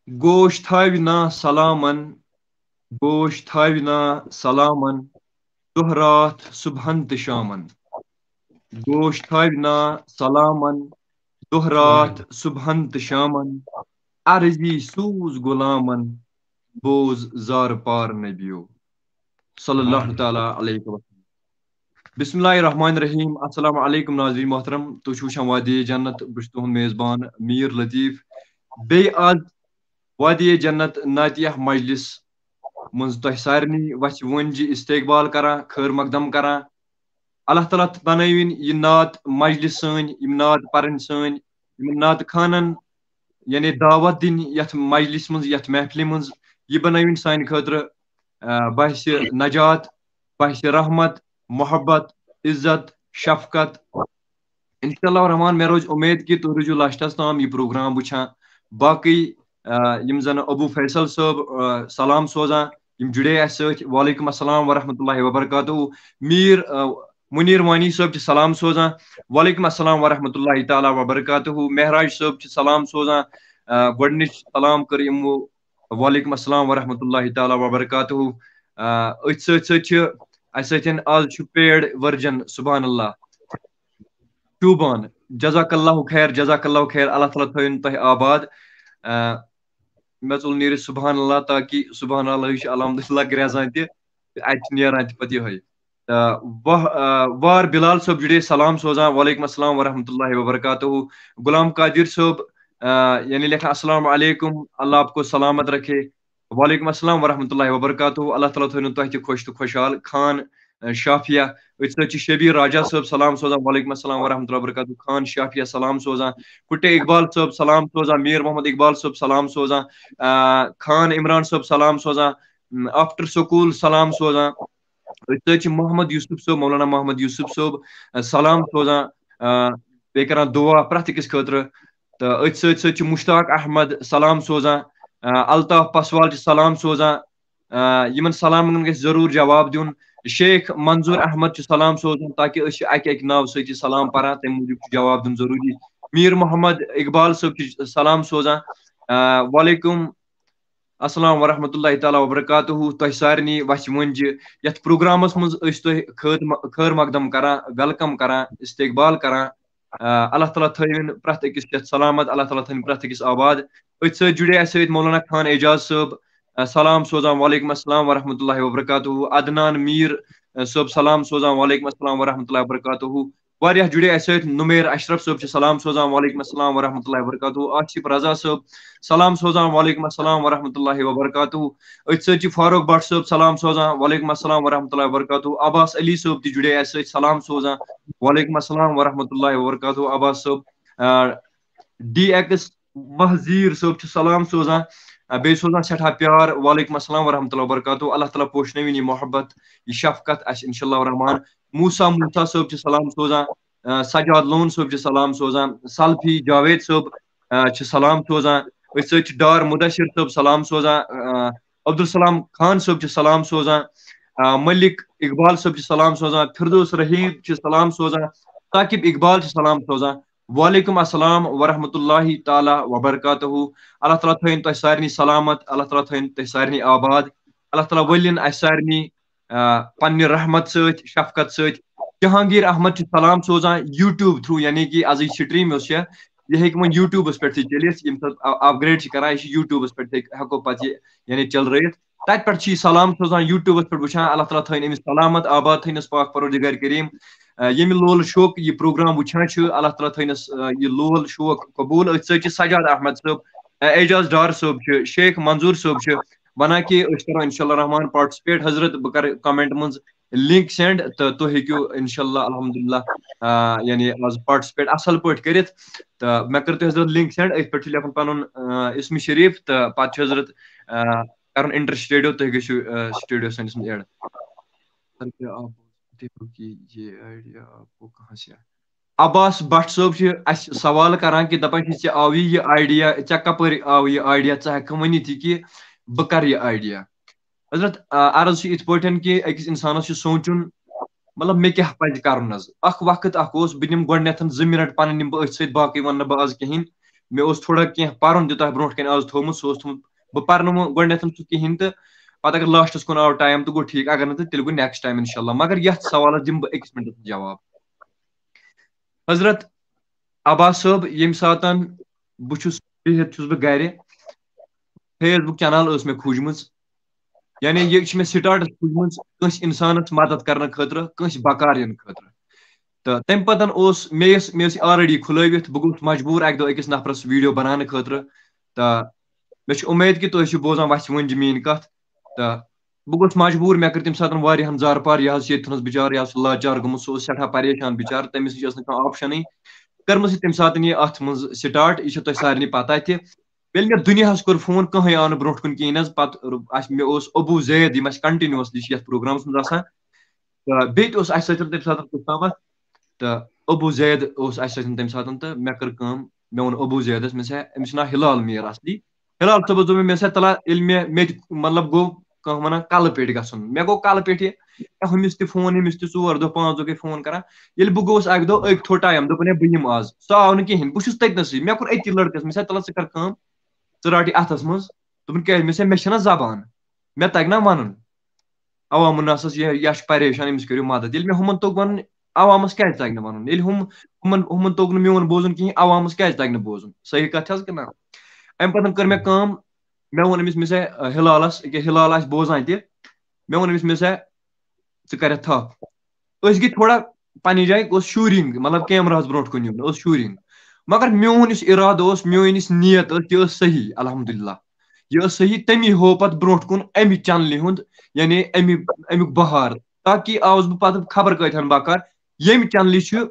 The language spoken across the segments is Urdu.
گوش تھاونا سلامن گوش تھاونا سلامن دۄہ راتھ صبحن تہٕ شامن گوش تھاونا سلامن دۄہ راتھ صبحن تہٕ شامن عرضی سوز غلامن بوز زار پار نبیو صلی اللہ تعالیٰ علیہ وسلم. بسم اللہ الرحمن الرحیم. السلام علیکم ناظرین محترم. تُہۍ چھِو وٕچھان وادی جنت. بہٕ چھُس تُہُنٛد میزبان میٖر لطیف. بیٚیہِ آز وادی جنت ناتیہ مجلس منٛز تۄہہِ سارنٕے وَتھِ وۄنجہِ استقبال کران خٲر مقدم کران. اللہ تعالیٰ بنٲوِن یہِ نعت مجلس سٲنۍ یِم نعت پرٕنۍ سٲنۍ یِمن نعت خانن یعنی دعوت دِنۍ یتھ مجلس منٛز یتھ محفلہِ منٛز یہِ بنٲوِن سانہِ خٲطرٕ باعثِ نجات باعثِ رحمت محبت عزت شفقت. انشاءاللہ الرحمان مےٚ روزِ اُمید کہِ تُہۍ روٗزِو لاسٹس تام یہِ پروگرام وٕچھان. باقٕے یِم زن ابوٗ فیصل صٲب سلام سوزان یِم جُڑے اَسہِ سۭتۍ وعلیکم السلام ورحمۃ اللہ وبرکاتہ. میٖر منیٖر وانی صٲب چھِ سلام سوزان وعلیکم السلام ورحمۃ اللہ تعالیٰ وبرکاتہ. مہراج صٲب چھِ سلام سوزان گۄڈنِچ سلام کٔر یِمو وعلیکم السلام ورحمۃ اللہ تعالیٰ وبرکاتہ. أتھۍ سۭتۍ سۭتۍ چھِ اَسہِ سۭتۍ آز چھُ پیڈ ورجن سبحان اللہ شوٗبان. جزاک اللہ خیر جزاک اللہ خیر. اللہ تعالیٰ تھٲوِن تۄہہِ آباد. مےٚ ژوٚل نیٖرِتھ سبحان اللہ تاکہِ سبحان اللہ چھُ الحمدُاللہ گرٛٮ۪زان تہِ اَتہِ چھُ نیران تہِ پَتہٕ یِہوے. وار بلال صٲب جُڑے سلام سوزان وعلیکم السلام ورحمۃ اللہ وبرکاتہ. غلام قادر صٲب یعنی لیکھان السلام علیکم اللہ آپ کو سلامت رکھے وعلیکم السلام ورحمۃ اللہ وبرکاتہ. اللہ تعالیٰ تھٲوِن تۄہہِ تہِ خۄش تہٕ خۄشحال. خان شافیہ أتھۍ سۭتۍ چھِ شبیٖر راجا صٲب سلام سوزان وعلیکم السلام ورحمۃ اللہ وبرکاتہ. خان شافیہ سلام سوزان. کُٹے اقبال صٲب سلام سوزان. میٖر محمد اقبال صٲب سلام سوزان. خان عمران صٲب سلام سوزان. آفٹر سکوٗل سلام سوزان. أتھۍ سۭتۍ چھِ محمد یوٗسف صٲب مولانا محمد یوٗسف صٲب سلام سوزان بیٚیہِ کران دُعا پرٛٮ۪تھ أکِس خٲطرٕ. تہٕ أتھۍ سۭتۍ سۭتۍ چھِ مشتاق احمد سلام سوزان. الطاف پسوال چھِ سلام سوزان. یِمن سلامن گژھِ ضروٗر جواب دیُن. شیخ منظوٗر احمد چھُ سلام سوزان تاکہِ أسۍ چھِ اکہِ اکہِ ناوٕ سۭتۍ یہِ سلام پران تَمہِ موٗجوٗب چھُ جواب دیُن ضروٗری. میٖر محمد اقبال صٲب چھِ سلام سوزان. وعلیکم السلام ورحمۃ اللہ تعالیٰ وبرکاتہ. تۄہہِ سارنٕے وَتھِ وۄنجہِ یتھ پروگرامس منٛز أسۍ تۄہہِ خٲر مقدم کران ویلکم کران استقبال کران. اللہ تعالیٰ تھٲوِن پرٛٮ۪تھ أکِس یتھ سلامت. اللہ تعالیٰ تھٲوِن پرٛٮ۪تھ أکِس آباد. أتھۍ سۭتۍ جُڑے اَسہِ سۭتۍ مولانا خان اعجاز صٲب سلام سوزان وعلیکم السلام ورحمۃ اللہ وبرکاتہ. عدنان میٖر صٲب سلام سوزان وعلیکم السلام ورحمۃ اللہ وبرکاتہ. واریاہ جُڑے اَسہِ سۭتۍ نُمیر اشرف صٲب چھِ سلام سوزان وعلیکم السلام ورحمۃ اللہ وبرکاتہ. آصف رضا صٲب سلام سوزان وعلیکم السلام ورحمۃ اللہ وبرکاتہ. أتھۍ سۭتۍ چھِ فاروق بٹ صٲب سلام سوزان وعلیکم السلام ورحمۃ اللہ وبرکاتہ. عباس علی صٲب تہِ جُڑے اَسہِ سۭتۍ سلام سوزان وعلیکم السلام ورحمۃ اللہ وبرکاتہ. عباس صٲب ڈی ایکس مہزیٖر صٲب چھِ سلام سوزان بیٚیہِ سوزان سٮ۪ٹھاہ پیار وعلیکم السلام ورحمۃ اللہ وبرکاتہ. اللہ تعالیٰ پوشنٲوِن یہِ محبت یہِ شفقت اَسہِ انشاء اللہ الرحمان. موسا صٲب چھِ سلام سوزان. سجاد لون صٲب چھِ سلام سوزان. سلفی جاوید صٲب چھِ سلام سوزان. أتھۍ سۭتۍ چھِ ڈار مُدثر صٲب سلام سوزان. عبدالسلام خان صٲب چھِ سلام سوزان. ملک اقبال صٲب چھِ سلام سوزان. فردوس رحیٖم چھِ سلام سوزان. ثاقب اقبال چھِ سلام سوزان. وعلیکم السلام ورحمۃ اللہ تعالیٰ وبرکاتہ. اللہ تعالیٰ تھٲوِن تۄہہِ سارنٕے سلامت. اللہ تعالیٰ تھٲوِن تۄہہِ سارنٕے آباد. اللہ تعالیٰ ؤلِن اَسہِ سارنٕے پننہِ رحمت سۭتۍ شفقت سۭتۍ. جہانگیٖر احمد چھِ سلام سوزان یوٗٹیوٗب تھروٗ یعنی کہِ أزٕچ سٹریٖم یۄس چھےٚ یہِ ہیٚکہِ وۄنۍ یوٗٹیوٗبس پٮ۪ٹھ تہِ چٔلِتھ. ییٚمہِ ساتہٕ اپگریڈ چھِ کران یہِ چھِ یوٗٹیوٗبس پٮ۪ٹھ تہِ ہٮ۪کو پتہٕ یہِ یعنی چلرٲیِتھ. تتہِ پٮ۪ٹھ چھِ یہِ سلام سوزان یوٗٹیوٗبس پٮ۪ٹھ وٕچھان. اللہ تعالیٰ تھٲوِن أمِس سلامت آباد تھٲینس پاک پروردگار کریٖم. ییٚمہِ لول شوق یہِ پروگرام وٕچھان چھُ اللہ تعالیٰ تھٲینس یہِ لول شوق قبوٗل. أتھۍ سۭتۍ چھِ سجاد احمد صٲب اعجاز ڈار صٲب چھِ شیخ منظوٗر صٲب چھِ ونان کہِ أسۍ کرو انشاء اللہ الرحمان پاٹسپیٹ. حضرت بہٕ کرٕ کمنٹ منٛز لِنک سینڈ تہٕ تُہۍ ہیٚکِو انشاء اللہ الحمدُاللہ یعنی آز پاٹسپیٹ اصل پٲٹھۍ کٔرِتھ. تہٕ مےٚ کٔر تُہۍ حضرت لِنک سینڈ. أتھۍ پٮ۪ٹھ چھُ لیکھُن پنُن اسمِ شریٖف تہٕ پتہٕ چھُ حضرت کرُن انٹر سٹیڈیو. تُہۍ گٔژھِو سٹیڈیو سٲنِس منٛز ایڈ. عباس بٹ صٲب چھِ اَسہِ سوال کران کہِ دپان چھِ ژےٚ آوٕے یہِ آیڈیا ژےٚ کپٲرۍ آو یہِ آیڈیا ژٕ ہٮ۪ککھٕ ؤنِتھ یہِ کہِ بہٕ کرٕ یہِ آیڈیا. حضرت عرض چھُ یِتھ پٲٹھۍ کہِ أکِس انسانس چھُ سونٛچُن مطلب مےٚ کیاہ پزِ کرُن. حظ اکھ وقت اکھ اوس بہٕ دِمہٕ گۄڈٕنیتھ 2 مِنٹ پنٕنۍ یِم بہٕ أتھۍ سۭتۍ باقٕے ونہٕ نہٕ بہٕ آز کِہینۍ. مےٚ اوس تھوڑا کینٛہہ پَرُن تہِ تۄہہِ برونٛٹھ کَنۍ آز تھوٚومُت سُہ اوس تھوٚمُت بہٕ پَرنوو گۄڈنٮ۪تھ سُہ کِہیٖنۍ تہٕ پَتہٕ اگر لاسٹَس کُن آو ٹایم تہٕ گوٚو ٹھیٖک اگر نہٕ تہٕ تیٚلہِ گوٚو نیکٕسٹ ٹایم اِنشاء اللہ مگر یَتھ سوالَس دِمہٕ بہٕ أکِس مِنٹَس منٛز جواب. حضرت عباس صٲب ییٚمہِ ساتہٕ بہٕ چھُس بِہِتھ چھُس بہٕ گَرِ فیس بُک چَنَل ٲس مےٚ کھوٗجمٕژ یعنی یہِ چھِ مےٚ سٹاٹَس کھوٗجمٕژ کٲنٛسہِ اِنسانَس مدد کَرنہٕ خٲطرٕ کٲنٛسہِ بکار یِنہٕ خٲطرٕ تہٕ تَمہِ پَتہٕ اوس مےٚ ٲس یہِ آلریڈی کھُلٲوِتھ بہٕ گوٚوُس مجبوٗر اَکہِ دۄہ أکِس نفرَس ویٖڈیو بَناونہٕ خٲطرٕ تہٕ مےٚ چھُ اُمید کہِ تُہۍ ٲسِو بوزان وَژھِ وٲنجہِ میٛٲنۍ کَتھ تہٕ بہٕ گوٚوُس مجبوٗر مےٚ کٔر تَمہِ ساتہٕ واریاہَن زارپار یہِ حظ چھِ ییٚتہِ تھَنَس بِچار یہِ حظ چھُ لاچار گوٚمُت سُہ اوس سٮ۪ٹھاہ پریشان بِچار تٔمِس نِش ٲس نہٕ کانٛہہ آپشَنٕے کٔرمٕژ تَمہِ ساتہٕ یہِ اَتھ منٛز سٹاٹ یہِ چھِ تۄہہِ سارنٕے پَتہ تہِ ییٚلہِ مےٚ دُنیاہَس کوٚر فون کٕہٕنۍ آو نہٕ برونٛٹھ کُن کِہیٖنۍ حظ پَتہٕ مےٚ اوس ابوٗ زید یِم اَسہِ کَنٹِنیوٗسلی چھِ یَتھ پرٛوگرامَس منٛز آسان تہٕ بیٚیہِ تہِ اوس اَسہِ سۭتۍ تَمہِ ساتہٕ کُستامَتھ تہٕ ابوٗ زید اوس اَسہِ سۭتۍ تَمہِ ساتہٕ تہٕ مےٚ کٔر کٲم مےٚ ووٚن ابوٗ زیدَس مےٚ دوٚپُس أمِس چھُ ناو ہِلال میٖر اَصلی ہِلال صٲبَس دوٚپ مےٚ دوٚپ تَلہ ییٚلہِ مےٚ تہِ مطلب گوٚو کانٛہہ وَنان کَلہٕ پیٚٹھۍ گژھُن مےٚ گوٚو کَلہٕ پیٚٹھِ ہُمِس تہِ فون ییٚمِس تہِ 4 دۄہ 5 دۄہ گٔے فون کران ییٚلہِ بہٕ گوٚوُس اَکہِ دۄہ أکۍ تھوٚو ٹایم دوٚپُن ہے بہٕ یِمہٕ آز سُہ آو نہٕ کِہیٖنۍ بہٕ چھُس تٔتنَسٕے مےٚ کوٚر أتی لٔڑکَس مےٚ تَلہ ژٕ کر کٲم ژٕ رَٹ یہِ اَتھَس منٛز دوٚپُن کیٛازِ مےٚ چھَنہ زبان مےٚ تَگہِ نا وَنُن عوامُن نَسَس یہِ چھُ پریشان أمِس کٔرِو مدد ییٚلہِ مےٚ ہُمَن توٚگ وَنُن عوامَس کیٛازِ تَگہِ نہٕ وَنُن ییٚلہِ ہُمَن توٚگ نہٕ میون بوزُن کِہیٖنۍ عوامَس کیٛازِ تَگہِ نہٕ بوزُن صحیح کَتھ حظ کِنہٕ اَمہِ پَتہٕ کٔر مےٚ کٲم مےٚ ووٚن أمِس ہِلالَس ییٚکیٛاہ ہِلال آسہِ بوزان تہِ مےٚ ووٚن أمِس ژٕ کَرٮ۪تھ تھَپھ أسۍ گٔے تھوڑا پنٛنہِ جایہِ اوس شوٗرِنٛگ مطلب کیمراہَس برونٛٹھ کُن یُن اوس شوٗرِنٛگ مگر میون یُس اِرادٕ اوس میٲنۍ یُس نیت ٲس یہِ ٲس صحیح الحمدُاللہ یہِ ٲس صحیح تَمی ہوو پَتہٕ برونٛٹھ کُن اَمہِ چَنلہِ ہُنٛد یعنی اَمیُک بہار تاکہِ آوُس بہٕ پَتہٕ خبر کۭتِہَن بکار ییٚمہِ چَنلہِ چھُ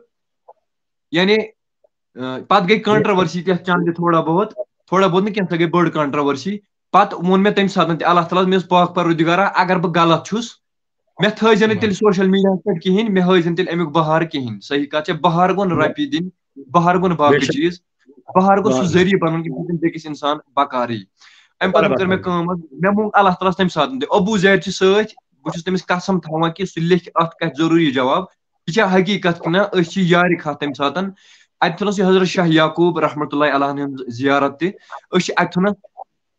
یعنی پَتہٕ گٔے کَنٹرٛؤرسی تہِ یَتھ چَنلہِ تھوڑا بہت نہٕ کینٛہہ سۄ گٔے بٔڑ کَنٹرٛؤرسی پَتہٕ ووٚن مےٚ تَمہِ ساتہٕ تہِ اللہ تعالیٰ مےٚ ٲس پاک پروردِگارا اگر بہٕ غلط چھُس مےٚ تھٲیزِ نہٕ تیٚلہِ سوشَل میٖڈیاہَس پٮ۪ٹھ کِہیٖنۍ مےٚ ہٲیزِ نہٕ تیٚلہِ اَمیُک بہار کِہیٖنۍ صحیح کَتھ چھےٚ بہار گوٚو نہٕ رۄپیہِ دِنۍ بہار گوٚو نہٕ باقٕے چیٖز بہار گوٚو سُہ ذٔریعہٕ بَنُن کہِ بہٕ دِمہٕ بیٚکِس اِنسان بکارٕے اَمہِ پَتہٕ کٔر مےٚ کٲم حظ مےٚ مونٛگ اللہ تعالیٰ ہَس تَمہِ ساتہٕ تہِ ابوٗ زید چھِ سۭتۍ بہٕ چھُس تٔمِس قسم تھاوان کہِ سُہ لیکھِ اَتھ کَتھِ ضروٗری جواب یہِ چھےٚ حقیٖقت کِنہٕ أسۍ چھِ یارِ کھَتھ تَمہِ ساتہٕ اَتہِ تھٲونَس یہِ حضرت شاہ یعقوٗب رحمتہ اللہ علیہ ہٕنٛز زیارت تہِ أسۍ چھِ اَتہِ تھٲونَس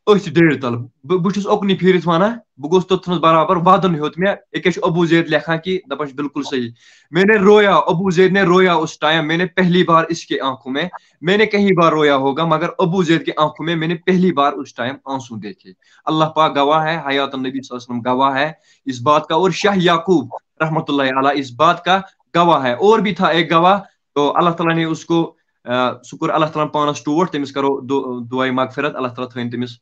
أتھۍ ڈیرِ تَل بہٕ چھُس اوٚکنُے پھیٖرِتھ وَنان بہٕ گوٚوُس توٚتتھَنَس برابر وَدُن ہیوٚت مےٚ ییٚکیٛاہ چھُ ابوٗ زید لیکھان کہِ دَپان چھُ بِلکُل صحیح میں نے رویا ابوٗ زید نے رویا اُس ٹائم میں نے پہلی بار اس کے آنکھوں میں نے کہیں بار رویا ہوگا مگر ابوٗ زید کے آنکھوں میں نے پہلی بار اس ٹائم آنسو دیکھے اللہ پاک گواہ ہے حیات النبی صلی اللہ علیہ وسلم گواہ ہے اس بات کا اور شاہ یعقوب رحمۃ اللہ علیہ اس بات کا گواہ ہے اور بھی تھا ایک گواہ تو اللہ تعالیٰ نے اس کو سُہ کوٚر اللہ تعالیٰ پانَس ٹوٹھ تٔمِس کَرو دُعاے مغفرت اللہ تعالیٰ تھٲیِن تٔمِس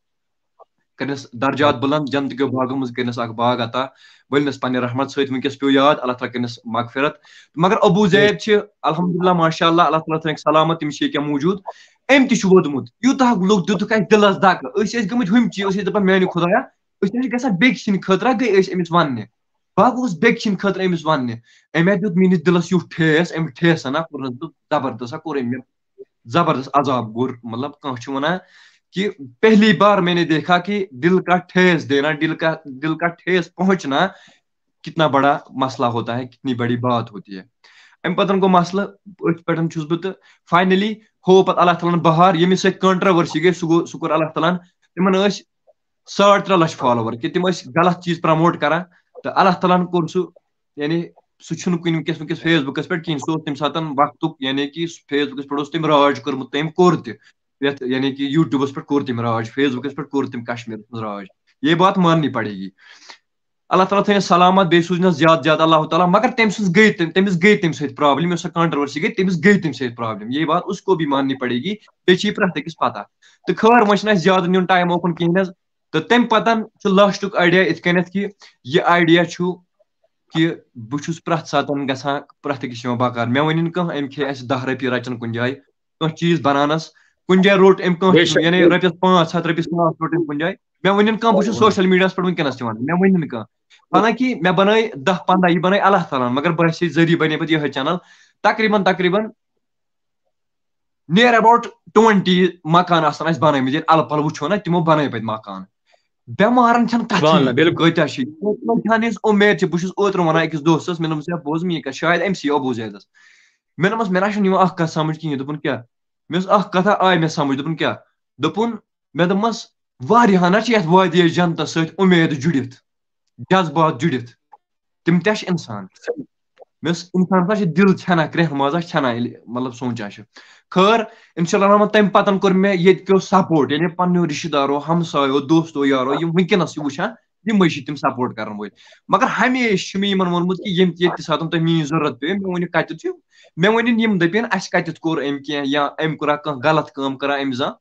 کٔرنَس درجات بُلنٛد جنتہٕ کیو باغو منٛز کٔرنَس اکھ باغ عطا ؤلنَس پنٛنہِ رحمت سۭتۍ وٕنکیٚس پیوٚو یاد اللہ تعالیٰ کٔرنَس مغفرت مگر ابوٗ زید چھِ الحمدُاللہ ماشاء اللہ اللہ تعالیٰ تھٲیِکھ سلامت تٔمِس چھِ ییٚکیٛاہ موٗجوٗد أمۍ تہِ چھُ ووتمُت یوٗتاہ لُکھ دِتُکھ اَسہِ دِلَس دَکہٕ أسۍ ٲسۍ گٔمٕتۍ ہُمۍ چیٖز أسۍ ٲسۍ دَپان میٛانہِ خۄدایا أسۍ چھِ گژھان بیٚکہِ سٕنٛدِ خٲطرٕ گٔے أسۍ أمِس وَننہِ بہٕ گوٚوُس بیٚکہِ سٕنٛدِ خٲطرٕ أمِس وَننہِ أمۍ ہا دیُت میٛٲنِس دِلَس یُتھ ٹھیس أمۍ ٹھیسَن کوٚرنَس بہٕ زبردست کوٚر أمۍ مےٚ زبردست عذاب کوٚر مطلب کانٛہہ چھُ وَنان کہ پہلی بار میں نے دیکھا کہ دل کا ٹھیس دینا دل کا ٹھیس پہنچنا کتنا بڑا مسئلہ ہوتا ہے کتنی بڑی بات ہوتی ہے اَمہِ پَتہٕ گوٚو مسلہٕ أتھۍ پٮ۪ٹھ چھُس بہٕ تہٕ فاینٔلی ہوو پَتہٕ اللہ تعالیٰ ہن بہار ییٚمِس سۭتۍ کانٹرٛؤرسی گٔے سُہ کوٚر اللہ تعالیٰ ہن تِمن ٲسۍ 3.5 لَچھ فالوور کہِ تِم ٲسۍ غلط چیٖز پرٛموٹ کران تہٕ اللہ تعالیٰ ہن کوٚر سُہ یعنی سُہ چھُنہٕ کُنہِ وٕنکیٚس فیس بُکَس پٮ۪ٹھ کِہیٖنۍ سُہ اوس تَمہِ ساتہٕ وقتُک یعنی کہِ فیس بُکَس پٮ۪ٹھ اوس تٔمۍ راج کوٚرمُت تٔمۍ کوٚر تہِ یَتھ یعنی کہ یوٗٹیوٗبَس پٮ۪ٹھ کوٚر تٔمۍ راج فیس بُکَس پٮ۪ٹھ کوٚر تٔمۍ کشمیٖرَس منٛز راج یہ بات ماننی پڑے گی اللہ تعالیٰ تھٲینَس سلامت بیٚیہِ سوٗزنَس زیادٕ زیادٕ اللہ تعالیٰ مگر تٔمِس گٔے تَمہِ سۭتۍ پرٛابلِم یۄس سۄ کانٹرٛؤرسی گٔے تٔمِس گٔے تَمہِ سۭتۍ پرٛابلِم یہ بات اس کو بھی ماننی پڑے گی بیٚیہِ چھِ یہِ پرٛٮ۪تھ أکِس پتہ تہٕ خٲر وۄنۍ چھِنہٕ اَسہِ زیادٕ نیُن ٹایم اوکُن کِہیٖنۍ حظ تہٕ تَمہِ پَتہٕ چھُ لاسٹُک آیڈیا یِتھ کٔنٮ۪تھ کہِ یہِ آیڈیا چھُ کہِ بہٕ چھُس پرٛٮ۪تھ ساتہٕ گژھان پرٛٮ۪تھ أکِس یِوان بکار مےٚ ؤنِنۍ کانٛہہ أمۍ کھے اَسہِ 10 رۄپیہِ رَچَن کُنہِ جایہِ کانٛہہ چیٖز بناونَس کُنہِ جایہِ روٚٹ أمۍ کانٛہہ یعنی رۄپیَس 500 رۄپیہِ 100 روٚٹ أمۍ کُنہِ جایہِ مےٚ ؤنِنۍ کانٛہہ بہٕ چھُس سوشَل میٖڈیاہَس پٮ۪ٹھ وٕنکٮ۪نَس تہِ وَنان مےٚ ؤنِنۍ کانٛہہ حالانکہِ مےٚ بَنٲے 10-15 یہِ بَنٲے اللہ تعالیٰ ہن مگر باسے ذٔریعہٕ بَنے پَتہٕ یِہوٚے چَنَل تقریٖباً نِیَر اٮ۪باوُٹ 20 مکان آسَن اَسہِ بَنٲومٕتۍ ییٚلہِ اَلہٕ پَلہٕ وٕچھو نا تِمو بَنٲے پَتہٕ مکان بٮ۪مارَن چھَنہٕ کَتھٕے کۭتیاہ چھِ ہِنٛز اُمید چھِ بہٕ چھُس اوترٕ وَنان أکِس دوستَس مےٚ دوٚپمَس ہے بوز میٛٲنۍ کَتھ شاید أمۍ سی ابوٗ زیدَس مےٚ دوٚپمَس مےٚ نہ چھُنہٕ یِوان اکھ کَتھ سَمٕجھ کِہیٖنۍ دوٚپُن کیٛاہ مےٚ ٲس اکھ کتھا آے مےٚ سمجھ دوٚپُن کیٛاہ دوٚپُن مےٚ دوٚپمَس واریاہن چھِ یتھ وادی جنتس سۭتۍ اُمید جُڑِتھ جذبات جُڑِتھ تِم تہِ چھِ اِنسان مےٚ ٲس اِنسان ہسا چھِ دِل ژھٮ۪نان کرٛٮ۪ہن منٛز ژھٮ۪نان ییٚلہِ مطلب سونٛچان چھِ خٲر اِنشاء اللہ رحمان تَمہِ پتن کوٚر مےٚ ییٚتہِ کیو سپورٹ یعنی پننیو رِشتہٕ دارو ہمسایو دوستو یارو یِم وٕنکیٚنس چھِ وٕچھان یِمے چھِ تِم سپورٹ کرن وٲلۍ مگر ہمیشہِ چھُ مےٚ یِمن ووٚنمُت کہِ ییٚتہِ ساتہٕ تۄہہِ میٲنۍ ضوٚرتھ پیٚیہِ مےٚ ؤنِو کتٮ۪تھ چھِو مےٚ ؤنِنۍ یِم دٔپِنۍ اَسہِ کتٮ۪تھ کوٚر أمۍ کینٛہہ یا أمۍ کوٚرا کانٛہہ غلط کٲم کٔرا أمۍ زانٛہہ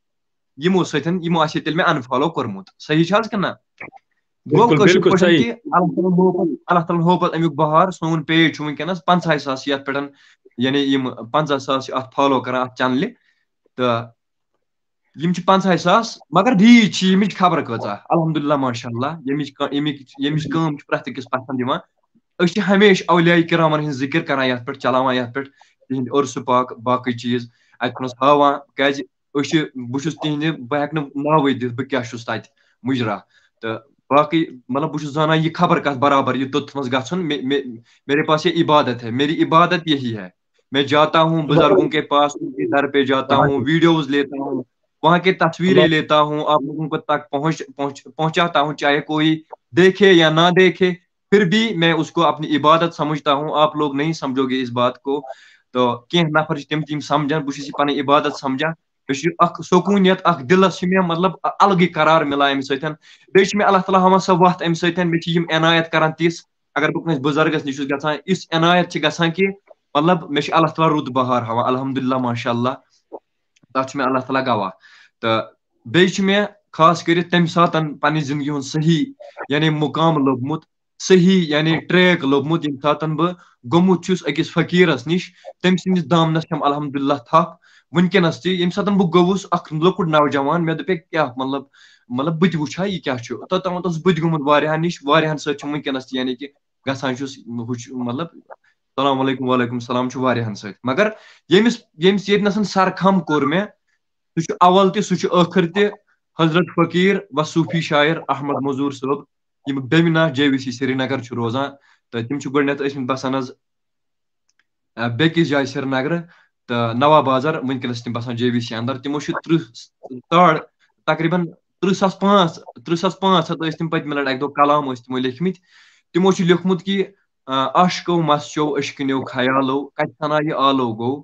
یِمو سۭتۍ یِمو آسہِ تیٚلہِ مےٚ انفالو کوٚرمُت صحیح چھِ حظ کِنہٕ نہ گوٚو بالکل کٲشِر بالکل پٲٹھۍ صحیح. کہِ اللہ تعالیٰ ہن ہوو پتہٕ امیُک بہار سون پیج چھُ وٕنکیٚنس 50,000 یتھ پٮ۪ٹھ یعنی یِم 50,000 چھِ اتھ فالو کران اتھ چنلہِ تہٕ یِم چھِ 50,000 مگر ریٖچ چھِ ییٚمِچ خبر کۭژاہ الحمدُاللہ ماشاء اللہ ییٚمِچ کٲم چھِ پرٛٮ۪تھ أکِس پسنٛد یِوان أسۍ چھِ ہمیشہِ اولیاء کرامن ہٕنٛز ذِکر کران یتھ پٮ۪ٹھ چلاوان یتھ پٮ۪ٹھ تِہنٛدۍ عرسہٕ پاک باقٕے چیٖز اتہِ نس ہاوان کیازِ أسۍ چھِ بہٕ چھُس تِہنٛدِ بہٕ ہٮ۪کہٕ نہٕ ناوٕے دِتھ بہٕ کیاہ چھُس تتہِ مُجرا تہٕ باقٕے مطلب بہٕ چھُس زانان یہِ خبر کتھ برابر یہِ توٚتتھ منٛز گژھُن میرے پاس یہ عبادت ہے میری عبادت یہی ہے میں جاتا ہوں بزرگوں کے پاس ان کے در پہ جاتا ہوں ویڈیوز لیتا ہوں وہاں کی تصویریں لیتا ہوں آپ لوگوں کو تک پہنچاتا ہوں چاہے کوئی دیکھے یا نہ دیکھے پھر بھی میں اس کو اپنی عبادت سمجھتا ہوں آپ لوگ نہیں سمجھو گے اس بات کو تو کینٛہہ نفر چھِ تِم سمجھان بہٕ چھُس یہِ پنٕنۍ عبادت سمجھان مےٚ چھُ اکھ سکوٗنیت اکھ دِلس چھِ مےٚ مطلب الگٕے قرار مِلان اَمہِ سۭتۍ بیٚیہِ چھِ مےٚ اللہ تعالیٰ ہاوان سۄ وتھ اَمہِ سۭتۍ مےٚ چھِ یِم عنایت کران تِژھ اگر بہٕ کٲنٛسہِ بُزرگس نِش چھُس گژھان یِژھ عنایت چھِ گژھان کہِ مطلب مےٚ چھُ اللہ تعالیٰ رُت بہار ہاوان الحمدُاللہ ماشاء اللہ تتھ چھُ مےٚ اللہ تعالیٰ گواہ تہٕ بیٚیہِ چھُ مےٚ خاص کٔرِتھ تمہِ ساتہٕ پننہِ زندگی ہُنٛد صحیح یعنی مُقام لوٚبمُت صحیح یعنی ٹریک لوٚبمُت ییٚمہِ ساتہٕ بہٕ گوٚمُت چھُس أکِس فقیٖرس نِش تٔمۍ سٕنٛدِس دامنس چھم الحمدُاللہ تھپھ وٕنکیٚنس تہِ ییٚمہِ ساتہٕ بہٕ گوٚوُس اکھ لۄکُٹ نوجوان مےٚ دوٚپ کیاہ مطلب بہٕ تہِ وٕچھِ ہا یہِ کیاہ چھُ توٚتامتھ اوسُس بہٕ تہِ گوٚمُت واریاہن نِش واریاہن سۭتۍ چھُم وٕنکیٚنس تہِ یعنی کہِ گژھان چھُس مطلب السلام علیکم وعلیکم السلام چھُ واریاہن سۭتۍ مگر ییٚمِس ییٚتنس سرخم کوٚر مےٚ سُہ چھُ اول تہِ سُہ چھُ ٲخر تہِ حضرت فقیٖر و صوٗفی شاعر احمد مزوٗر صٲب یِم بیمنا JVC سرینگر چھُ روزان تہٕ تِم چھِ گۄڈٕنیتھ ٲسمٕتۍ بسان حظ بیٚکِس جایہِ سرینگرٕ تہٕ نواب بازر وٕنکیٚنس تِم بسان JVC انٛدر تِمو چھِ تقریٖبن 30,500 ٲسۍ تِم پٔتمہِ لٹہِ اکہِ دۄہ کلام ٲسۍ تِمو لیکھمٕتۍ تِمو چھُ لیوکھمُت کہِ عاشقو مسچو اشکنیو خیالو کتہِ سنا یہِ آلو گوٚو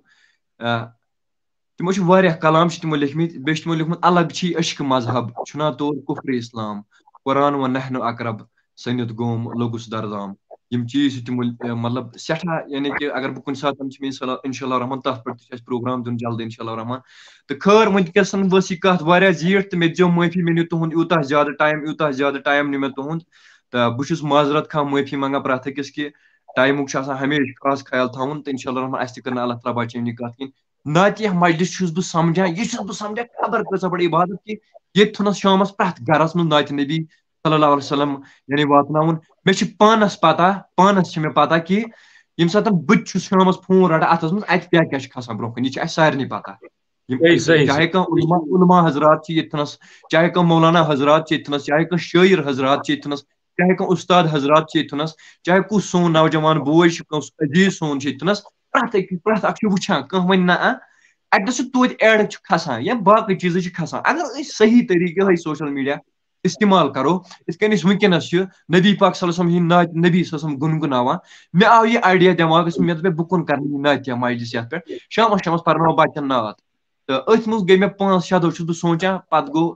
تِمو چھِ واریاہ کلام چھِ تِمو لیکھمٕتۍ بیٚیہِ چھِ تِمو لیوکھمُت الگ چھی عشق مذہب چھُنا طور کفرِ اسلام قرآن و نحنو اقرب سٔنِتھ گوم لوٚگُس دردام یِم چیٖز چھِ تِمو مطلب سٮ۪ٹھاہ یعنی کہِ اگر بہٕ کُنہِ ساتہٕ چھِ مےٚ انشاء اللہ رحمان تتھ پٮ۪ٹھ تہِ چھُ اَسہِ پروگرام دیُن جلدی انشاء اللہ رحمان تہٕ خٲر وٕنکیٚس ؤژھ یہِ کتھ واریاہ زیٖٹھ تہٕ مےٚ دِژیو معٲفی مےٚ نیوٗ تُہُنٛد یوٗتاہ زیادٕ ٹایم نیوٗ مےٚ تُہُنٛد تہٕ بہٕ چھُس معذرت خواہ معٲفی منٛگان پرٛٮ۪تھ أکِس کہِ ٹایمُک چھُ آسان ہمیشہِ خاص خیال تھاوُن تہٕ انشاء اللہ رحمان اَسہِ تہِ کٔر نہٕ اللہ تعالیٰ بچٲوِنۍ یہِ کتھ کِہینۍ ناتہِ مجلس چھُس بہٕ سمجھان یہِ چھُس بہٕ سمجھان خبر کۭژاہ بٔڑ عبادت کہِ ییٚتہِ تھوٚونس شامس پرٛٮ۪تھ گرس منٛز ناتہِ نبی صلی اللہ علیہ وسلم یعنی واتناوُن مےٚ چھِ پانس چھِ مےٚ پتہ کہِ ییٚمہِ ساتہٕ بہٕ تہِ چھُس شامس فون رٹان اتھس منٛز اتہِ کیاہ کیاہ چھُ کھسان برونٛہہ کُن یہِ چھِ اَسہِ سارنٕے پتہ چاہے کانٛہہ علما حضرات چھِ ییٚتہِ تھنس چاہے کانٛہہ مولانا حضرات چھِ ییٚتہِ تھنس چاہے کانٛہہ شٲعر حضرات چھِ ییٚتہِ تھنس چاہے کانٛہہ استاد حضرات چھِ ییٚتہِ تھنس چاہے کُس سون نوجوان بوے چھُ کُس عزیٖز سون چھُ ییٚتہِ تھنس پرٛٮ۪تھ اکھ چھُ وٕچھان کانٛہہ وَنہِ نہ اَتہِ چھُ توتہِ ایڈ چھُ کھسان یا باقٕے چیٖزٕ چھِ کھسان اگر أسۍ صحیح طریٖقہٕ یِہوٚے سوشل میٖڈیا استعمال کرو یِتھ کٔنۍ أسۍ وٕنکیٚنس چھِ نبی پاک صلی اللہ علیہ وسلم ہِنٛدۍ ناتہِ نبی صلی اللہ علیہ وسلم گُنگُناوان مےٚ آو یہِ آیڈیا دٮ۪ماغس مےٚ دوٚپ بہٕ کُن کرٕ یہِ ناتہِ مجلس یتھ پٮ۪ٹھ شامس پرناوو بچن نعت تہٕ أتھۍ منٛز گٔے مےٚ 5-6 دۄہ چھُس بہٕ سونٛچان پتہٕ گوٚو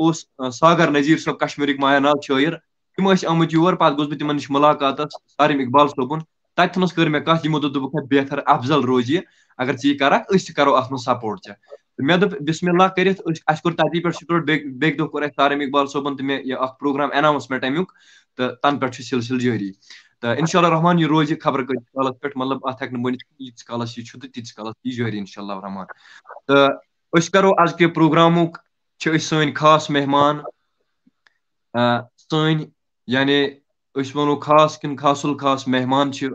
اوس ساگر نذیٖر صٲب کشمیٖرٕکۍ مایا نال شٲعر تِم ٲسۍ آمٕتۍ یور پتہٕ گوٚوس بہٕ تِمن نِش مُلاقاتس سارم اقبال صٲبُن تتہِ تھنس کٔر مےٚ کتھ یِمو دوٚپُکھ بہتر افضل روزِ یہِ اگر ژٕ یہِ کرکھ أسۍ تہِ کرو اتھ منٛز سپورٹ ژےٚ مےٚ دوٚپ بسم اللہ کٔرِتھ اَسہِ کوٚر تتی پٮ۪ٹھ سٹوٹ بیٚکہِ دۄہ کوٚر اَسہِ سارم اقبال صٲبن تہِ مےٚ یہِ اکھ پروگرام اناونسمنٹ امیُک تہٕ تنہٕ پٮ۪ٹھ چھُ سلسلہٕ جٲری تہٕ انشاء اللہ رحمان یہِ روزِ خبر کۭتِس کالس پٮ۪ٹھ مطلب اتھ ہٮ۪کہٕ نہٕ ؤنِتھ ییٖتِس کالس یہِ چھُ تہٕ تیٖتِس کالس یہِ جٲری انشاء اللہ رحمان تہٕ أسۍ کرو أزکہِ پروگرامُک چھِ أسۍ سٲنۍ خاص مہمان سٲنۍ یعنی أسۍ وَنو خاص کِنہٕ خاص الخاص مہمان چھِ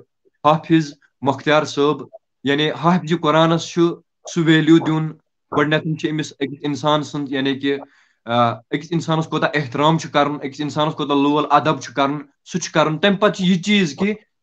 حافظ مۄختیار صٲب یعنی حافظِ قرآنس چھُ سُہ ویلیوٗ دیُن گۄڈٕنیتھ چھِ أمِس أکِس اِنسان سُنٛد یعنی کہِ أکِس اِنسانس کوٗتاہ احترام چھُ کرُن أکِس اِنسانس کوٗتاہ لول ادب چھُ کرُن سُہ چھُ کرُن تمہِ پتہٕ چھُ یہِ چیٖز کہِ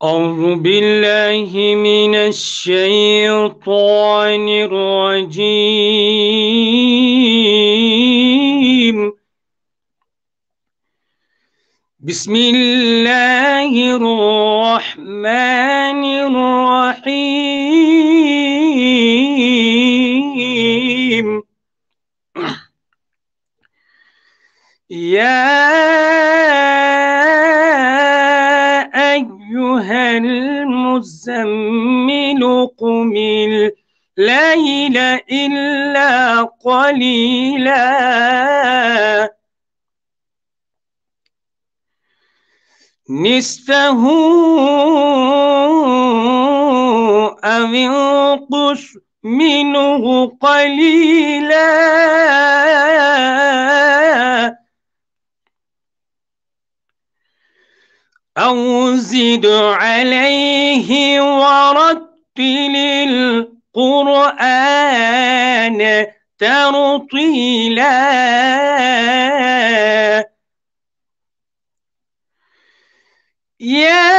أعوذ بالله من الشيطان الرجيم بسم الله الرحمن الرحيم يا أيها المزمل قم الليل إلا قليلا نصفه أو انقص منه قليلا أو زد عليه ورتل القرآن ترتيلا يا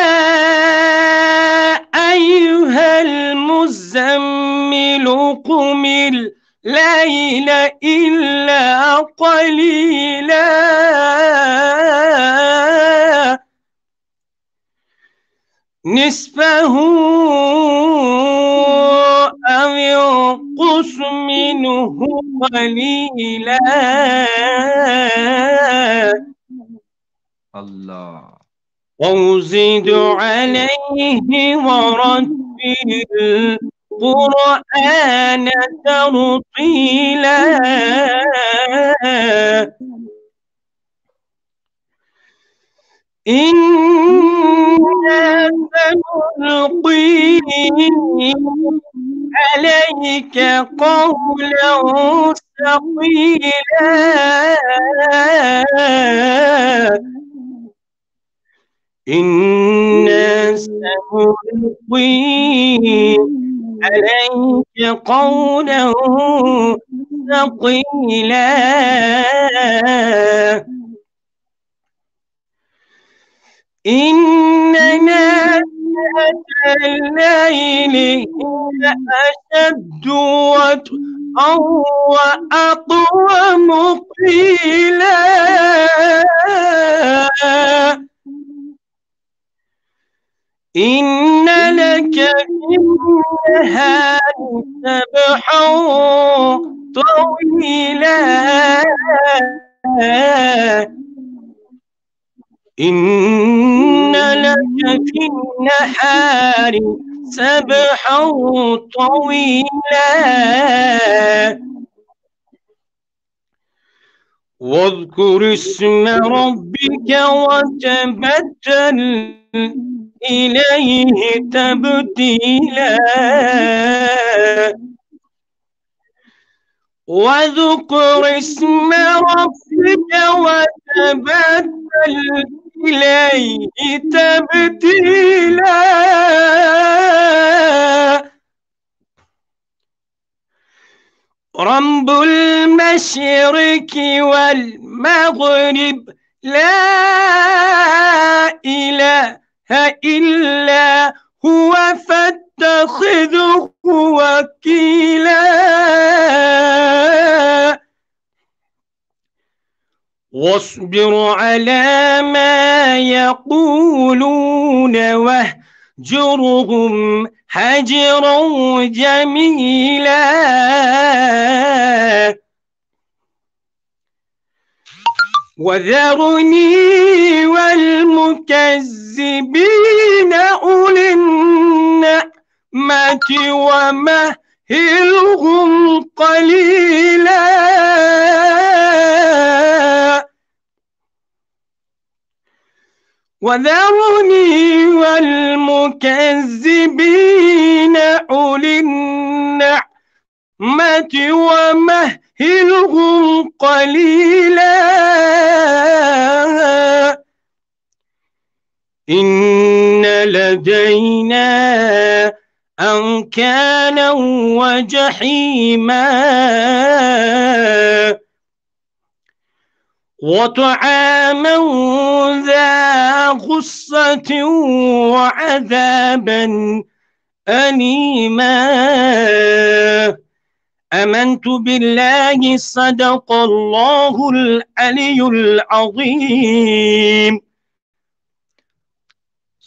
أيها المزمل قم الليل إلا قليلا نصفه أو ينقص منه قليلا الله أو زد عليه ورتل القرآن ترتيلا إنا سنلقي عليك قولا ثقيلا إنا سنلقي عليك قولا ثقيلا إن الليل هي أشد وطئا وأقوم قيلا إن لك في النهار سبحا طويلا إن لك في النهار سبحا طويلا واذكر اسم ربك وتبتل إليه تبتيلا واذكر اسم ربك وتبتل إليه تبتيلا رب المشرق والمغرب لا إله إلا هو فاتخذه وكيلا واصبر على ما يقولون واهجرهم هجرا جميلا وذرني والمكذبين أولي النعمة ومهلهم قليلا وذرني والمكذبين أولي النعمة ومهلهم قليلا إن لدينا أنكالا وجحيما وطعاما ذا غصة وعذابا أليما آمنت بالله صدق الله العلي العظيم.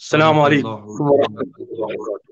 السلام عليكم ورحمة الله وبركاته.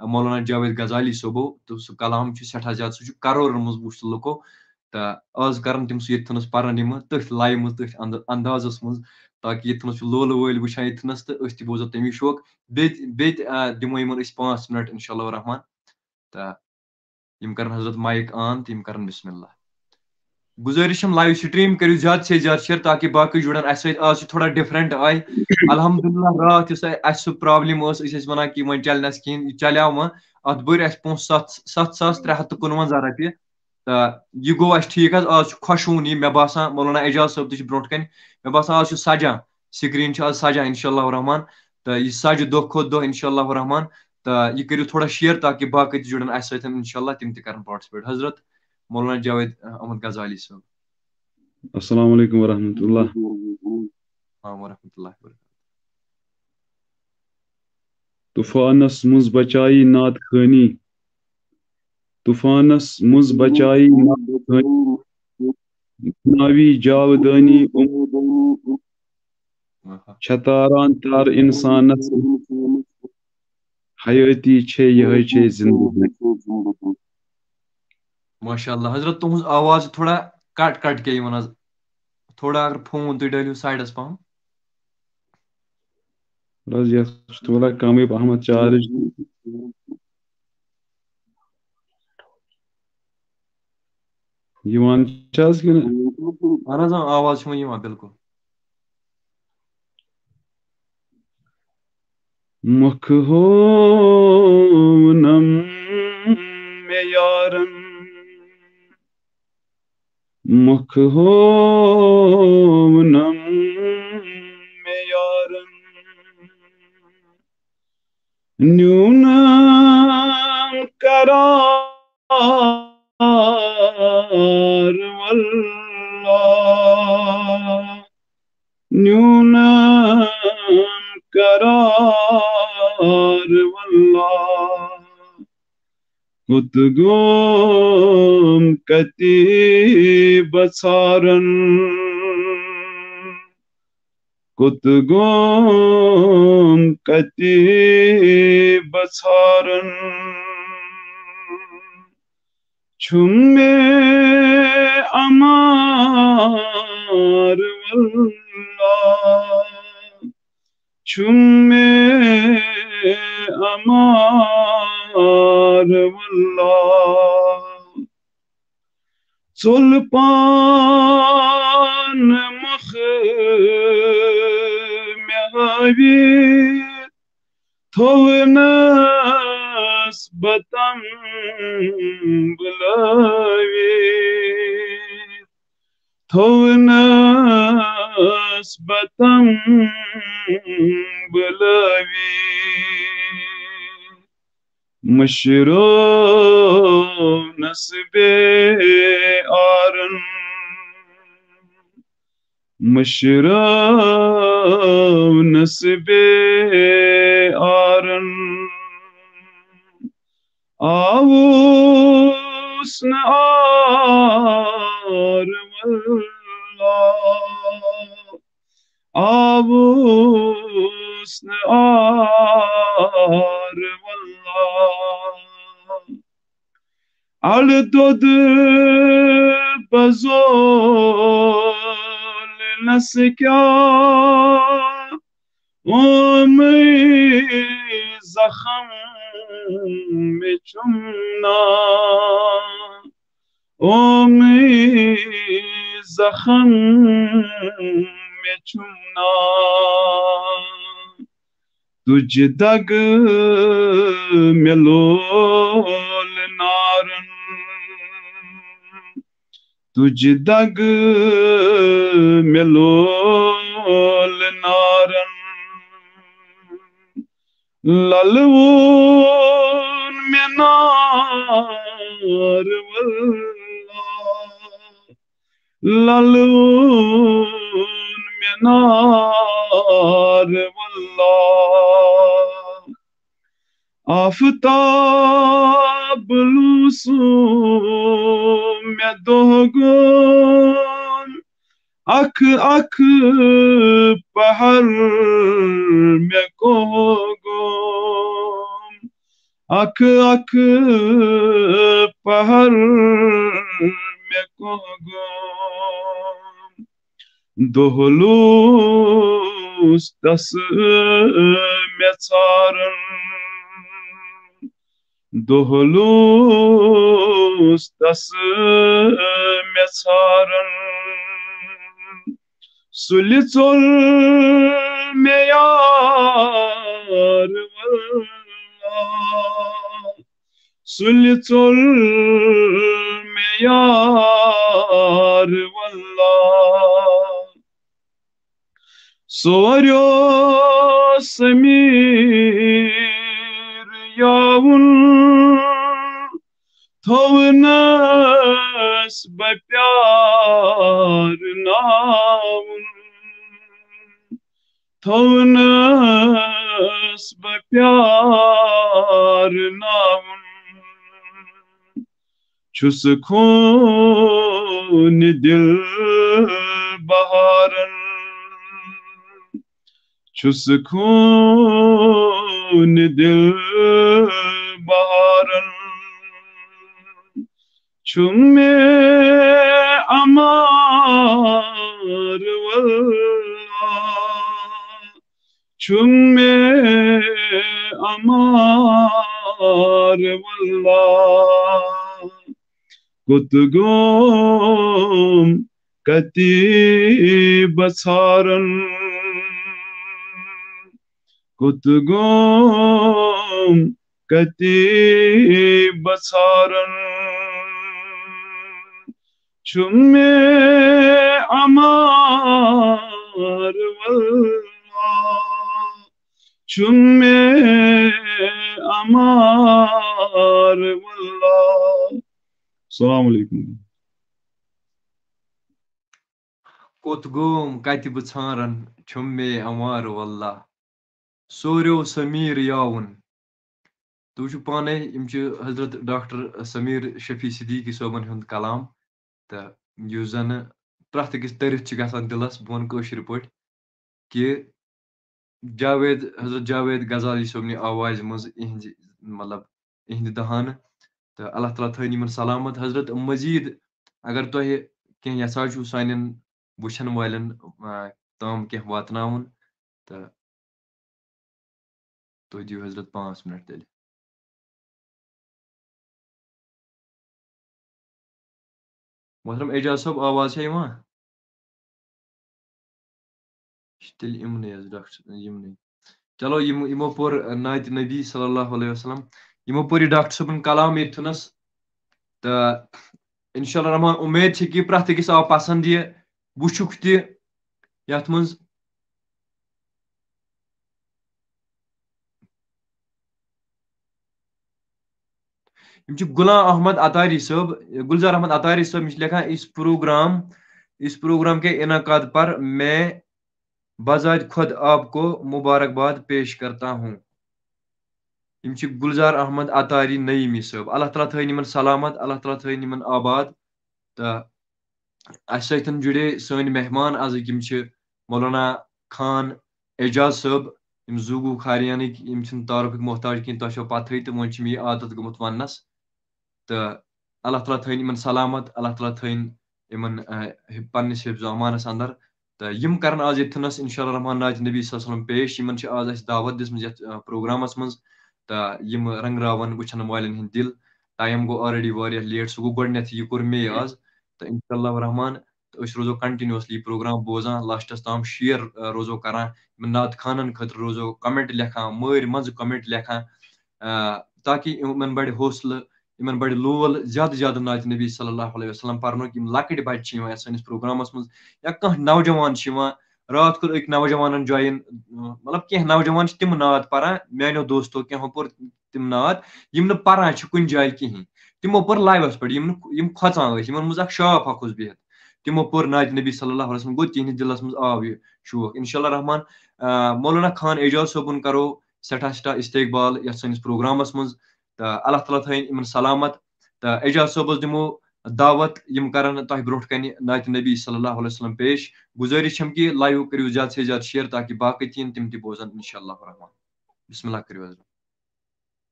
مولانا جاوید غزالی صوبو تو سہ کلام سٹھا زیادہ سہ کرورن مز وچھ لکو تو آز کرن تم سہ یتنس پرن تٔتھۍ لایہِ منٛز تٔتھۍ اندازس منٛز تاکہ یتنس لولہٕ وٲلۍ وٕچھان یتنس تو أسۍ تہِ بوزو تمی شوق بیٚیہِ دِمو یِمن أسۍ 5 منٹ انشاء اللہ الرحمان تو یم کرن حضرت مائک آن تو یم کرن بسم اللہ گزارش ہم لائیو سٹریم کرو زیادہ سے زیادہ شیئر تاکہ باقی جڑن اس آج تھوڑا ڈفرنٹ آئی الحمدللہ رات اس سہ پرابلم اس ونان کہ وۄنۍ چلہِ نس کہین یہ چلیو وۄنۍ ات بٔرۍ اسہِ پونٛسہٕ 7,351 رۄپیہِ تہٕ یہ گوٚو اسہِ ٹھیٖک حظ آز چھُ خۄشوُن یہِ مےٚ باسان مولانا اعجاز صٲب تہِ چھُ برونٛٹھ کَنہِ مےٚ باسان آز چھُ سجان سکریٖن چھُ آز سجان انشاء اللہ الرحمان تہٕ یہِ سجہِ دۄہ کھۄتہٕ دۄہ انشاء اللہ الرحمان تہٕ یہِ کٔرِو تھوڑا شیر تاکہ باقی تہِ جُڑن اسہِ سۭتۍ انشاء اللہ تِم تہِ کرن پاٹسپیٹ حضرت مولانا جاوید احمد غزالی صٲب السلام علیکم ورحمۃ اللہ ورحمۃ اللہ وبرکاتہ طوفانس منٛز بچائی نعت خٲنی طوفانس منٛز بچائی نعت خٲنی ناوی جاودانی چھتاران تار انسانس حیٲتی چھے یہے چھے زندگی ماشاء اللہ حضرت تہذ آواز تھوڑا کٹ کٹ کے یِوان حظ تھوڑا اگر فون تُہۍ ڈٲلِو سایڈس پہم یتھ تھوڑا کمٕے پہمتھ چارج یِوان چھِ حظ کِنہٕ اہن حظ آواز چھِ وۄنۍ یِوان بالکل مۄکھٕ ہوونم مےٚ یارن مۄکھٕ ہوونم مےٚ یارن نیوٗنم قرار واللہ نیوٗنم قرار واللہ کوٚت گوم کتہِ بژھارن کوٚت گوم کتہِ بژھارن چھُم مےٚ امار واللہ چھُم مےٚ امار واللہ ژوٚل پان مۄخہٕ مےٚ ہٲوِتھ تھوونس بتم بُلٲوِتھ تھوونس بتم بُلٲوِتھ مٔشرٲونس بے آرن مٔشرٲونس بے آرن آوُس نہٕ آر واللہ آوُس نہٕ آر واللہ اڑٕ دۄد بزولنس کیٛاہ اومٕے زخم مےٚ چُمنان اومٕے زخم مےٚ چُمنان تُجہِ دگہٕ مےٚ لول نارن تُجہِ دگہٕ مےٚ لول نارن للہٕ ووٚن مےٚ نار واللہ للہٕ ووٚن مےٚ نار واللہ آفتاب لوٗسُم مےٚ دۄہ گوٚن اکھ اکھ پہر مےٚ کوٚہ گوٚم Ak ak pahar me kogum Dohlus das me çarın Dohlus das me çarın Sulitol me yar vallah Sulitol me yar vallah Soaryo samir yavun Tavnas be pyar navun Tavnas be pyar navun Çusukun dil baharın Çusukun dil baharın Çumme amar vallah Çumme amar vallah Kutgum kati basaran Kutgum kati basaran Çumme amar vallah Çumme amar vallah Assalamu alaikum. Kotgum kati bçaran çumme amar wallah Soryo Samir yavun تو وچھو پانے حضرت ڈاکٹر سمیر شفیع صدیقی صٲبن ہُنٛد کلام تہٕ یُس زن پرٛٮ۪تھ أکِس تٔرِتھ چھِ گژھان دِلس بہٕ وَنہٕ کٲشِر پٲٹھۍ کہِ حضرت جاوید غزالی صٲبنہِ آوازِ منٛز یِہنٛزِ مطلب یِہنٛدِ دہانہٕ تہٕ اللہ تعالیٰ تھٲیِن یِمن سلامت حضرت مزیٖد اگر تۄہہِ کینٛہہ یژھان چھُو سانٮ۪ن وٕچھن والٮ۪ن تام کینٛہہ واتناوُن تہٕ تُہۍ دِیِو حضرت 5 منٹ تیٚلہِ محترم اعجاز صٲب آواز چھےٚ یِوان تیٚلہِ یِمنٕے حظ ڈاکٹر یِمنٕے چلو یِمو پوٚر نعتِ نبی صلی اللہ علیہ وسلم یِمو پوٚر یہِ ڈاکٹر صٲبُن کلام ییٚتھنس تہٕ انشاء اللہ رحمان اُمید چھِ کہِ پرٛٮ۪تھ أکِس آو پسنٛد یہِ وٕچھُکھ تہِ یتھ منٛز یِم چھِ غلام احمد اتاری صٲب گلزار احمد اتاری صٲب یِم چھِ لیکھان اس پروگرام کے انعقاد پر میں بذات خود آپ کو مبارکباد پیش کرتا ہوں یِم چھِ گلزار احمد اتاری نعیمی صٲب اللہ تعالیٰ تھٲیِن یِمن سلامت اللہ تعالیٰ تھٲیِن یِمن آباد تہٕ اَسہِ سۭتۍ جُڑے سٲنۍ مہمان آزٕکۍ یِم چھِ مولانا خان اعجاز صٲب یِم زوٗگوٗ کھاریانٕکۍ یِم چھِنہٕ تعارُفٕکۍ محتاج کِہیٖنۍ تۄہہِ چھو پتہٕے تہٕ وۄنۍ چھِ مےٚ یہِ عادت گوٚمُت وننس تہٕ اللہ تعالیٰ تھٲیِن یِمن سلامت اللہ تعالیٰ تھٲیِن یِمن پننِس حفظ و امانس اندر تہٕ یِم کرن آز ییٚتھنس انشاء اللہ رحمان نعتِ نبی صلی اللہ علیہ وسلم پیش یِمن چھِ آز اَسہِ دعوت دِژمٕژ یتھ پروگرامس منٛز تہٕ یِم رنگراون وٕچھن والٮ۪ن ہٕنٛدۍ دِل ٹایم گوٚو آلریڈی واریاہ لیٹ سُہ گوٚو گۄڈٕنیتھٕے یہِ کوٚر مے آز تہٕ انشاء اللہ رحمان تہٕ أسۍ روزو کنٹِنیوسلی یہِ پروگرام بوزان لاسٹس تام شیر روزو کران یِمن نعت خانن خٲطرٕ روزو کمنٹ لیکھان مٲرۍ منٛزٕ کمنٹ لیکھان تاکہِ یِمن بڑِ حوصلہٕ یِمن بڑِ لول زیادٕ زیادٕ نعتِ نبی صلی اللہ علیہ وسلم پرنُک یِم لۄکٕٹۍ بچہِ چھِ یِوان یتھ سٲنِس پروگرامس منٛز یا کانٛہہ نوجوان چھِ یِوان راتھ کوٚر أکۍ نوجوانن جویِن مطلب کینٛہہ نوجوان چھِ تِم نعت پران میانیو دوستو کینٛہہ پوٚر تِم نعت یِم نہٕ پران چھِ کُنہِ جایہِ کِہینۍ تِمو پوٚر لایوس پٮ۪ٹھ یِم کھۄژان ٲسۍ یِمن منٛز اکھ شاپ اکھ اوس بِہِتھ تِمو پوٚر نعتِ نبی صلی اللہ علیہ وسلم گوٚو تِہنٛدِس دِلس منٛز آو یہِ شوق انشاء اللہ رحمان مولانا خان اعجاز صٲبُن کرو سٮ۪ٹھاہ استقبال یتھ سٲنِس پروگرامس منٛز تہٕ اللہ تعالیٰ تھٲیِن یِمن سلامت تہٕ اعجاز صٲبس دِمو دعوت یِم کرن تۄہہِ برونٛٹھ کنہِ نعتِ نبی صلی اللہ علیہ وسلم پیش گُزٲرِش چھم کہِ لایو کٔرِو زیادٕ سے زیادٕ شیر تاکہِ باقٕے تہِ یِن تِم تہِ بوزن انشاء اللہ رحمان بسم اللہ کٔرِو حضرت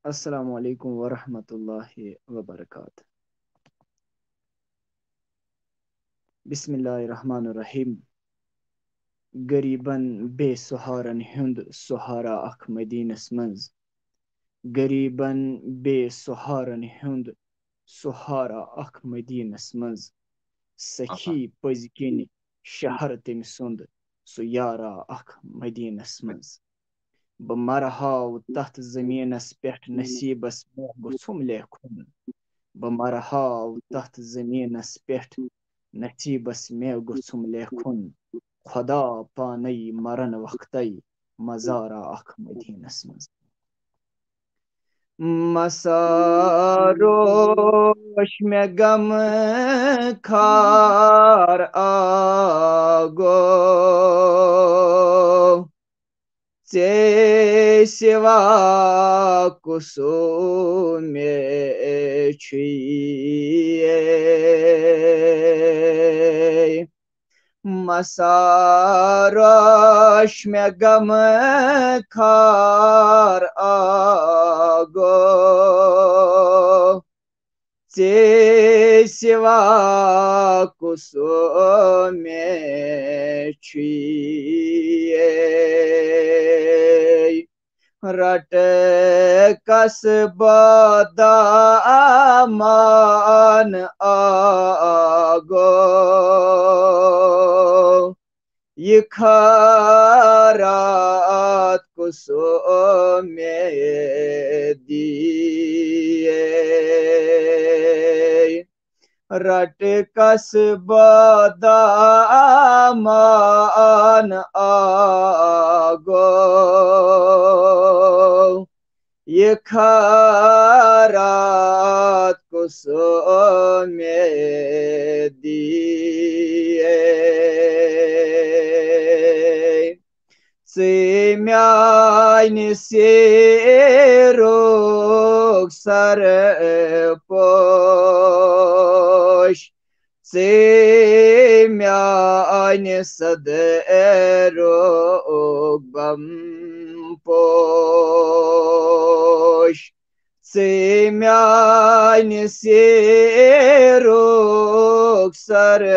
السلام علیکم ورحمۃ اللہ وبرکاتہ. بسم اللہ الرحمن الرحیم. غریبن بے سہارن ہند سہارا اخ مدینس منز. غریبن بے سہارن ہند سہارا اخ مدینس منز. سخی پز کن شہر تم سند سو یارا اخ مدینس منز. بہ مرہاو تتھ زمینس پٮ۪ٹھ نصیبس مےٚ گوٚژھُم لیکھُن. بہ مرہاو تتھ زمینس پٮ۪ٹھ نصیبس مےٚ گوٚژھُم لیکھُن. خدا پانے مرن وقتے مزارا اخ مدینس منز. مساروش مےٚ غم خار آگو. ژے سوا کُسو مےٚ چھُے. مساروش مےٚ غم خار آگو. ژے سوا کُسو مےٚ چھُے. رٹ قصبہ دامان آگو. یہ خیرات کُسو مےٚ دیے. رٹ قصبہ دامان آگو. یہ خیرات کُسو مےٚ دیے. ژٕ میانہِ سیرُک سرپوش. ژٕ میانہِ صدرُک بم پوش. ژٕ میانہِ سیرُک سرپوش.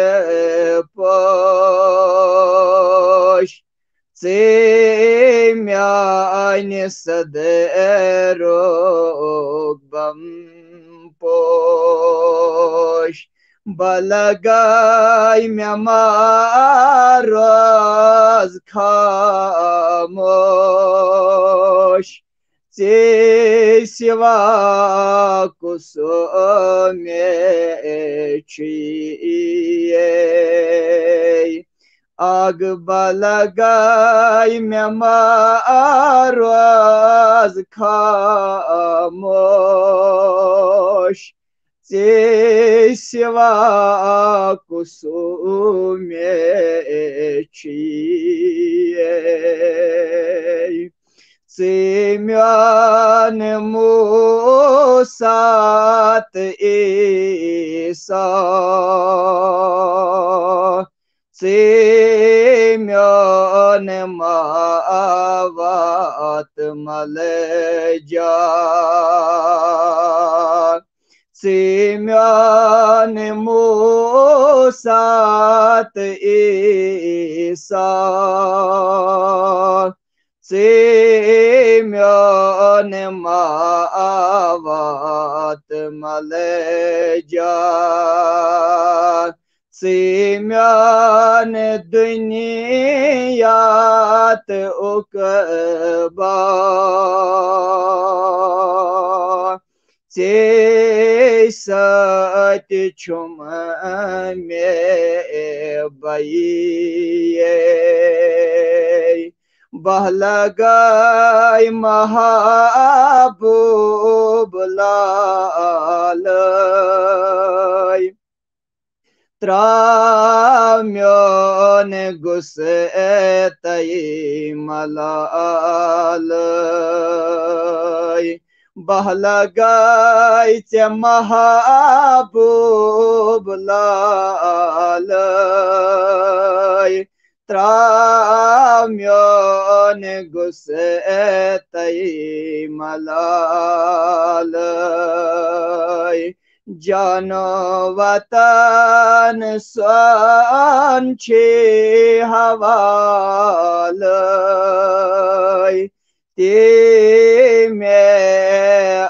ژٕ میانہِ صدرُک بم پوش. بلگاے مےٚ ماروز خاموش. ژے سوا کُسو مےٚ چھُے. آگ بلگاے مےٚ ماروز خاموش. ژے سوا کُسو مےٚ چھُے. ژٕ میون موسیٰ تہٕ عیسیٰ. ژٕ میون ماوا تہٕ ملجا. ژٕ میون موسیٰ تہٕ عیسیٰ. ژٕ میون ماوا تہٕ ملجا. ژٕ میون دُنیا تہٕ عقبا. ژے سۭتۍ چھُم مےٚ بیہِ. بہ لگاے محبوب لالے. تراو میون غُصہٕ ملالے. بہ لگاے ژےٚ محبوب لالے. ترامیون گستی ملالای جانو وطن سانچی حوالای تیمه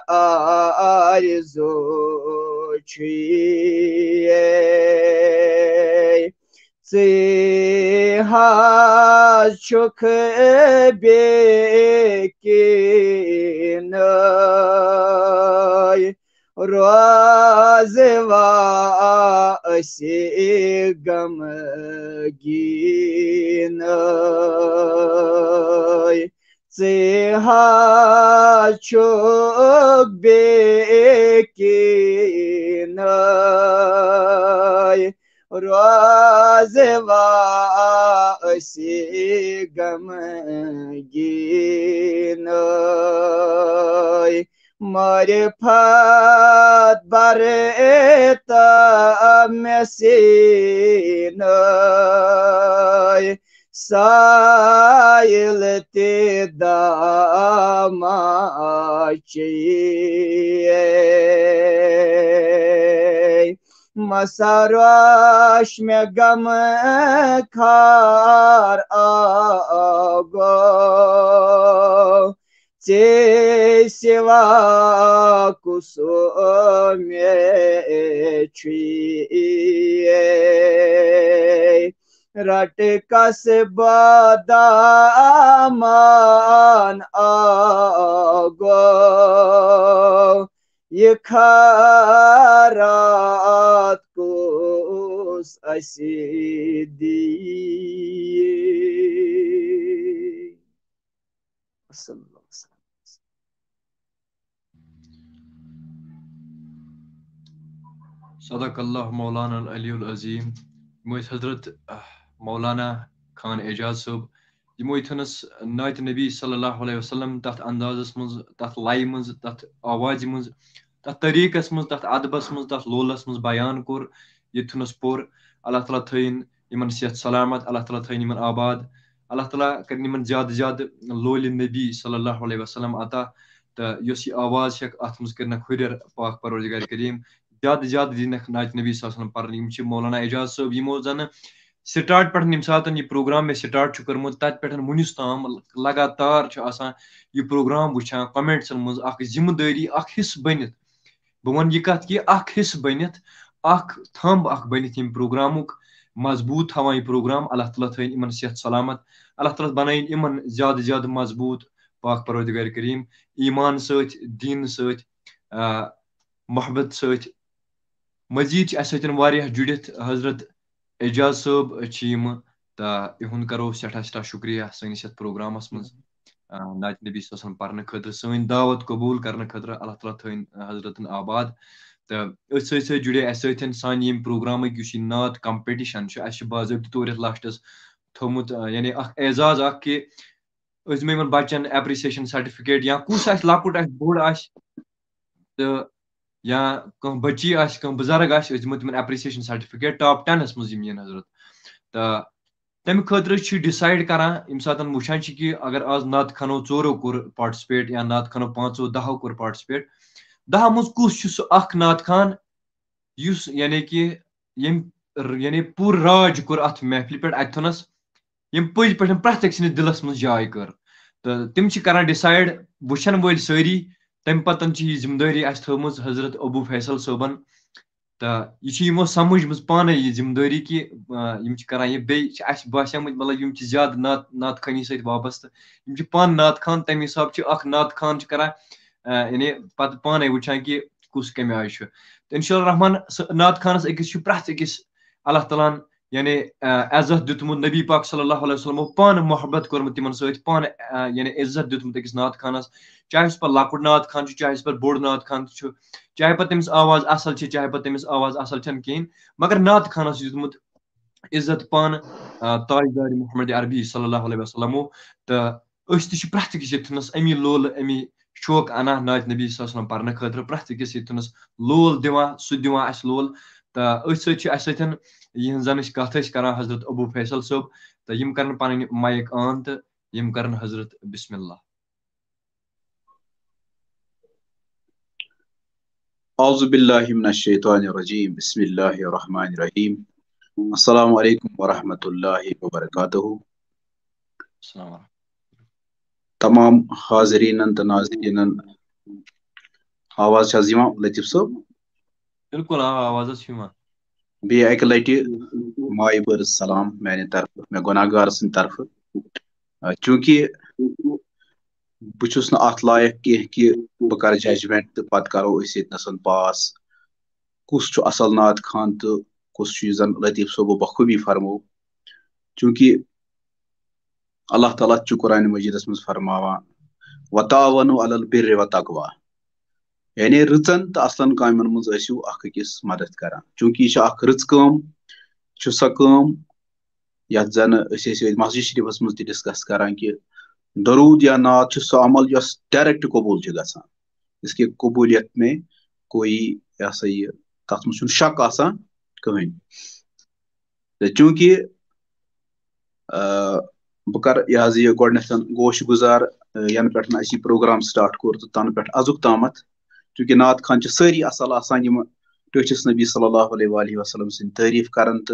آرزو چیه سیها چک بیکنای روز واسی غمگینای سیها چک بیکنای روز واسی غمگینای معرفت برتا مسینای سایل تی داماچیه مساراش مگم کار آگو تی سوا کسومی چیه رٹ کس بادامان آگو یہ کھارات کوس اسی دیئے صلی اللہ علیہ وسلم. صدق اللہ مولانا العلی العظیم. حضرت مولانا خان اعجاز صٲب یمو تھنس نعت نبی صلی اللہ علیہ وسلم تتھ اندازس مز تتھ لائہ مز تتھ آواز مز تتھ طریقس مز تتھ ادبس مز تتھ لولس مز بیان کور یہ تھنس پور. اللہ تعالیٰ تھین یمن صحت سلامت, اللہ تعالیٰ تھین یمن آباد, اللہ تعالیٰ کرن یمن زیادہ زیادہ لول نبی صلی اللہ علیہ وسلم عطا تو یس یہ آواز ہیک ات مز کرنک ہریر پاک پروردگار کریم زیادہ زیادہ دینک نعت نبی صلی اللہ علیہ وسلم پرن. یم مولانا اعجاز صٲب یمو زن سٹارٹ پہ یم سات یہ پروگرام میں سٹارٹ کرمت تت پہ ونس تام لگاتار آسان یہ پروگرام وچھان کمنٹسن مز اخ ذمہ داری اخ حصہ بنت. بہ ون یہ کت کہ اخ حصہ بنت اخ تھمب اخ بنت یم پروگرامک مضبوط تھوان یہ پروگرام. اللہ تعالیٰ تھین یمن صحت سلامت, اللہ تعالیٰ بنائن یمن زیادہ زیادہ مضبوط پاک پروردگار کریم ایمان ست دین ست محبت ست مزید اس سۭتۍ جڑت. حضرت اعجاز صٲب یم تو یہند کرو سٹھا سٹھا شکریہ سٲنِس یتھ پروگرامس مز نعت نبی صلی اللہ علیہ وسلم پرنہٕ خٲطرٕ سٲنۍ دعوت قبوٗل کرنہٕ خٲطرٕ. اللہ تعالیٰ تھٲیِن حضرتن آباد. تو أتھۍ سۭتۍ سۭتۍ جُڑے اسہِ سۭتۍ سانہِ ییٚمہِ پروگرامٕکۍ یُس یہِ نعت کمپٹِشن چھُ اسہِ چھُ باضٲبطہٕ طور یتھ لاسٹس تھوٚومُت یعنی اکھ اعزاز اکھ کہِ أسۍ یِمن بچن ایپرِسیشن سرٹِفکیٹ یا کُس آسہِ لۄکُٹ آسہِ بوٚڑ آسہِ تہٕ یا کانٛہہ بچی آسہِ کانٛہہ بُزرگ آسہِ أسۍ دِمو تِمن ایپرِسیشن سرٹِفکیٹ ٹاپ 10 منٛز یِم یِن حضرت. تہٕ تمہِ خٲطرٕ چھِ ڈِسایڈ کران ییٚمہِ ساتہٕ وٕچھان چھِ کہِ اگر آز نعت خانو 4 کوٚر پاٹِسِپیٹ یا نعت خانو 5 10 کوٚر پاٹِسِپیٹ 10 منٛز کُس چھُ سُہ اکھ نعت خان یُس یعنی کہِ ییٚمۍ یعنی پوٗرٕ راج کوٚر اتھ محفلہِ پٮ۪ٹھ اتھنس ییٚمۍ پٔزۍ پٲٹھۍ پرٛٮ۪تھ أکۍ سٕنٛدِس دِلس منٛز جاے کٔر. تہٕ تِم چھِ کران ڈِسایڈ وٕچھن وٲلۍ سٲری. تمہِ پتہٕ چھِ یہِ ذمہٕ دٲری اسہِ تھٲومٕژ حضرت ابوٗ فیصل صٲبن. تہٕ یہِ چھِ یِمو سمجھمٕژ پانے یہِ ذمہٕ دٲری کہِ یِم چھِ کران یہِ بیٚیہِ چھِ اسہِ باسیٚمٕتۍ مطلب یِم چھِ زیادٕ نعت خٲنی سۭتۍ وابستہٕ. یِم چھِ پانہٕ نعت خان تمہِ حساب چھِ اکھ نعت خان چھِ کران یعنی پتہٕ پانے وٕچھان کہِ کُس کمہِ آیہِ چھُ. تہٕ انشاء اللہ الرحمٰن نعت خانس أکِس چھُ پرٛٮ۪تھ أکِس اللہ تعالیٰ ہن یعنی عزت دیُتمُت. نبی پاک صلی اللہ علیہ وسلمو پانہٕ محبت کوٚرمُت تِمن سۭتۍ پانہٕ یعنی عزت دیُتمُت أکِس نعت خانس. چاہے سُہ پتہٕ لۄکُٹ نعت خان چھُ چاہے سُہ پتہٕ بوٚڑ نعت خان چھُ چاہے پتہٕ تٔمِس آواز اصل چھِ چاہے پتہٕ تٔمِس آواز اصل چھنہٕ کِہینۍ مگر نعت خانس چھُ دیُتمُت عزت پانہٕ تاجدار محمد عربی صلی اللہ علیہ وسلمو. تہٕ أسۍ تہِ چھِ پرٛٮ۪تھ أکِس ییٚتھنس امی لولہٕ امی شوق انان نعت نبی صلی اللہ علیہ وسلم پرنہٕ خٲطرٕ پرٛٮ۪تھ أکِس ییٚتھنس لول دِوان سُہ دِوان اسہِ لول. تو ستن زن کت کران حضرت ابو فیصل صٲب تو یم کرن پن مائک آن تو یم کرن حضرت بسم اللہ. اعوذ باللہ من الشیطان الرجیم بسم اللہ الرحمن الرحیم. السلام علیکم ورحمۃ اللہ وبرکاتہ. السلام علیکم. تمام حاضرین تو ناظرین آواز لطیف صاحب؟ بالکل آواز بی اکہ لٹہ مائی بر سلام میانہ طرف میں گناہ گار سند طرف چونکہ بہس ات لائق کہ بہ کر ججمنٹ تو پتہ کرو یتنس پاس کس اصل نعت خان تو کس زن لطیف صوبو بخوبی فرمو. چونکہ اللہ تعالیٰ قرآن مجیدس مز فرماوان وتعاونوا علی البر والتقوی، یعنی رچن تو اصلن کامن مز ٲسِو اکھ أکِس مدد کران. چونکہ یہ اکھ رٕژ کٲم، یہ سۄ کٲم یتھ زن مسجد شریفس مز تہ ڈسکس کران کہ درود یا نعت سۄ عمل یس ڈائریکٹ قبول گژھان. اس کی قبولیت میں کوئی یہ تک مز شک آسان کہین. چونکہ بہ کر یہ گۄڈنیتھ گوش گزار ین پہ یہ پروگرام سٹارٹ کور تو تن پہ ازک تامت. چونکہ نعت خان ساری اصل آسان یم ٹھس نبی صلی اللہ علیہ وآلہ وسلم سن تعریف کران تو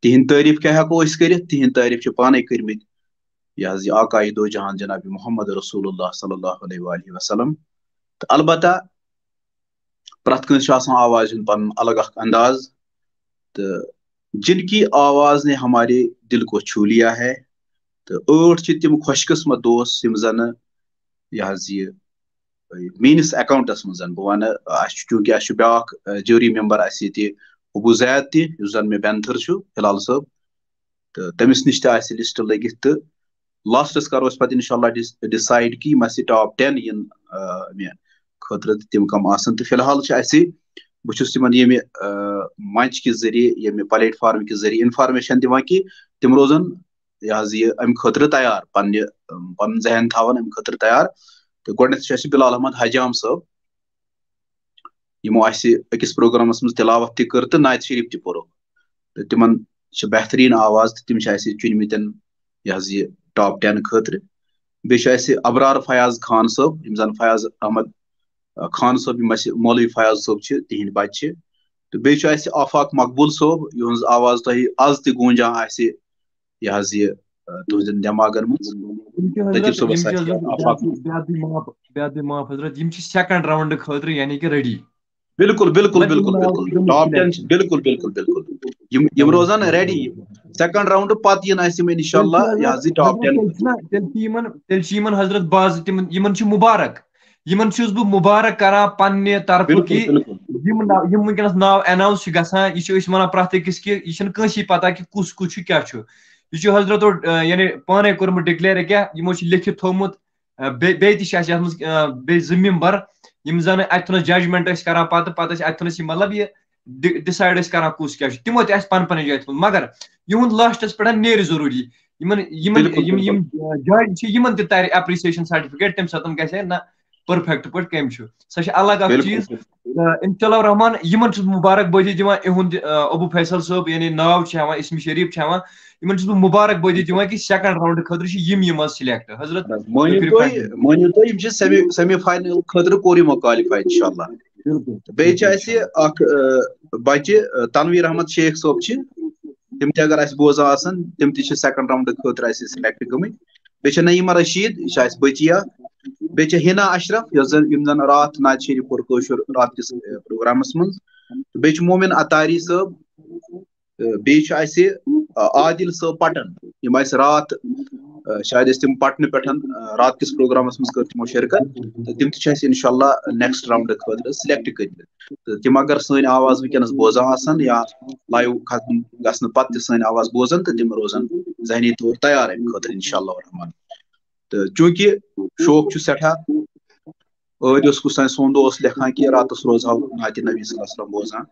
تہند تعریف کیا ہیکو اس کرت، تہند تعریف پانے کرمت یہ آقائے دو جہان جناب محمد رسول اللہ صلی اللہ علیہ وآلہ وسلم. تو البتہ پرت کنس آسان آواز ہند پن الگ اخ انداز، تو جن کی آواز نے ہمارے دل کو چھو لیا ہے. تو 8 تم خوش قسمت دوست یم زن یہ میس اکاؤنٹس مز بہ ون چونکہ اس بیاکھ جوری ممبر ابو زید تہ زن میں بینتھر ہلال صاحب، تو تمس نش تہ لسٹ لگت. تو لاسٹس کرو پتہ انشاء اللہ ڈسائڈ کہ مس ٹاپ 10 ین مے خاطر تم کم آسن. تو فی الحال بہس تمن یہ منچ کے ذریعے یہ پلیٹ فارم کے ذریعے انفارمیشن دِوان کہ تم روزن یہ ام خاطر تیار، پن ذہن تھاون ام خاطر تیار. تو گۄڈنیتھ بلال احمد حجام صاحب یمو اکس پروگرامس مز تلاوت تہ کر تو نعت شریف تہ پورو. تو تمن بہترین آواز تم چنمتن یہ ٹاپ 10 خاطر. بیٚیہِ ابرار فیاض خان صاحب یم زن فیاض احمد خان صاحب یم مولوی فیاض صاحب تہند بچہ. تو بیٚیہِ آفاق مقبول صاحب یہز آواز تہ آز تہ گونجان یہ تہذین دماغن مز. لطیف معاف حضرت یم سیکنڈ راؤنڈ خاطر یعنی کہ ریڈی. بالکل بالکل بالکل بالکل ٹاپ 10 بالکل بالکل بالکل یم روزان ریڈی. سیکنڈ راؤنڈ پتہ ین انشاءاللہ یہ ٹاپ 10 تیل حضرت باز یمن مبارک، یمن چھس بہ مبارک کران پنہ طرف کہ یم ونکس ناو اناؤنس گژھان. یہ ونان پرٛٮ۪تھ أکِس کہ یہ کٲنٛسی پتہ کہ کس کس کیا یہ حضرت یعنی پانے کورمت ڈکلیئر کیا یمو لکھت تھومت. بیٚیہِ 2 ممبر یم زن اتنس ججمنٹ کران پتہ اتنس مطلب یہ ڈسائڈ کران کس کیا تمو تہ پن پن جائے تھومت. مگر یہند لاسٹس پہ نیرِ ضروری یمن تہ تر اپریسیشن سرٹیفکیٹ تمہ ساتن گژھِ نہ پرفیکٹ پٲٹھۍ کم سۄ الگ اکھ چیز. انشاءاللہ الرحمان یمن مبارک بٲدی دِوان اہند ابو فیصل صٲب یعنی ناو ہاوان اسم شریف ہاوان یمن بہ مبارک بٲدی دِوان کہ سیکنڈ راؤنڈ خاطر یم سلیکٹ. حضرت مٲنِو تُہۍ سیمی فاینل خاطر کوٚر یمو کالفائی انشاءاللہ. بیٚیہِ چھِ اکھ بچہ تنویر احمد شیخ صٲب تم تہ اگر بوزان آسن تم تہ سیکنڈ راؤنڈ خاطر سلیکٹ گٔمٕتۍ. بیٚیہِ چھِ نعیمہ رشید یہ بچی اکھ. بیٚیہِ چھِ ہنا اشرف یم زن رات نعت شریف پوٚر کٲشُر رات کس پروگرامس مز. بیٚیہِ چھُ مومن اتاری صٲب. بیٚیہِ چھُ عادل صٲب پٹن یم رات شاید تم پٹنہ پہ رات کس پروگرامس مز کر تمو شرکت. تم تہ انشاءاللہ نیکسٹ راؤنڈ خاطر سلیکٹ کرمت. تو تم اگر سن آواز ونکس بوزان آسن یا لائیو ختم گھنہ پتہ سن آواز بوزن تو تم روزن ذہنی طور تیار ام خاطر انشاءاللہ الرحمان. تو چونکہ شوق سٹھا عٲدۍ کُس تام سون دوست لکھان کہ راتس روزہو نعت نبی صلی اللہ علیہ وسلم بوزان.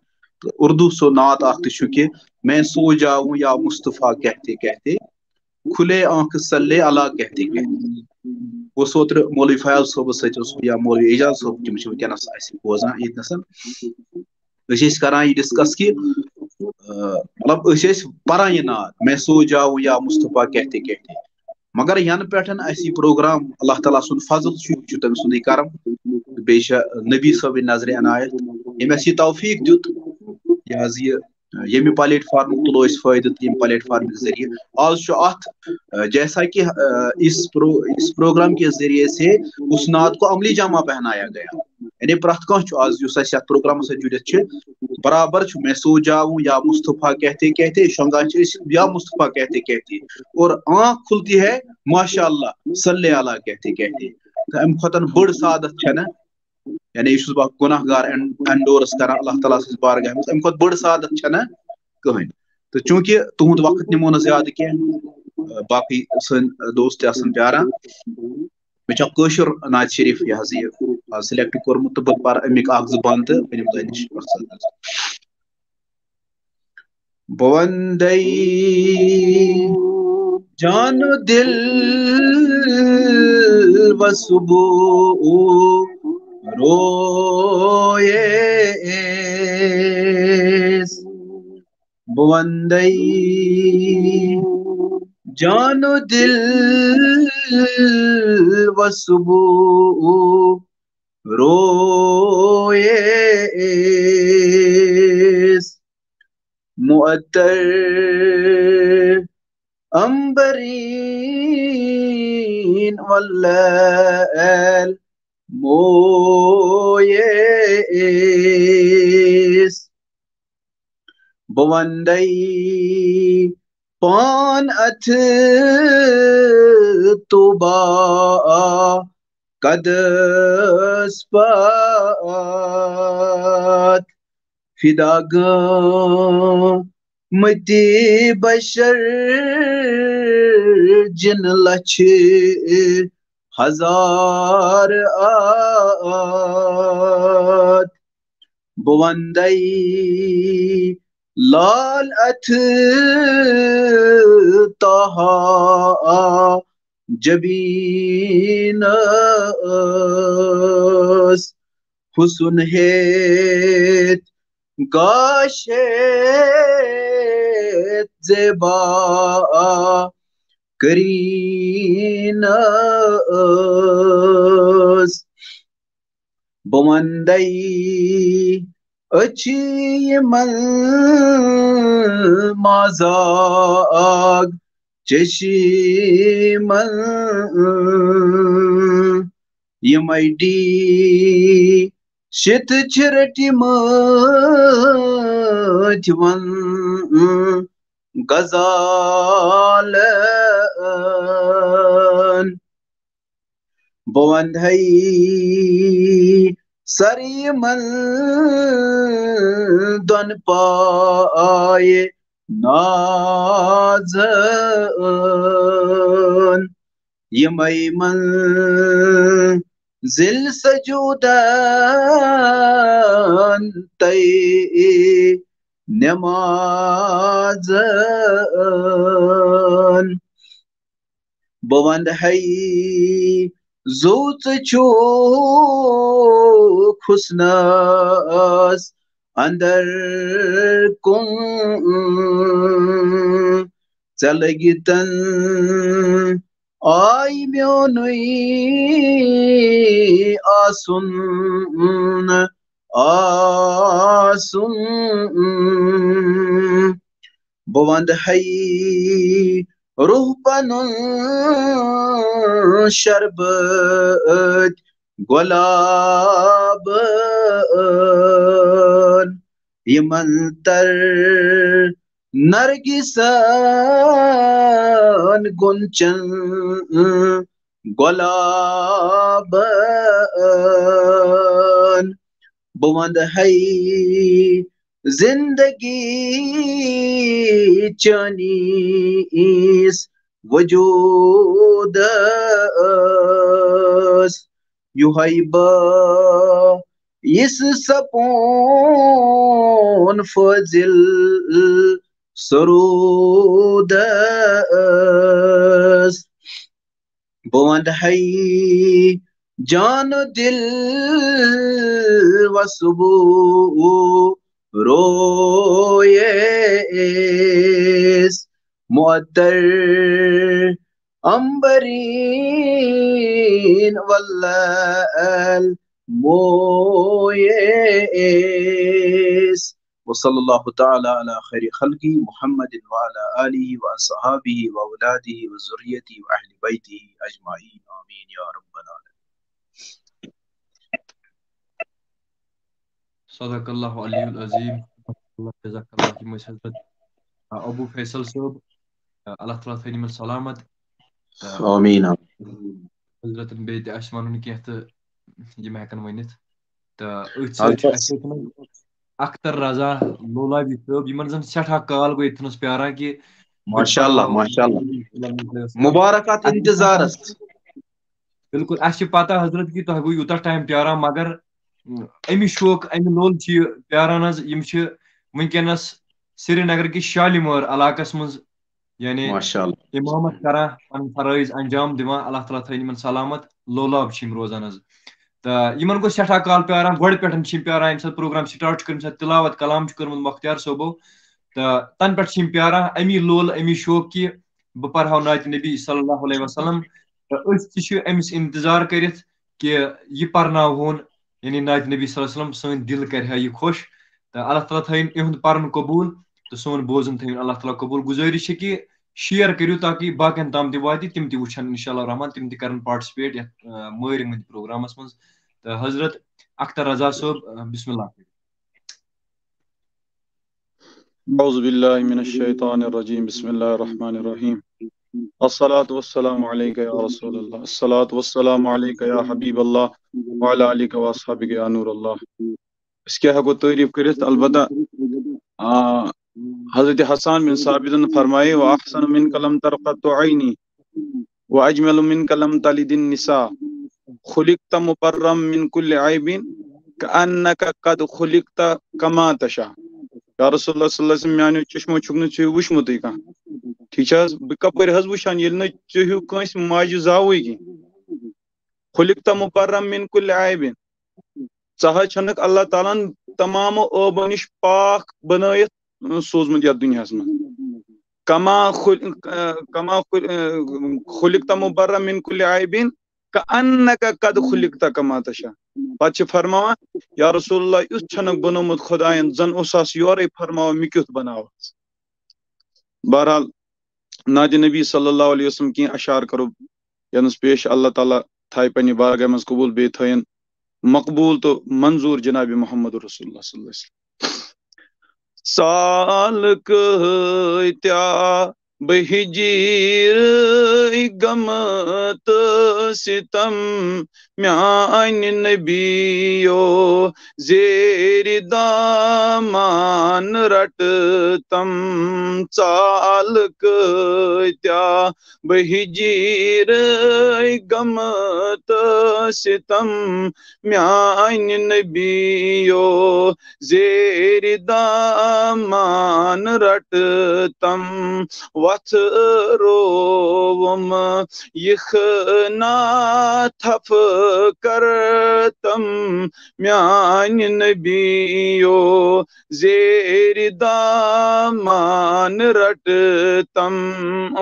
تو اردو سو نعت اخ تہ کہ میں سو جاؤں یا مصطفیٰ کہتے کہتے کھلے آنکھ صلی اللہ کہتے کہتے. وہ اوتر مولوی فیاض صٲبس سۭتۍ یا مولوی اعجاز صٲب تم ونکس بوزان یتنس. کران یہ ڈسکس کہ مطلب پران یہ نعت میں سو جاؤں یا مصطفیٰ کہتے کہتے مگر ین پہ یہ پروگرام اللہ تعالیٰ سن فضل تم سندی کرم بیش نبی صٲب نظر عنایت یم یہ توفیق دیت یہ یمہ پلیٹ فارم تلو اس فائدہ یم پلیٹ فارم ذریعے آج ات جیسا کہ اس پروگرام کے ذریعے سے اس نعت کو عملی جامہ پہنایا گیا یعنی پرت کھانا آج اس پروگرام سے جڑت برابر میں سو جاؤں یا مصطفیٰ کہتے کہتے شونگان یا مصطفیٰ کہتے کہتے اور آنکھ کھلتی ہے ماشاء اللہ صلی اللہ کہتے کہتے تو ام کھتن بڑ سعادت چھنا یعنی یہ بہ گناہ گار انڈورس کران اللہ تعالیٰ سز بارگاہ مز ام کھت بڑ سعادت چھنا کہین تو چونکہ تہد وقت نمو نا زیادہ کی باقی سن دوست آسان پیاران مے قشر نعت شریف یہ سلیکٹ کورمت تو بہ پر امیک اخ زبان تو ونم تہ نش بوندے جان دل و صبح روئے بوندے جان دل و صبح روئے معطر امبرین واللیل مویس بوندئی پان اتھ توبا قدس پات فداگاں متی بشر جن لچھ ہزار آت بوندئی لال اتھ تاہا جبین حسن ہیت گاشت زیبا کرین بوندئی اچھی من مازاگ چشی من یمائڈی شت چرٹی مجھ ون غزالن بوندھئی سری من دن پائے نازن یمئی من ذل سجودن تی نمازن بوندھئی زوت چوک حسنس اندر کن چلگتن آئی میونی آسن آسن بوندھئی روح پنن شربت گلاب یمن تر نرگسن گنچن گلاب بوندھئی زندگی چنیس وجود یوہی با اس سپون فضل سرود بوندھئی جان دل و صبح روئے اس معطر عنبرین واللیل موئس وصلی اللہ تعالی علی خیر خلقی محمد وعلی آلہ واصحابہ واولادہ وذریتہ واہل بیتہ اجمعین آمین یا رب العالمین. صدق اللہ علی العظیم. جزاک اللہ یِم ٲسۍ حضرت ابو فیصل صٲب, اللہ تعالیٰ تھٲینۍ یِمن سلامت. آمین. حضرتن بیٚیہِ تہِ آسہِ وَنُن کینٛہہ تہٕ یِم ہٮ۪کن ؤنِتھ. تہٕ أتھۍ سۭتۍ چھُ اَسہِ سۭتۍ اختر رضا لولابی صٲب, یِمن زن سٮ۪ٹھاہ کال گوٚو ییٚتھنس پیاران کہِ ماشاء اللہ ماشاء اللہ مبارکات انتظارس. بالکل اَسہِ چھِ پتہ حضرت کہِ تۄہہِ گوٚو یوٗتاہ ٹایم پیاران, مگر اَمہِ شوق اَمہِ لول چھِ یہِ پیاران حظ. یِم چھِ وٕنکٮ۪نس سرینگر کِس شالِمور علاقس منٛز یعنی امامت کران, پنٕنۍ فرٲیض انجام دِوان. اللہ تعالیٰ تھٲینۍ یِمن سلامت. لولاب چھِ یِم روزان حظ. تہٕ یِمن گوٚو سٮ۪ٹھاہ کال پیاران, گۄڈٕ پٮ۪ٹھ چھِ یِم پیاران. ییٚمہِ ساتہٕ پروگرام سٹارٹ چھُ کٔرمٕژ, تِلاوت کلام چھُ کوٚرمُت مۄختیار صٲبو, تہٕ تنہٕ پٮ۪ٹھ چھِ یِم پیاران. اَمی لول اَمی شوق کہِ بہٕ پرہاو نعتِ نبی صلی اللہ علیہ وسلم. تہٕ أسۍ تہِ چھِ أمِس انتظار کٔرِتھ کہِ یہِ پرناوہون یعنی نعتِ نبی صلی اللہ علیہ وسلم. سٲنۍ دِل کرِ ہا یہِ خۄش. تہٕ اللہ تعالیٰ تھٲیِن یِہُنٛد پرن قبوٗل تہٕ سون بوزُن تھٲیِن اللہ تعالیٰ قبوٗل. گُزٲرِش چھِ کہِ شِیر کٔرِو تاکہِ باقین تام تہِ واتہِ, تِم تہِ وٕچھن انشاء اللہ رحمان, تِم تہِ کرن پاٹسِپیٹ یتھ مٲرۍ ہٕنٛدۍ پروگرامس منٛز. تہٕ حضرت اختر رضا صٲب, بسم اللہ. اعوذ باللہ من الشیطان الرجیم, بسم اللہ الرحمن الرحیم. الصلاۃ والسلام علیک یا رسول اللہ, الصلاۃ والسلام علیک یا حبیب اللہ وعلی آلک واصحابک یا نور اللہ. اس کیا ہیکو تعریف کرت, البتہ حضرت حسان بن ثابت فرمائے واحسن منک لم ترقط عینی واجمل منک لم تلد النساء خلقت مبرم من کل عیب کأنک قد خلقت کما تشاء. یا رسول اللہ صلی اللہ علیہ وسلم, میانیو چشمو چھُکھ نہٕ ژےٚ وٕچھمُتٕے کانٛہہ, ٹھیٖک چھِ حظ, بہٕ کپٲرۍ حظ وٕچھان ییٚلہِ نہٕ ژےٚ ہیوٗ کٲنٛسہِ ماجہِ زاوٕے کینٛہہ. خلقت مبرم من کل عیب, ژٕ حظ چھنکھ اللہ تعالیٰ ہن تمامو عٲبو نِش پاک بنٲیِتھ سوٗزمُت یتھ دُنیاہس منٛز. کما خلقت مبرم من کل عیب کأنک قد خلقت کما تشاء. پتہٕ چھِ فرماوان یا رسول اللہ یُتھ چھنکھ بنومُت خۄداین, زن اوسہس یورے فرماوان مےٚ کیُتھ بناوہس. بہرحال نعتِ نبی صلی اللہ علیہ وسلم کینٛہہ اشعار کرو یتنس پیش. اللہ تعالیٰ تھایہِ پننہِ بارگاہ منٛز قبوٗل, بیٚیہِ تھٲیِن مقبوٗل تہٕ منظوٗر جناب محمد رسول اللہ صلی اللہ علیہ وسلم. سال کۭتیاہ بہٕ ہِجیٖر غم تہٕ ستم میانہِ نبیو زیرِ دامان رٹتم. ژال کۭتیاہ بہٕ ہِجیٖر غم تہٕ ستم میانہِ نبیو زیرِ دامان رٹتم. وتھ رووُم یِخناتھف کرتم میانہِ نبیو زیرِ دامان رٹتم.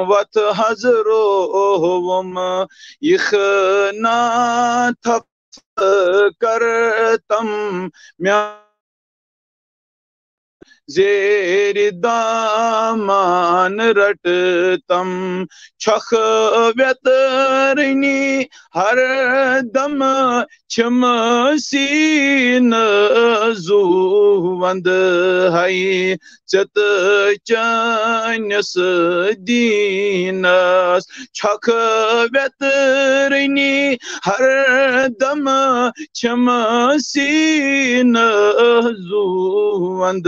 وتھ حظ رووُم یِخناتھف کرتم زیر دامان رٹتم. چھکھ ویترنی ہر دم چھم سینہٕ زوٗوَند ہَے ژےٚ تہٕ چٲنِس دیٖنس. چھکھ ویترنی ہر دم چھم سینہٕ زوٗوَند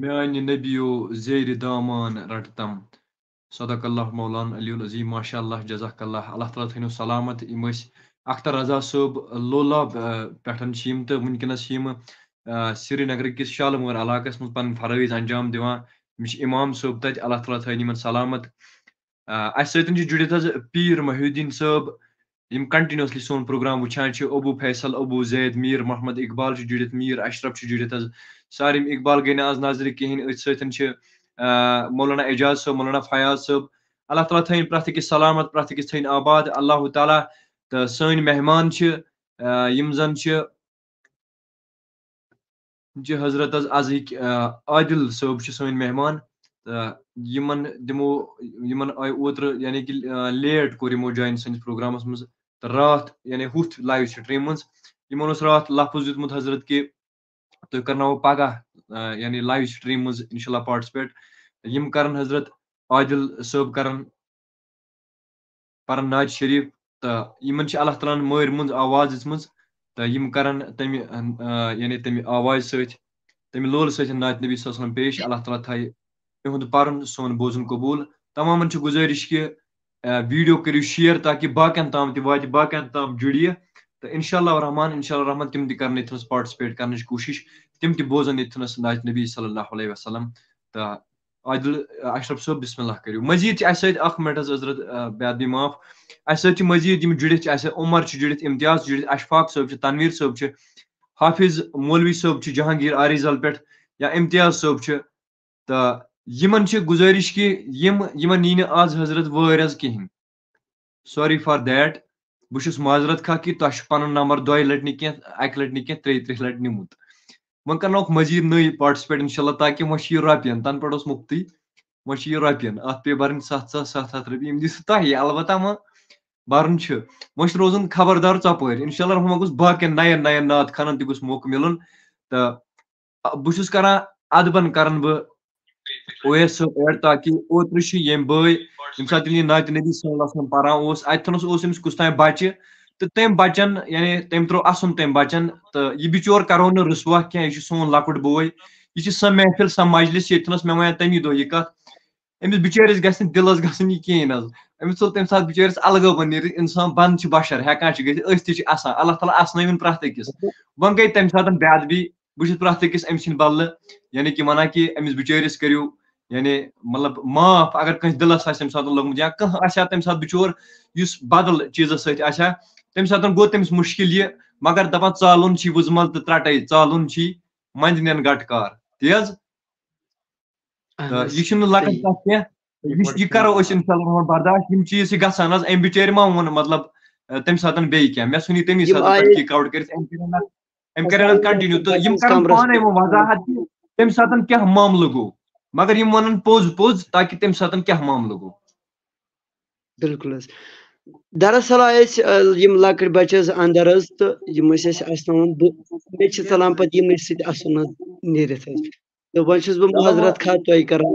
میانہِ نبیو زیرِ دامان رٹتم صدق اللہ مولانا علی العظیم ماشاء اللہ جزاک اللہ اللہ تعالیٰ تھٲینو سلامت یِم ٲسۍ اختر رضا صٲب لولاب پٮ۪ٹھ چھِ یِم تہٕ وٕنکٮ۪نس چھِ یِم سری نگر کِس شالمور علاقس منٛز پنٕنۍ فرٲیض انجام دِوان یِم چھِ امام صٲب تتہِ اللہ تعالیٰ تھٲیِن یِمن سلامت اسہِ سۭتۍ چھِ جُڑِتھ حظ پیٖر محی الدیٖن صٲب یِم کنٹِنیوسلی سون پروگرام وٕچھان چھِ ابوٗ فیصل ابوٗ زید میٖر محمد اقبال چھُ جُڑِتھ میٖر اشرف چھُ جُڑِتھ حظ سارم اقبال گٔے نہٕ آز نظرِ کِہیٖنۍ أتھۍ سۭتۍ چھِ مولانا اعجاز صٲب مولانا فیاض صٲب اللہ تعالیٰ تھٲیِن پرٛٮ۪تھ أکِس سلامت پرٛٮ۪تھ أکِس تھٲیِن آباد اللہ تعالیٰ تہٕ سٲنۍ مہمان چھِ یِم زن چھِ حضرت حظ أزِکۍ عادل صٲب چھِ سٲنۍ مہمان تہٕ یِمن دِمو یِمن آیہِ اوترٕ یعنی کہِ لیٹ کوٚر یِمو جویِن سٲنِس پروگرامس منٛز تہٕ راتھ یعنی ہُتھ لایو سٹریٖم منٛز یِمن اوس راتھ لفظ دیُتمُت حضرت کہِ تُہۍ کرناوو پگہہ یعنی لایو سٹریٖم منٛز انشاء اللہ پاٹسپیٹ یِم کرن حضرت عادل صٲب کرن پرن ناج شریف تہٕ یِمن چھِ اللہ تعالیٰ ہن مٲرۍ منٛز آواز دِژمٕژ تہٕ یِم کرن تمہِ یعنی تمہِ آوازِ سۭتۍ تمہِ لولہٕ سۭتۍ نعتِ نبی صلی اللہ علیہ وسلم پیش اللہ تعالیٰ تھایہِ تِہُنٛد پرُن سون بوزُن قبوٗل تمامن چھِ گُزٲرِش کہِ ویٖڈیو کٔرِو شِیر تاکہِ باقین تام تہِ واتہِ باقین تام جُڑِ تہٕ انشاء اللہ رحمان تِم تہِ کرن ییٚتھنس پاٹسپیٹ کرنٕچ کوٗشش تِم تہِ بوزن ییٚتھنس نعتِ نبی صلی اللہ علیہ وسلم تہٕ عادل اشرف صٲب بسم اللہ کٔرِو مزیٖد چھِ اَسہِ سۭتۍ اکھ منٹ حظ حضرت بیادبی معاف اَسہِ سۭتۍ چھِ مزیٖد یِم جُڑِتھ چھِ اَسہِ عمر چھِ جُڑِتھ امتیاز چھِ جُڑِتھ اشفاق صٲب چھِ تنویٖر صٲب چھِ حافظ مولوی صٲب چھِ جہانگیٖر آریزل پٮ۪ٹھ یا امتیاز صٲب چھِ تہٕ یِمن چھِ گُزٲرِش کہِ یِمن یی نہٕ آز حضرت وٲرۍ حظ کِہینۍ سوری فار دیٹ بہٕ چھُس معذرت خواہ کہِ تۄہہِ چھُ پنُن نمبر 2 لٹہِ نہٕ کینٛہہ اکہِ لٹہِ نہٕ کینٛہہ 3 لٹہِ نِمُت وۄنۍ کرناوُکھ مزیٖد نٔے پاٹسپیٹ انشاء اللہ تاکہِ وۄنۍ چھِ یہِ رۄپین تنہٕ پٮ۪ٹھ اوس مُفتٕے وۄنۍ چھِ یہِ رۄپین اتھ پیٚیہِ بَرٕنۍ 7,700 رۄپیہِ یِم دِژٕ تۄہہِ البتہ وۄنۍ بَرُن چھُ وۄنۍ چھُ روزُن خبردار ژۄپٲرۍ انشاء اللہ وۄنۍ گوٚژھ باقین نین نعت خانن تہِ گوٚژھ موقعہٕ مِلُن تہٕ بہٕ چھُس کران ادبن کران بہٕ اویس صٲب ایڈ تاکہِ اوترٕ چھُ ییٚمہِ بٲے ییٚمہِ ساتہٕ ییٚلہِ نعتِ نبی صلی اللہ علیہ وسلم پران اوس اتھنس اوس أمِس کُس تام بچہِ تہٕ تٔمۍ بچن یعنی تٔمۍ ترٛوو اَسُن تٔمۍ بچن تہٕ یہِ بِچور کرو نہٕ رُسوا کینٛہہ یہِ چھُ سون لۄکُٹ بوے یہِ چھِ سۄ محفل سۄ مجلس ییٚتھنس مےٚ وَنیو تمی دۄہ یہِ کتھ أمِس بِچٲرِس گژھِ نہٕ دِلس گژھُن یہِ کِہینۍ حظ أمِس ژوٚل تمہِ ساتہٕ بِچٲرِس الگٲبن نیٖرِتھ انسان بنٛد چھِ بشر ہٮ۪کان چھِ گٔژھِتھ أسۍ تہِ چھِ آسان اللہ تعالیٰ اسنٲوِن پرٛٮ۪تھ أکِس وۄنۍ گٔے تمہِ ساتہٕ بے ادبی بہٕ چھُس پرٛٮ۪تھ أکِس أمۍ سٕنٛدِ بدلہٕ یعنی کہِ ونان کہِ أمِس بِچٲرِس کٔرِو یعنی مطلب معاف اگر کٲنٛسہِ دِلس آسہِ تمہِ ساتہٕ لوٚگمُت یا کانٛہہ آسہِ ہا تمہِ ساتہٕ بِچور یُس بدل چیٖزس سۭتۍ آسہِ ہا تمہِ ساتہٕ گوٚو تٔمِس مُشکِل یہِ مگر دپان ژالُن چھی وٕزمل تہٕ ترٛٹے ژالُن چھی منٛدِ نٮ۪ن گٹہٕ کار تی حظ تہٕ یہِ چھُنہٕ لۄکٕٹ کتھ کینٛہہ یہِ کرو أسۍ انشاء اللہ برداشت یِم چیٖز چھِ گژھان حظ أمۍ بِچٲرۍ ما ووٚن مطلب تمہِ ساتہٕ بیٚیہِ کینٛہہ مےٚ ژھُن یہِ تمی ساتہٕ کِک آوُٹ کٔرِتھ أمۍ کرن حظ کنٹِنیوٗ تہٕ یِم کرن پانے وۄنۍ وضاحت کہِ تمہِ ساتہٕ کیاہ معاملہٕ گوٚو مگر یِم ونن پوٚز تاکہِ تمہِ ساتہٕ کیاہ معاملہٕ گوٚو بالکل حظ دراصل آے أسۍ یِم لۄکٕٹۍ بچہِ حظ اندر حظ تہٕ یِم ٲسۍ اَسہِ اسناوان مےٚ چھِ ژلان پتہٕ یِمنٕے سۭتۍ اَسُن حظ نیٖرِتھ حظ تہٕ وۄنۍ چھُس بہٕ معذرت خواہ تۄہہِ کران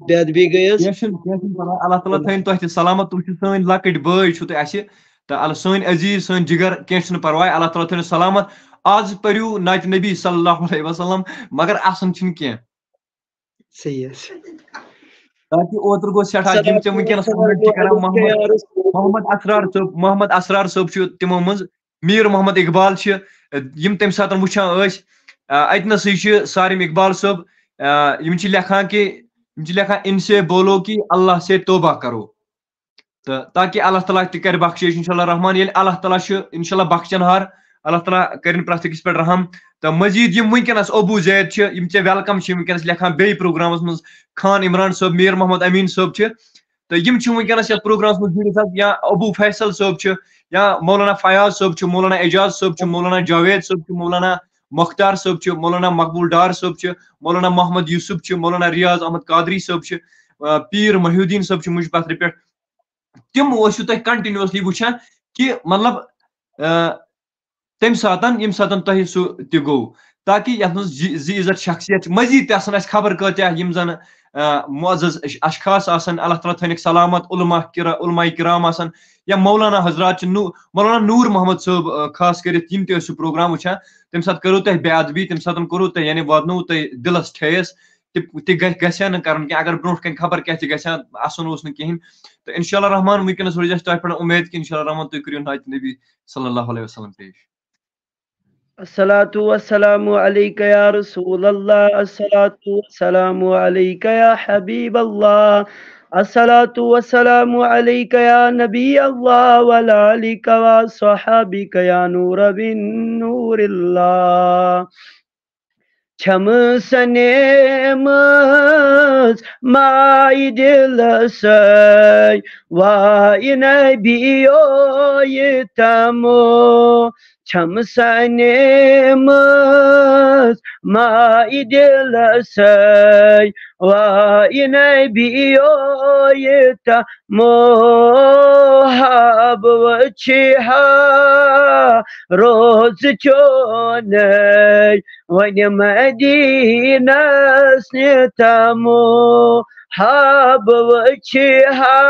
بے ادبی گٔے حظ اللہ تعالیٰ تھٲیِن تۄہہِ تہِ سلامت تُہۍ چھِو سٲنۍ لۄکٕٹۍ بٲے چھِو تُہۍ اَسہِ تہٕ سٲنۍ عزیٖز سٲنۍ جِگر کینٛہہ چھُنہٕ پرواے اللہ تعالیٰ تھٲیِن سلامت آز پٔرِو نعتِ نبی صلی اللہ علیہ وسلم مگر اَسُن چھُنہٕ کینٛہہ صحیح حظ تاکہِ اوترٕ گوٚو سٮ۪ٹھاہ یِم ژےٚ وٕنکیٚنس کران محمد اسرار صٲب چھُ تِمو منٛز میٖر محمد اقبال چھِ یِم تمہِ ساتہٕ وٕچھان ٲسۍ اتنسٕے چھِ سارم اقبال صٲب یِم چھِ لیکھان ان سے بولو کہ اللہ سے توبہ کرو تہٕ تاکہِ اللہ تعالیٰ تہِ کرِ بخشش انشاء اللہ رحمان ییٚلہِ اللہ تعالیٰ چھُ انشاء اللہ بخشن ہار اللہ تعالیٰ کرن پرٛٮ۪تھ أکِس پٮ۪ٹھ رحم تہٕ مزیٖد یِم وٕنکیٚنس ابوٗ زید چھِ یِم ژےٚ ویلکم چھِ وٕنکیٚنس لیکھان بیٚیہِ پروگرامس منٛز خان عمران صٲب میٖر محمد امیٖن صٲب چھِ تہٕ یِم چھِ وٕنکیٚنس یتھ پروگرامس منٛز جُڑِتھ حظ یا ابوٗ فیصل صٲب چھِ یا مولانا فیاض صٲب چھُ مولانا اعجاز صٲب چھُ مولانا جاوید صٲب چھُ مولانا مختار صٲب چھُ مولانا مقبول ڈار صٲب چھُ مولانا محمد یوسف چھُ مولانا ریاض احمد قادری صٲب چھِ پیٖر محی الدیٖن صٲب چھِ مُجہِ پتھرِ پٮ۪ٹھ تِم ٲسِو تُہۍ کنٹِنیوسلی وٕچھان کہِ مطلب تمہِ ساتہٕ ییٚمہِ ساتہٕ تۄہہِ سُہ تہِ گوٚو تاکہِ یتھ منٛز زِ عزت شخصیت چھِ مزیٖد تہِ آسان اَسہِ خبر کۭتیاہ یِم زن معزز اشخاص آسن اللہ تعالیٰ تھٲینکھ سلامت علماء کرام آسن یا مولانا حضرات چھِ مولانا نوٗر محمد صٲب خاص کٔرِتھ یِم تہِ ٲسِو پروگرام وٕچھان تمہِ ساتہٕ کٔرو تۄہہِ بے ادبی تمہِ ساتہٕ کوٚروٕ تۄہہِ یعنی واتنووُ تۄہہِ دِلس ٹھیس گژھِ نہٕ کَرُن کینٛہہ اگر برونٛٹھ کَنہِ خبر کیٛاہ تہِ گژھِ ہا اَسُن اوس نہٕ کِہیٖنۍ تہٕ اِنشاء اللہ رحمان وٕنکٮ۪نَس روزِ اَسہِ تۄہہِ پٮ۪ٹھ اُمید کہِ اِنشاء اللہ رحمان تُہۍ کٔرِو ناتہِ نبی صلی اللہ علیہ وسلم پیش. الصلاة والسلام عليك يا رسول الله، الصلاة والسلام عليك يا حبيب الله، الصلاة والسلام عليك يا نبي الله وعلى آلك وصحابك يا نور من نور الله. Çamısanımız maidilsay vayne biyoytamo. Çamısanımız maidilsay vayne biyoytamo. Habvçiha roz çonay ونمدينة سنتمو حبوچها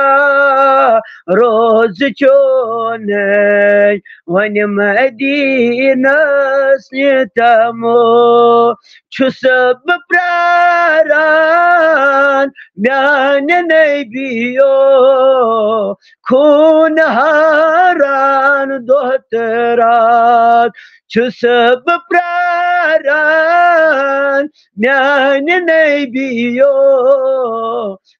روز چوني ونمدينة سنتمو چسب پراران میان نبيو خون هاران دوترات چسب پراران میان نبیو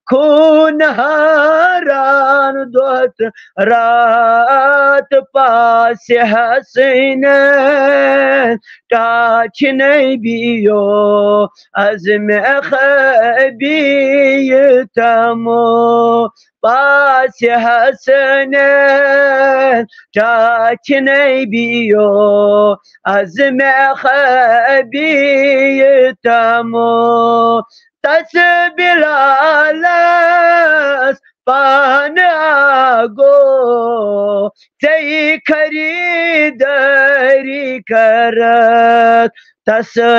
خون هاران دوت رات پاس حسین تاچ نبیو از خبیتمو پاس حسن تاچ نبیو از خبیتمو تسبیلالس پان آگو تی خریداری کرد تسبیلالس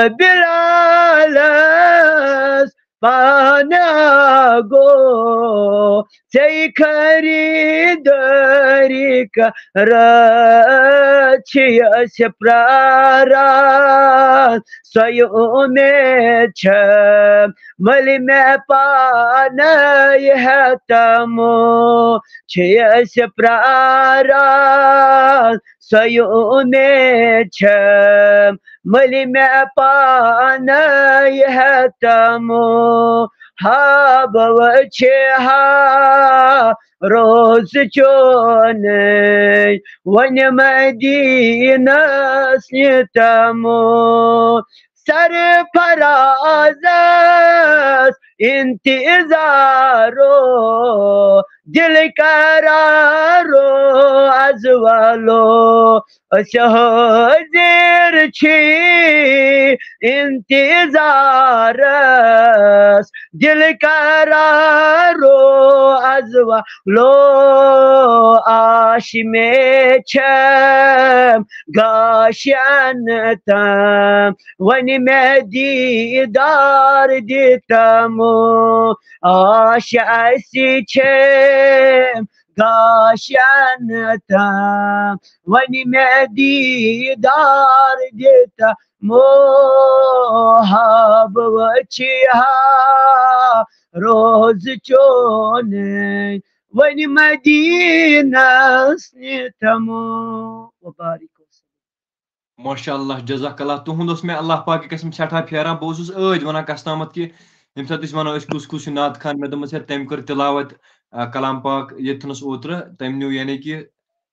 پان آگو تی خریداری کرد چیه سپرارات سوی امید چم ملی میں پانای حتمو چیه سپرارات سوی امید چم ملی میں پانای حتمو حبوچها روز چوني ونمدينة سنتمو سرفرازت انتظارو دل قرارو از والو حاضر چی انتظارس دل قرارو از والو آشم چم گاشنتم ونی مدیدار دیتمو آشعسی چم گاشنتم ونی مدیدار دیتمو حبوچها روز چوني ونی مدینہ سنتمو وبارک ماشاء اللہ جزاک اللہ تُہُنٛد اوس مےٚ اللہ پاکہِ قسم سٮ۪ٹھاہ پھیران بہٕ اوسُس ٲدۍ وَنان کَستامَتھ کہِ ییٚمہِ ساتہٕ أسۍ وَنو أسۍ کُس کُس چھُ نعت خان مےٚ دوٚپمَس ہے تٔمۍ کٔر تِلاوت کلام پاک ییٚتھنَس اوترٕ تٔمۍ نیوٗ یعنی کہِ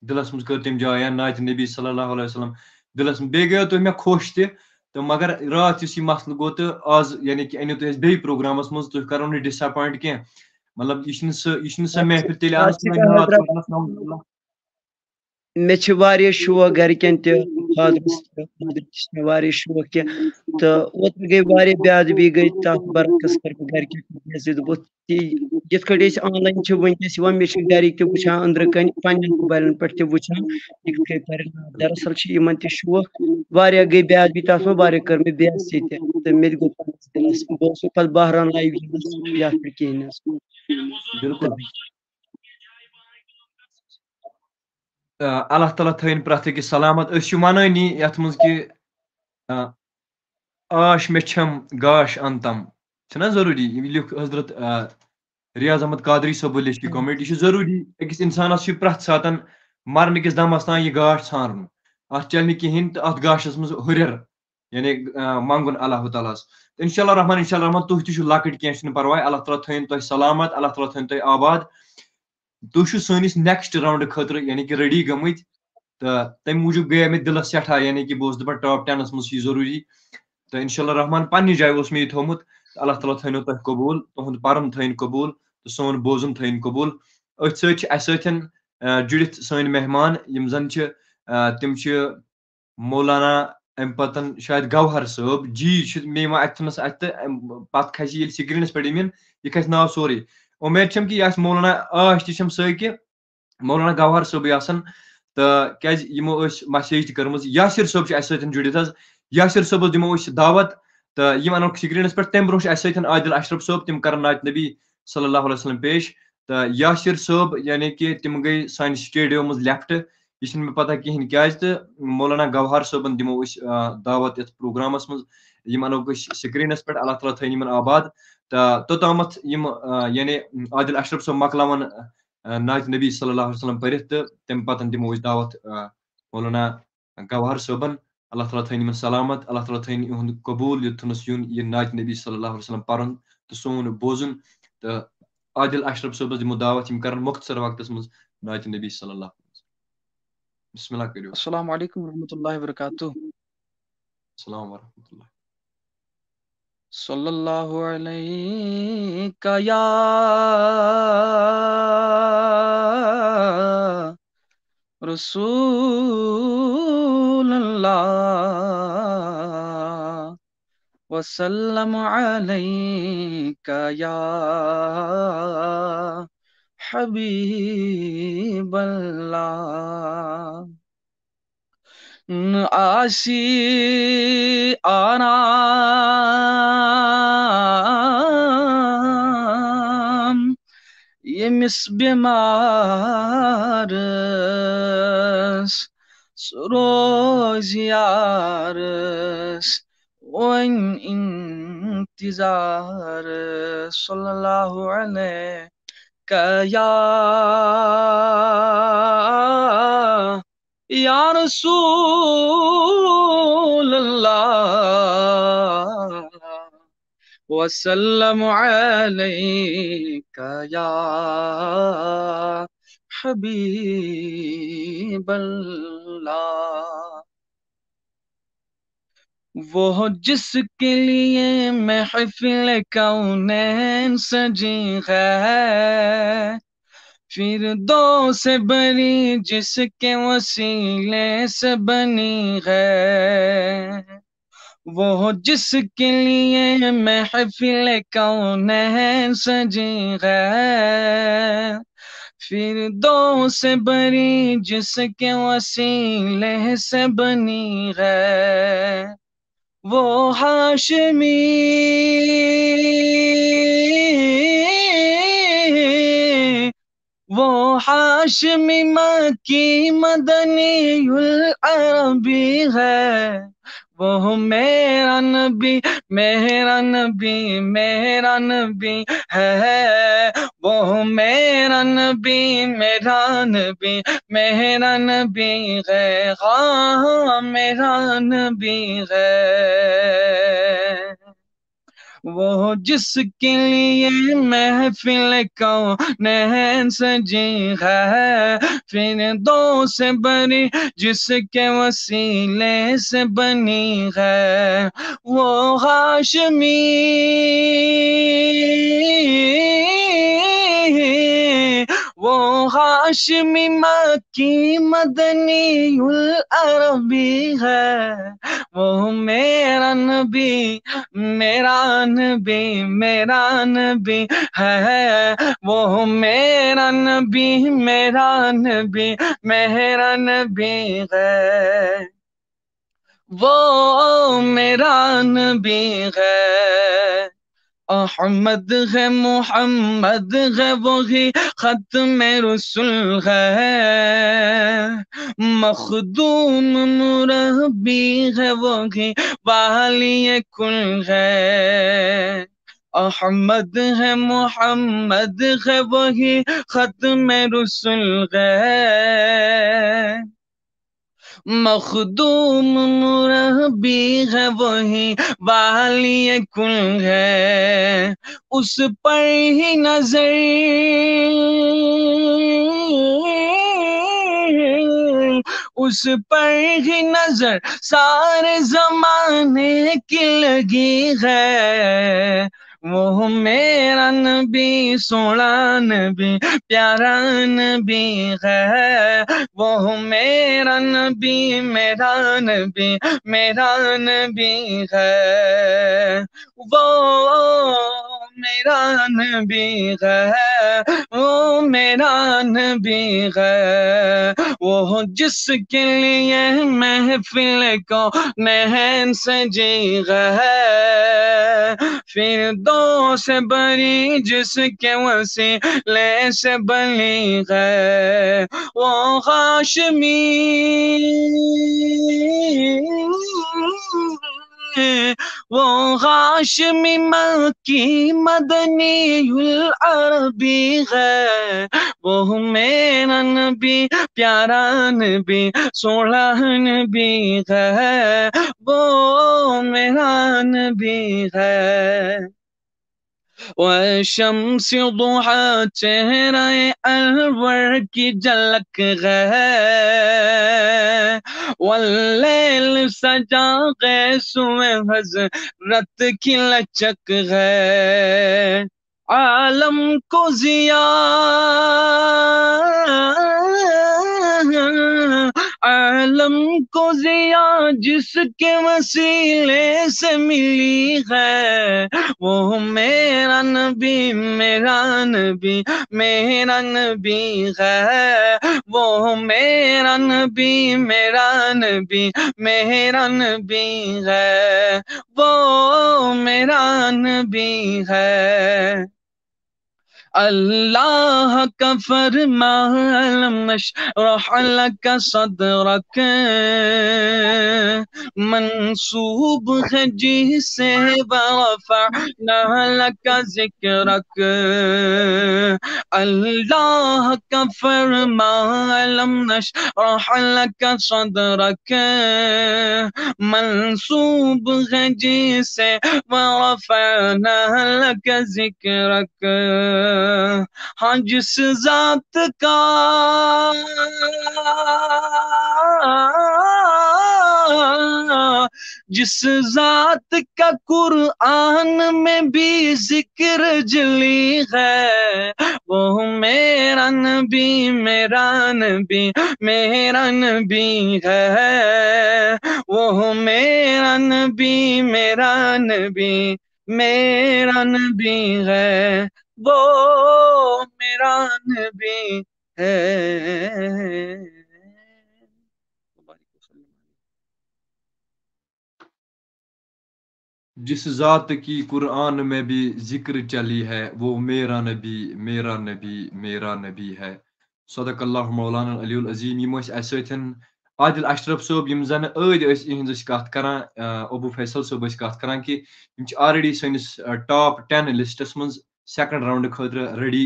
دِلَس منٛز کٔر تٔمۍ جایا نعتِ نبی صلی اللہ علیہ وسلم دِلَس منٛز بیٚیہِ گٔیو تُہۍ مےٚ خۄش تہِ تہٕ مگر راتھ یُس یہِ مسلہٕ گوٚو تہٕ آز یعنی کہِ أنِو تُہۍ اَسہِ بیٚیہِ پروگرامَس منٛز تُہۍ کَرو نہٕ ڈِسایپوینٹ کینٛہہ مطلب یہِ چھُنہٕ سۄ محفِل تیٚلہِ آز مےٚ چھِ واریاہ شوق گرِکٮ۪ن تہِ فادرَس تہِ مَدرِ تہِ چھِ مےٚ واریاہ شوق کینٛہہ تہٕ اوترٕ گٔے واریاہ بے ادبی گٔے تَتھ برعکس کٔر مےٚ گرِکٮ۪ن دوٚپُکھ یِتھ کٲٹھۍ أسۍ آن لاین چھِ وٕنکٮ۪س یِوان مےٚ چھِ گرِکۍ تہِ وٕچھان أنٛدرٕ کَنۍ پنٛنٮ۪ن موبایلَن پٮ۪ٹھ تہِ وٕچھان یہِ کِتھ کٔنۍ کَرِ دراصل چھِ یِمن تہِ شوق واریاہ گٔے بے ادبی تَتھ منٛز واریاہ کٔر مےٚ بے عزتی تہِ تہٕ مےٚ تہِ گوٚو پنٛنِس دِلَس بہٕ اوسُس پَتہٕ بہران لایِو یَتھ پٮ۪ٹھ کِہیٖنۍ حظ بِلکُل اللہ تعالیٰ تھٲیِن پرٛٮ۪تھ أکِس سلامت أسۍ چھِ وَنٲنی یَتھ منٛز کہِ آش مےٚ چھَم گاش اَنتم چھنا ضروری لیکھ حضرت ریاض احمد قادری صٲب لچھ یہ کومنٹ یہ ضروری أکِس اِنسانس پرٛٮ۪تھ ساتن مرنٕکِس دمس تام یہ گاش ژھانڈُن اتھ چلہِ نہٕ کِہینۍ تہٕ اتھ گاشس منٛز ہُرٮ۪ر یعنی منگُن اللہ تعالیٰ ہس انشاء اللہ رحمان تُہۍ تہِ چھِو لۄکٕٹۍ کینٛہہ چھُنہٕ پرواے اللہ تعالیٰ تھٲیِن تۄہہِ سلامت اللہ تعالیٰ تھٲیِن تۄہہِ آباد تُہۍ چھِو سٲنِس نیکسٹ راوُنڈٕ خٲطرٕ یعنی کہِ ریڈی گٔمٕتۍ تہٕ تَمہِ موٗجوٗب گٔیے مےٚ دِلس سٮ۪ٹھاہ یعنی کہِ بہٕ اوسُس دپان ٹاپ 10 منٛز چھُ یہِ ضروٗری تہٕ انشاء اللہ رحمان پننہِ جایہِ اوس مےٚ یہِ تھوٚومُت اللہ تعالیٰ تھٲینو تۄہہِ قبوٗل تُہُنٛد پرُن تھٲیِن قبوٗل تہٕ سون بوزُن تھٲیِن قبوٗل أتھۍ سۭتۍ چھِ اَسہِ سۭتۍ جُڑِتھ سٲنۍ مہمان یِم زن چھِ تِم چھِ مولانا امہِ پتہٕ شاید گوہر صٲب جی چھُ مےٚ یِوان اتہِ تھنس اتہِ تہٕ پتہٕ کھسہِ ییٚلہِ سکریٖنس پٮ۪ٹھ یِمن یہِ کھسہِ ناو سورُے اُمید چھم کہِ یہِ آسہِ مولانا عاش تہِ چھم سۭتۍ مولانا گوہر صٲبٕے آسان تہٕ کیازِ یِمو ٲسۍ مسیج تہِ کٔرمٕژ یاسر صٲب چھُ اَسہِ سۭتۍ جُڑِتھ حظ یاسر صٲبس دِمو أسۍ دعوت تہٕ یِم انوکھ سکریٖنس پٮ۪ٹھ تمہِ برونٛہہ چھُ اَسہِ سۭتۍ عادل اشرف صٲب تِم کرن نعتِ نبی صلی اللہ علیہ وسلم پیش تہٕ یاسر صٲب یعنی کہِ تِم گٔے سانہِ سٹیڈیو منٛز لیفٹ یہِ چھنہٕ مےٚ پتہ کِہینۍ کیازِ تہٕ مولانا گوہر صٲبن دِمو أسۍ دعوت یتھ پروگرامس منٛز یِم انوکھ أسۍ سکریٖنس پٮ۪ٹھ اللہ تعالیٰ تھٲیِن یِمن آباد تہٕ توٚتامتھ یِم یعنی عادل اشرف صٲب مۄکلاون نعتِ نبی صلی اللہ علیہ وسلم پٔرِتھ تہٕ تمہِ پتہٕ دِمو أسۍ دعوت مولانا گوہر صٲبن اللہ تعالیٰ تھٲیِن یِمن سلامت اللہ تعالیٰ تھٲیِن یِہُنٛد قبوٗل یوٚتتھنس یُن یہِ نعتِ نبی صلی اللہ علیہ وسلم پرُن تہٕ سون بوزُن تہٕ عادل اشرف صٲبس دِمو دعوت یِم کرن مختصر وقتس منٛز نعتِ نبی صلی اللہ علیہ وسلم بسم اللہ کٔرِو السلام علیکم ورحمۃ اللہ وبرکاتہ السلام ورحمۃ اللہ صلی اللہ علیہ یا رسول اللہ وسلم علیک یا حبیب اللہ آسی آرام ییٚمِس بٮ۪مارس سُہ روزِ یارس وۄنۍ اِنتظار صلی اللہ علیہ یا رسول اللہ وسلم علیک یا حبیب اللہ وہ جس کے لیے محفل کونین سجی ہے فردوس سے بری جس کے وسیلے سے بنی ہے وہ جس کے لیے محفل کونین سجی ہے فردوس سے بری جس کے وسیلے سے بنی ہے وہ ہاشمی مکی مدنی العربی ہے وہ میرا نبی میرا نبی میرا نبی ہے وہ میرا نبی میرا نبی میرا نبی ہے ہاں میرا نبی ہے وہ جس کے لیے محفل کونین سجی ہے فردوس سے بری جس کے وسیلے سے بنی ہے وہ ہاشمی مکی مدنی العربی ہے وہ میرا نبی میرا نبی میرا نبی ہے وہ میرا نبی میرا نبی میرا نبی ہے وہ میرا نبی ہے احمد ہے محمد ہے وہی ختم رسول ہے مخدوم مربی ہے وہی والی کل ہے احمد ہے محمد ہے وہی ختم رسل ہے، مخدوم مربی ہے وہی والی کل ہے، اس پر ہی نظر اس پر ہی نظر سارے زمانے کی لگی ہے، وہ میرا نبی سونا نبی پیارا نبی ہے، وہ میرا نبی میرا نبی میرا نبی ہے، وہ میرا نبی ہے، وہ میرا نبی ہے، وہ جس کے لیے محفل کو نہن سجی ہے، فردوس بری جس کے وسیلے سے بلی ہے، وہ ہاشمی وہ ہاشمی مکی مدنی العربی ہے، وہ میرا نبی پیارا نبی سونا نبی ہے، وہ میرا نبی ہے، وشمس ضحا چہرہ انور کی جھلک ہے، واللیل سجا قیس میں حضرت کی لچک ہے، عالم کو ضیا عالم کو ضیا جس کے وسیلے سے ملی ہے، وہ میرا نبی میرا نبی میرا نبی ہے، وہ میرا نبی میرا نبی میرا نبی ہے، وہ میرا نبی ہے، اللہ کا فرمان نشرح لک صدرک منصوب ہے جسے ورفعنا لک ذکرک، اللہ کا فرمان نشرح لک صدرک منصوب ہے جسے ورفعنا لک ذکرک، ہاں جس ذات کا جس ذات کا قرآن میں بھی ذکر جلی ہے، وہ میرا نبی میرا نبی میرا نبی ہے، وہ میرا نبی میرا نبی میرا نبی ہے، وہ میرا نبی ہے۔ جس ذات کی قرآن میں بھی ذکر چلی ہے، وہ میرا نبی میرا نبی میرا نبی ہے۔ صدق اللہ مولانا العلی العظیم۔ یم ستن عادل اشرف صٲب یم زن یہنز کت کران، ابو فیصل صٲب کت کران کہ M already since top 10 lists من سیکنڈ راؤنڈ خاطر ریڈی،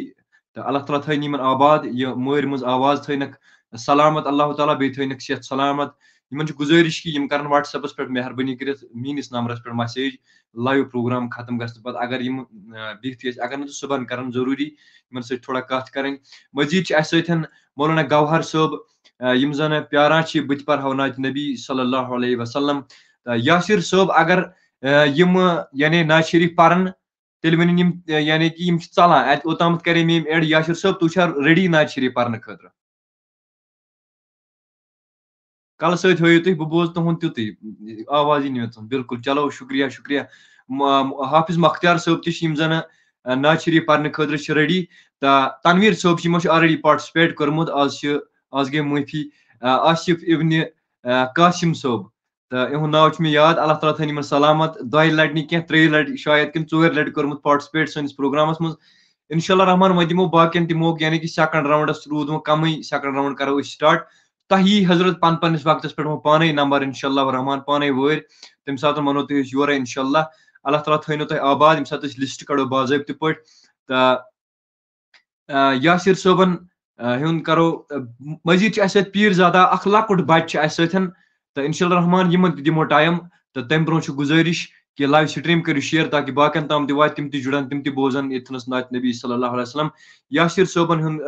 تو اللہ تعالیٰ تھین یمن آباد، یہ مٲرۍ مز آواز تھینک سلامت اللہ تعالیٰ، بیٚیہِ تھینک صحت سلامت۔ یمن گزارش کہ یم کرن واٹس ایپس پہ مہربانی کرت میس نمبرس پہ میسیج لائیو پروگرام ختم گھنہ پتہ، اگر یم بہت اگر نا صبح کرن ضروری یمن سۭتۍ تھوڑا کت کریں۔ مزید اس سۭتۍ مولانا گوہر صٲب یم زن پیاران بت پرہو نعت نبی صلی اللہ علیہ وسلم، یاسر صٲب اگر یم یعنی نعت شریف پرن تیل ون یم یعنی کہ یم ژلان ات اوتامت کرے میم ایڈ یاسر صٲب تُہۍ چھا ریڈی نعت شریف پرن خاطر؟ کل ست ہو تھی بہ بوز تہد تیُتُے آواز نیژن بالکل۔ چلو شکریہ شکریہ۔ حافظ مختار صٲب تہ یم زن نعت شریف پرنے خاطر ریڈی، تو تنویر صٲب یمو آلریڈی پارٹسپیٹ کورمت، آز گئی معافی۔ آصف ابن قاسم صٲب، تو یہد ناو مے یاد، اللہ تعالیٰ تھین یمن سلامت، دۄیہِ لٹہِ نہٕ کینٛہہ ترٛیٚیہِ لٹہِ شاید کِنہٕ ژورِ لٹہِ کورمت پارٹسپیٹ سٲنِس پروگرامس منٛز۔ انشاء اللہ رحمان وۄنۍ دِمو باقین تہِ موقعہٕ، یعنی کہ سیکنڈ راؤنڈس روٗد وۄنۍ کمٕے، سیکنڈ راؤنڈ کرو أسۍ سٹارٹ۔ تۄہہِ یی حضرت پننس وقتس پہ پانے نمبر انشاء اللہ رحمان، پانے وٲرۍ تمہِ ساتہٕ ونو تُہۍ أسۍ یورے انشاء اللہ۔ اللہ تعالیٰ تھٲینو تۄہہِ آباد ییٚمہِ ساتہٕ أسۍ لِسٹ کَڑو باضٲبطہٕ پٲٹھۍ تہٕ یاسر صٲبن ہُنٛد کرو مزیٖد چھِ اَسہِ سۭتۍ پیٖر زادہ اکھ لۄکُٹ بچہِ چھِ اَسہِ سۭتۍ تہٕ اِنشاء اللہ رحمان یِمن تہِ دِمو ٹایم تہٕ تَمہِ برونٛہہ چھُ گُزٲرِش کہ لایو سٹریٖم کٔرِو شِیر تاکہِ باقین تام تہِ واتہِ تِم تہِ جُڑن تِم تہِ بوزن ییٚتھنس ناتہِ نبی صلی اللہ علیہ وسلم یاسر صٲبن ہُنٛد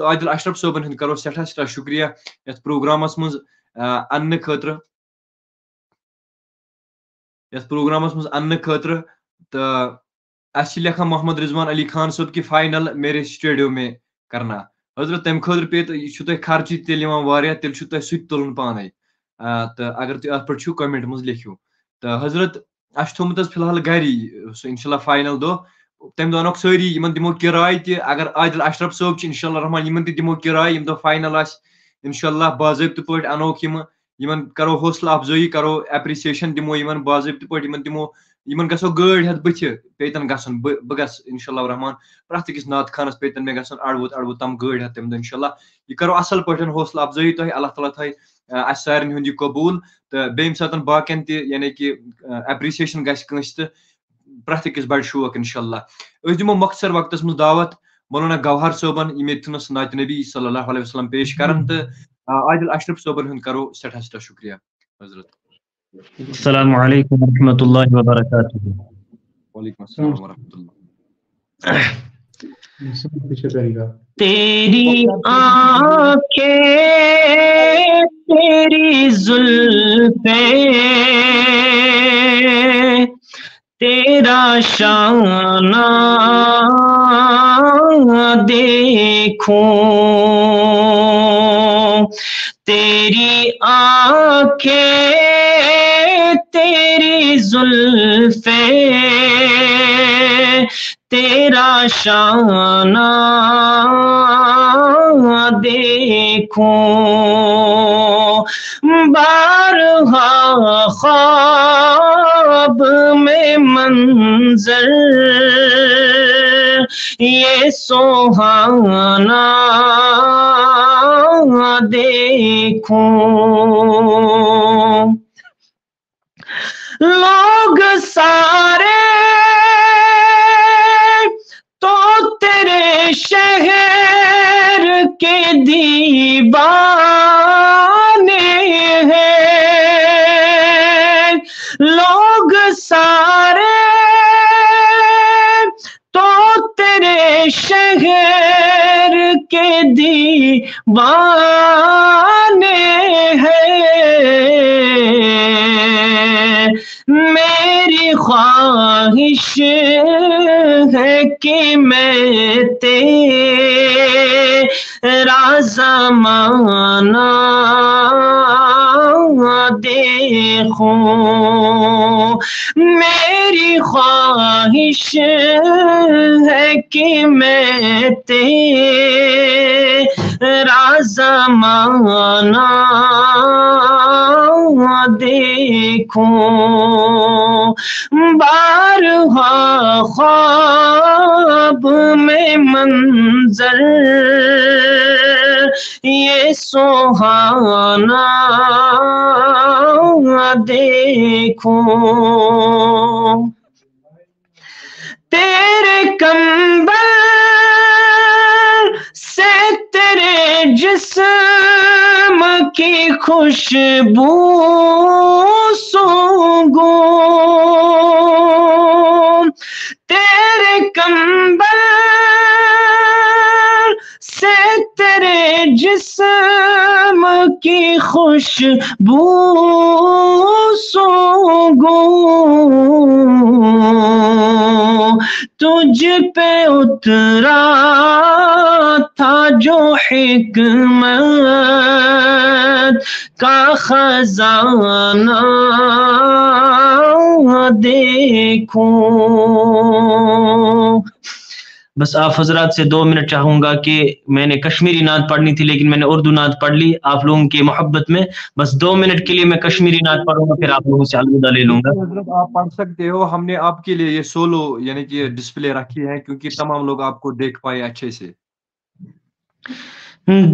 عادل اشرف صٲبن ہُنٛد کرو سٮ۪ٹھاہ سٮ۪ٹھاہ شُکریہ یتھ پروگرامس منٛز اننہٕ خٲطرٕ تہٕ اَسہِ چھِ لیکھان محمد رضوان علی خان صٲب کہِ فاینل میرے اسٹیڈیو میں کرنا حضرت تَمہِ خٲطرٕ پیٚیہِ تہٕ یہِ چھُ تۄہہِ خرچہِ تیٚلہِ یِوان واریاہ تیٚلہِ چھُ تۄہہِ سُہ تہِ تُلُن پانے تہٕ اگر تُہۍ اَتھ پٮ۪ٹھ چھُو کمنٹ منٛز لیکھِو تہٕ حضرت اَسہِ چھُ تھوٚمُت حظ فِلحال گری سُہ اِنشاء اللہ فاینل دۄہ تَمہِ دۄہ اَنوکھ سٲری یِمن دِمو کِراے تہِ اگر عادل اشرف صٲب چھِ اِنشاء اللہ رحمان یِمن تہِ دِمو کِراے ییٚمہِ دۄہ فاینل آسہِ اِنشاء اللہ باضٲبطہٕ پٲٹھۍ اَنوکھ یِمن کرو حوصلہٕ افضٲیی کرو ایپرِسیشن دِمو یِمن باضٲبطہٕ پٲٹھۍ یِمن دِمو یِمن گژھو گٲڑۍ ہٮ۪تھ بٕتھِ پیتن گژھُن بہٕ گژھٕ اِنشاء اللہ رحمان پرٛٮ۪تھ أکِس نعت خانس پیتن مےٚ گژھُن اڑوُت تام گٲڑۍ ہٮ۪تھ تَمہِ دۄہ اِنشاء اللہ یہِ کرو اَصٕل پٲٹھۍ حوصلہٕ افضٲیی تۄہہِ اللہ تعالیٰ تھایہِ اَسہِ سارنٕے ہُنٛد یہِ قبوٗل تہٕ بیٚیہِ ییٚمہِ ساتہٕ باقین تہِ یعنی کہِ ایپرِسیشن گژھِ کٲنٛسہِ تہٕ پرٛٮ۪تھ أکِس بڑِ شوق اِنشاء اللہ أسۍ دِمو مۄختصر وقتس منٛز دعوت مولانا گوہر صٲبن یِم ییٚتھنس ناتہِ نبی صلی اللہ علیہ وسلم پیش کرن تہٕ عادل اشرف صٲبن ہُنٛد کرو سٮ۪ٹھاہ سٮ۪ٹھاہ شُکریہ حضرت السلام علیکم ورحمۃ اللہ وبرکاتہ. وعلیکم السلام ورحمۃ اللہ. تیری آنکھیں تیری زلفیں تیرا شانہ دیکھوں تیری آنکھیں تیری زلفیں تیرا شانہ دیکھوں بارہا خواب میں منظر یہ سہانا دیکھوں لوگ سارے تو تیرے شہر کے دیوانے ہیں لوگ سارے تو تیرے شہر کے دیوانے ہیں میری خواہش ہے کہ میں تیرا زمانہ دیکھوں میری خواہش ہے کہ میں تیرا زمانہ دیکھوں بارہا خواب میں منظر یہ سہانا دیکھوں تیرے کمبل سے تیرے جسم کی خوشبو سونگوں تیرے کمبل سے تیرے جسم کی خوشبو سونگوں تجھ پہ اترا تھا جو حکمت کا خزانہ دیکھوں. بس آپ حضرات سے 2 منٹ چاہوں گا کہ میں نے کشمیری نعت پڑھنی تھی لیکن میں نے اردو نعت پڑھ لی آپ لوگوں کی محبت میں. بس 2 منٹ کے لیے میں کشمیری نعت پڑھوں گا پھر آپ لوگوں سے الوداع لے لوں گا. حضرت آپ پڑھ سکتے ہو ہم نے آپ کے لیے یہ سولو یعنی کہ ڈسپلے رکھی ہے کیونکہ تمام لوگ آپ کو دیکھ پائے اچھے سے.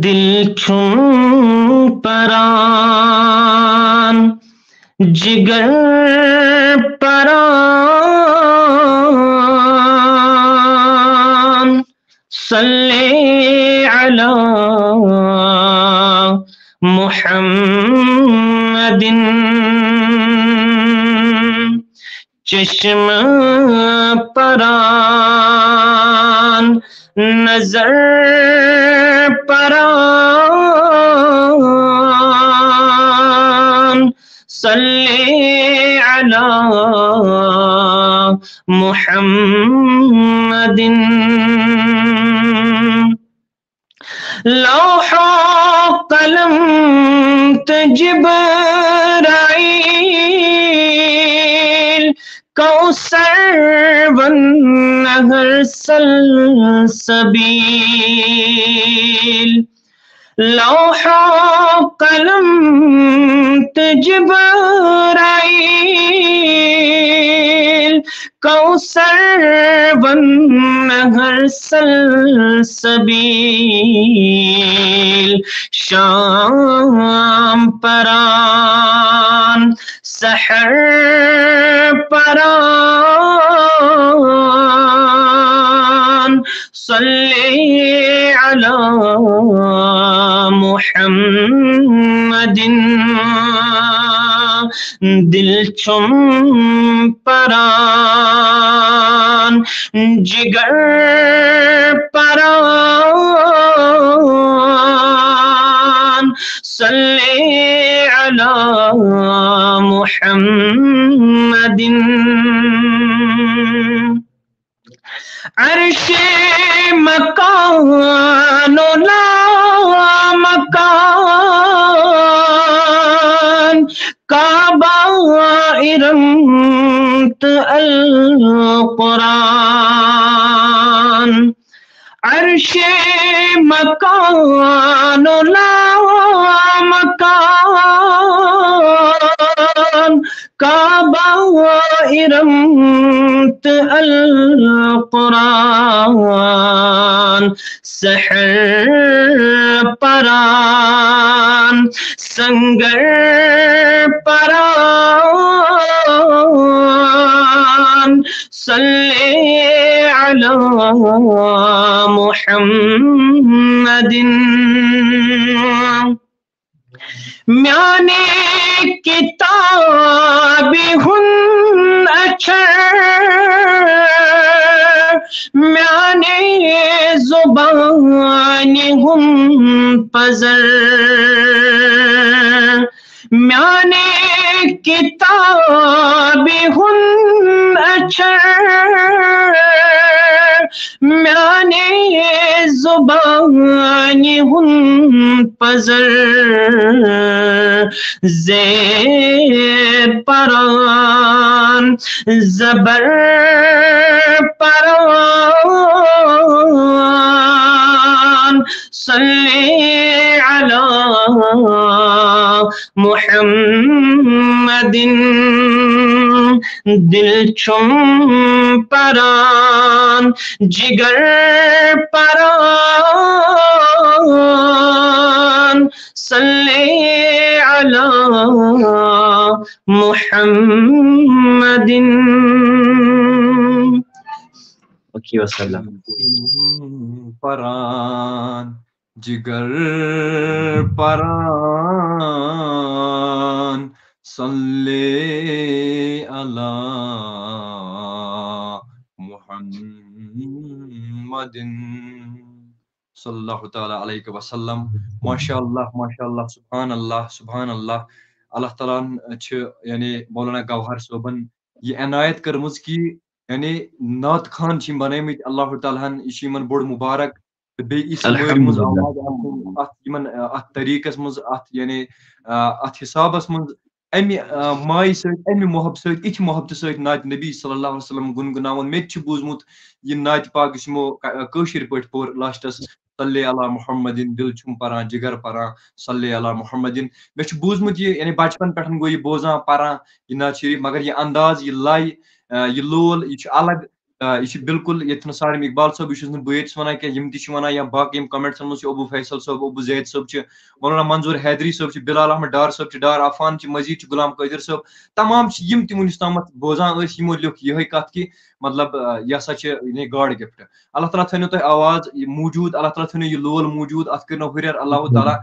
دل چھن پران جگر پران صلی علی محمد چشم پران نظر پران صلی علی محمد لوح قلم جبرائیل کوثر والنہر سلسبیل لوح قلم جبرائیل کوثر والنہر سلسبیل شام پران سحر پران صلی علی محمد دل چم پران جگر پران صلی علی محمد عرش مکان و لا مکان کعبہ ارمت القرآن عرش مکان و لا مکان کعبہ ارمت القرآن سحر پران سنگر پران صلی علی محمد میانے کتاب ہن اچھر میانے زبان ہن پزر میانے کتاب ہن اچھر میانے زبان ہن پزر زیر پران زبر پران صلی علی محمد دل چم پران جگر پران صلی علی محمد وسلم پران جگر پران صلی علی محمد صلی اللہ تعالی علیہ وسلم ماشاء اللہ سبحان اللہ اللہ تعالیٰ یعنی مولانا گوہر صوبن یہ عنایت کرمز کہ یعنی نعت خان بنیمت اللہ تعالیٰ یہ بوڑ مبارک بیس مز ات طریقس مز ات یعنی ات حسابس مز امہ مائع سمہ محبت ات محبت ست نعت نبی صلی اللہ علیہ وسلم گنگناون مے بوزمت یہ نعت پاک یمو کشر پہ پور لاسٹس صلی علی محمد دل چھم پران جگر پران صلی علی محمد مے بوزمت یہ یعنی بچپن پہ گو یہ بوزان پران یہ نعت شریف مگر یہ انداز یہ لائے یہ لول یہ الگ یہ بالکل یتن سالم اقبال صاحب یہ بہت ونان کہ یم تہ ونان یا باقی کمنٹس من ابو فیصل صاحب ابو زید صاحب مولانا منظور حیدری صاحب بلال احمد ڈار صاحب ڈار عفان مزید غلام قادر صاحب تمام یم تہ ونس تامت بوزان یمو لیوکھ یہ کت کہ مطلب یہ سا گاڈ گفٹ اللہ تعالیٰ تھنو تہ آواز موجود اللہ تعالیٰ تھنو یہ لول موجود ات کرنو ہریر اللہ تعالیٰ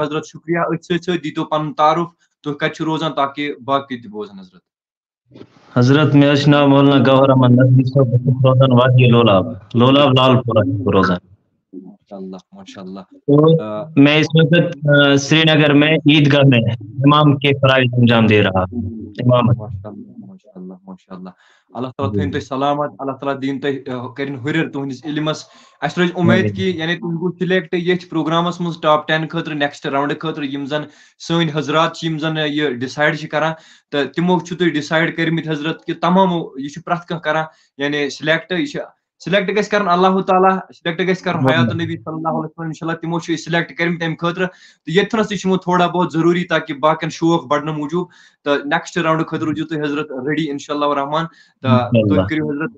حضرت شکریہ ات ست دیتو پن تعارف تھی کت روزان تاکہ باقی تہ بوزن حضرت حضرت میں اشنا مولانا گوہر احمد نقوی صاحب روزان وادی لولاب لال پورا روزان ماشاء اللہ تو میں اس وقت سری نگر میں عیدگاہ میں امام کے فرائض انجام دے رہا امام ماشاء اللہ اللہ تعالیٰ تھین تہ سلامت اللہ تعالیٰ دین تہ کرن ہریر تہندس علمس اس روز امید کہ یعنی تم گو سلیکٹ یتھ پروگرامس مز ٹاپ 10 خاطر نیکسٹ راؤنڈ خاطر یم زن سن حضرات یم زن یہ ڈیسائیڈ کران تو تمو چھ تہ ڈیسائیڈ کرمت حضرت کہ تمامو یہ پرت کانٛہہ کران یعنی سلیکٹ یہ سلیکٹ گژھِ کرن اللہ تعالیٰ سلیکٹ گژھِ کرن حیات نبی صلی اللہ علیہ وسلم انشاء اللہ تمو سلیکٹ کرمت امہ خاطر تو یتنس تہ تھوڑا بہت ضروری تاکہ باقین شوق بڑھنے موجود تو نیکسٹ راؤنڈ خاطر روزو تھی حضرت ریڈی انشاء اللہ الرحمن تو تھی کرو حضرت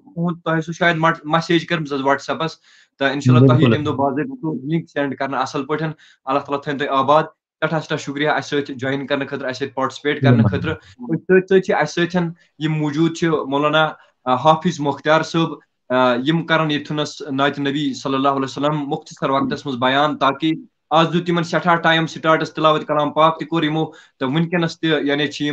تہ سو شاید میسیج کرمز واٹس ایپس تو انشاء اللہ تہ تمہ دہ باضابطہ لنک سینڈ کرنا اصل پہ اللہ تعالیٰ تھین تہ آباد سٹھا شکریہ اس ست جوائن کرنے خاطر اس ست پارٹسپیٹ کرنے خاطر ست اس یم موجود مولانا حافظ مختار صاحب یم کرن یتھنس نعت نبی صلی اللہ علیہ وسلم مختصر وقتس مز بیان تاکہ آج دو تمن سٹھا ٹائم سٹارٹس تلاوت کلام پاک تہ کور یمو تو ونکس تہ یعنی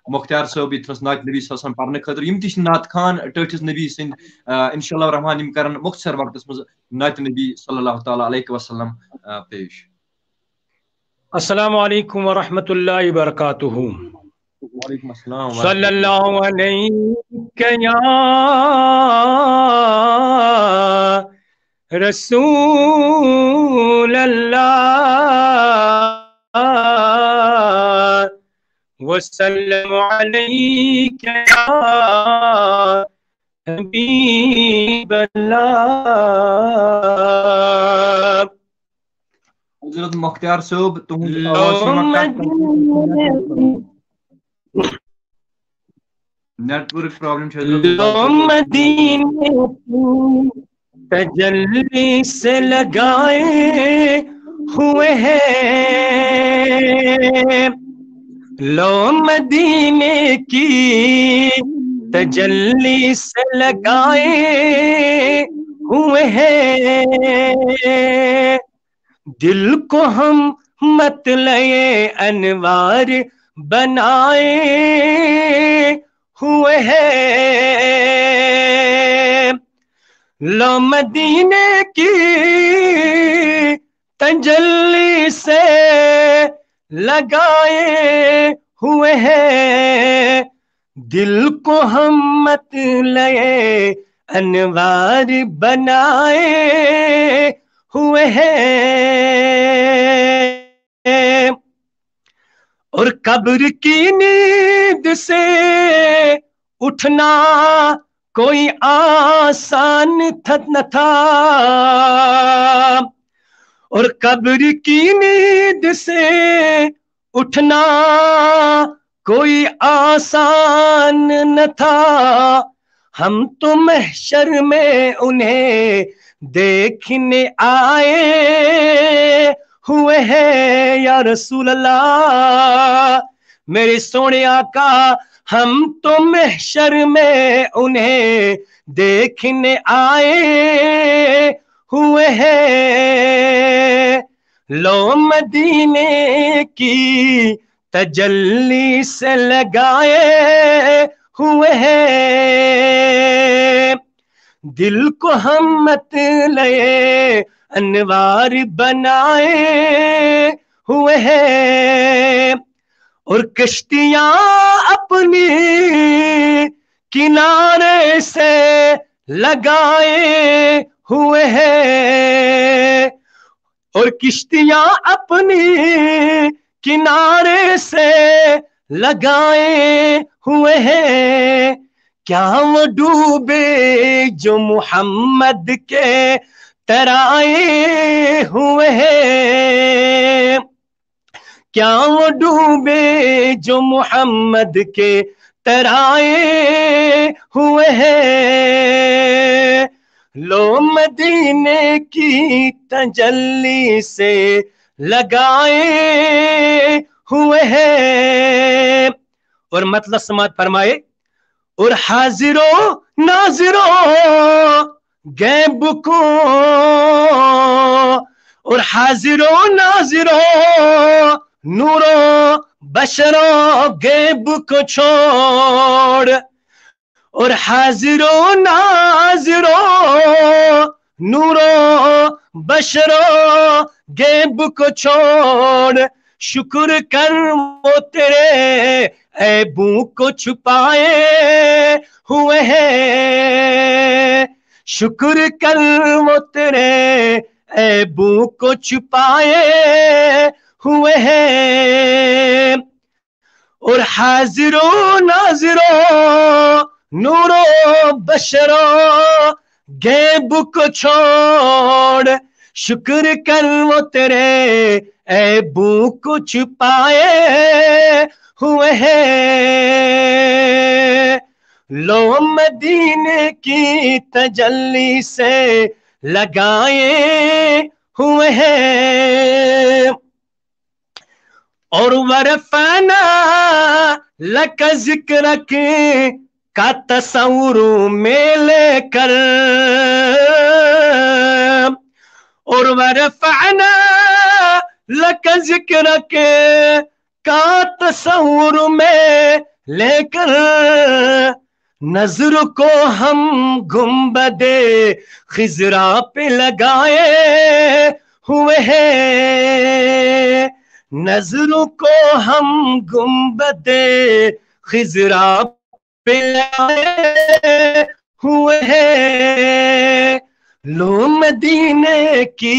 مختار صاحب یتھنس نعت نبی صلی اللہ علیہ وسلم پڑھنے خاطر یم تہ نعت خان ٹھٹھس نبی سند انشاء اللہ الرحمن یم کرن مختصر وقتس مز نعت نبی صلی اللہ تعالی علیہ وسلم پیش. السلام علیکم ورحمۃ اللہ وبرکاتہ. وعلیکم السلام صلی اللہ علیہ یا رسول اللہ وسلم علیک یا حبیب اللہ. حضرت مختار صاحب نیٹ ورک پرابلم مدینے تجلی سے لگائے ہوئے ہیں لو مدینے کی تجلی سے لگائے ہوئے ہیں دل کو ہم مت لئے انوار بنائے ہوئے ہیں لو مدینے کی تجلی سے لگائے ہوئے ہیں دل کو ہم مت لئے انوار بنائے ہوئے ہیں اور قبر کی نیند سے اٹھنا کوئی آسان نہ تھا اور قبر کی نیند سے اٹھنا کوئی آسان نہ تھا ہم تو محشر میں انہیں دیکھنے آئے ہوئے ہیں یا رسول اللہ میرے سونے آقا ہم تو محشر میں انہیں دیکھنے آئے ہوئے ہیں لو مدینے کی تجلی سے لگائے ہوئے ہیں دل کو ہم مت لئے انوار بنائے ہوئے ہیں اور کشتیاں اپنی کنارے سے لگائے ہوئے ہیں اور کشتیاں اپنی کنارے سے لگائے ہوئے ہیں کیا وہ ڈوبے جو محمد کے ترائے ہوئے ہیں کیا وہ ڈوبے جو محمد کے ترائے ہوئے ہیں، لو مدینے کی تجلی سے لگائے ہوئے ہیں. اور مطلب سماعت فرمائے، اور حاضروں ناظروں غیب کو، اور حاضروں ناظروں نوروں بشروں غیب کو چھوڑ، اور حاضروں ناظروں نوروں بشروں غیب کو چھوڑ، شکر کر وہ تیرے عیبوں کو چھپائے ہوئے ہیں، شکر کر وہ تیرے عیبوں کو چھپائے ہوئے ہیں، اور حاضروں ناظروں نوروں بشروں غیب کو چھوڑ، شکر کر وہ تیرے عیبوں کو چھپائے ہوئے ہیں، لو مدینے کی تجلی سے لگائے ہوئے ہیں، اور ورفعنا لک ذکرک کا تصور میں لے کر، اور ورفعنا لک ذکرک کا تصور میں لے کر، نظر کو ہم گنبد خضرا پہ لگائے ہوئے ہیں، نظر کو ہم گنبد خضرا پہ لگائے ہوئے ہیں، لو مدینے کی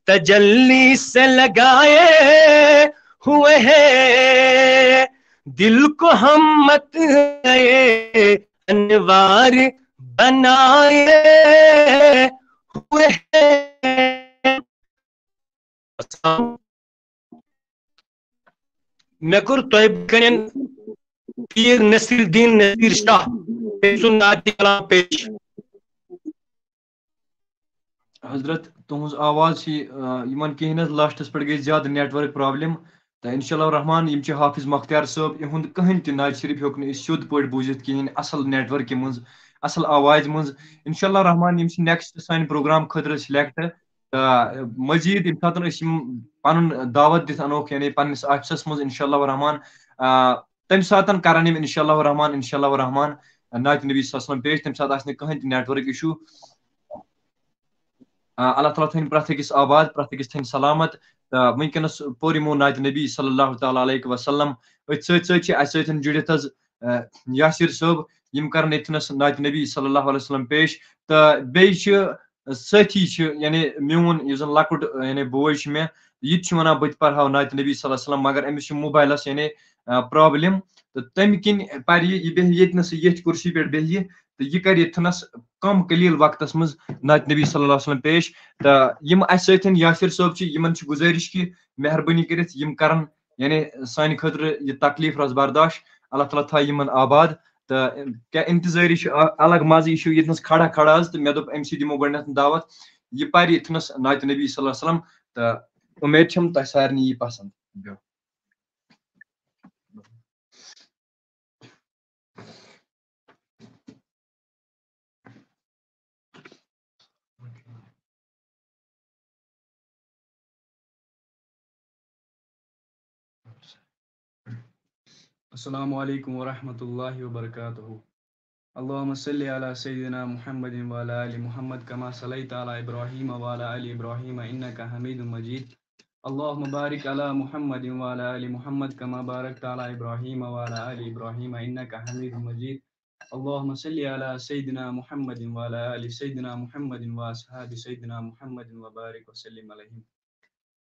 تجلی سے لگائے ہوئے ہیں، دل کو ہم مت انوار بنائے ہوئے ہیں. مےٚ کوٚر تۄہہِ کٔنٮ۪ن پیٖر نصیر الدین نذیر شاہ تٔمۍ سُنٛد نعتِ کلام پیش. حضرت تُہنٛز آواز چھِ یِمن کِہیٖنۍ حظ لاسٹس پٮ۪ٹھ گٔے زیادٕ نیٹؤرک پرابلم تہٕ انشاء اللہ الرحمان یِم چھِ حافظ مختار صٲب یِہُنٛد کٕہٕنۍ تہِ نعتِ شریٖف ہیوٚک نہٕ أسۍ سیوٚد پٲٹھۍ بوٗزِتھ کِہیٖنۍ اصل نیٹؤرکہِ منٛز اصل آوازِ منٛز. انشاء اللہ الرحمان یِم چھِ نیکسٹ سانہِ پروگرام خٲطرٕ سِلیکٹ تہٕ مزیٖد ییٚمہِ ساتہٕ أسۍ یِم پنُن دعوت دِتھ انوکھ یعنی پننِس آفسس منٛز انشاء اللہ الرحمان تمہِ ساتہٕ کرن یِم انشاء اللہ الرحمان نعتِ نبی صلی اللہ علیہ وسلم پیش. تمہِ ساتہٕ آسہِ نہٕ کٕہٕنۍ تہِ نیٹؤرک اِشوٗ. اللہ تعالیٰ تھٲیِن پرٛٮ۪تھ أکِس آباد پرٛٮ۪تھ أکِس تھٲیِن سلامت تہٕ وٕنکٮ۪نس پوٚر یِمو نعتِ نبی صلی اللہ تعالیٰ علیہ وسلم. أتھۍ سۭتۍ سۭتۍ چھِ اَسہِ سۭتۍ جُڑِتھ حظ یاسر صٲب یِم کرن ییٚتھنس نعتِ نبی صلی اللہ علیہ وسلم پیش. تہٕ بیٚیہِ چھِ سٲتھی چھِ یعنی میون یُس زن لۄکُٹ یعنی بوے چھُ مےٚ یہِ تہِ چھُ ونان بہٕ تہِ پرہاو نعتِ نبی صلی اللہ علیہ وسلم مگر أمِس چھُ موبایلس یعنی پرابلم تہٕ تمہِ کِنۍ پرِ یہِ بیٚہہِ ییٚتنس ییٚتھۍ کُرسی پٮ۪ٹھ بیٚہہِ تہٕ یہِ کرِ ییٚتھنس کم قلیٖل وقتس منٛز نعتِ نبی صلی اللہ علیہ وسلم پیش. تہٕ یِم اَسہِ سۭتۍ یاسر صٲب چھِ یِمن چھِ گُزٲرِش کہِ مہربٲنی کٔرِتھ یِم کرن یعنی سانہِ خٲطرٕ یہِ تکلیٖف رس برداش. اللہ تعالیٰ تھایہِ یِمن آباد تہٕ کیٛاہ انتظٲری چھُ الگ مزٕ یہِ چھُ ییٚتنس کھڑا کھڑا حظ تہٕ مےٚ دوٚپ أمۍ سٕے دِمو گۄڈٕنٮ۪تھ دعوت یہِ پرِ ییٚتھنس نعتِ نبی صلی اللہ علیہ وسلم تہٕ اُمید چھم تۄہہِ سارنٕے یی پسنٛد. بیٚہو. السلام علیکم ورحمۃ اللہ وبرکاتہ. اللہم صلی علی سیدنا محمد وعلی آل محمد کما صلیت علی ابراہیم وعلی آل ابراہیم انک حمید مجید. اللہم بارک علی محمد وعلی آل محمد کما بارکت علی ابراہیم وعلی آل ابراہیم انک حمید مجید. اللہم صلی علی سیدنا محمد وعلی آل سیدنا محمد واصحاب سیدنا محمد وبارک وسلم علیہم.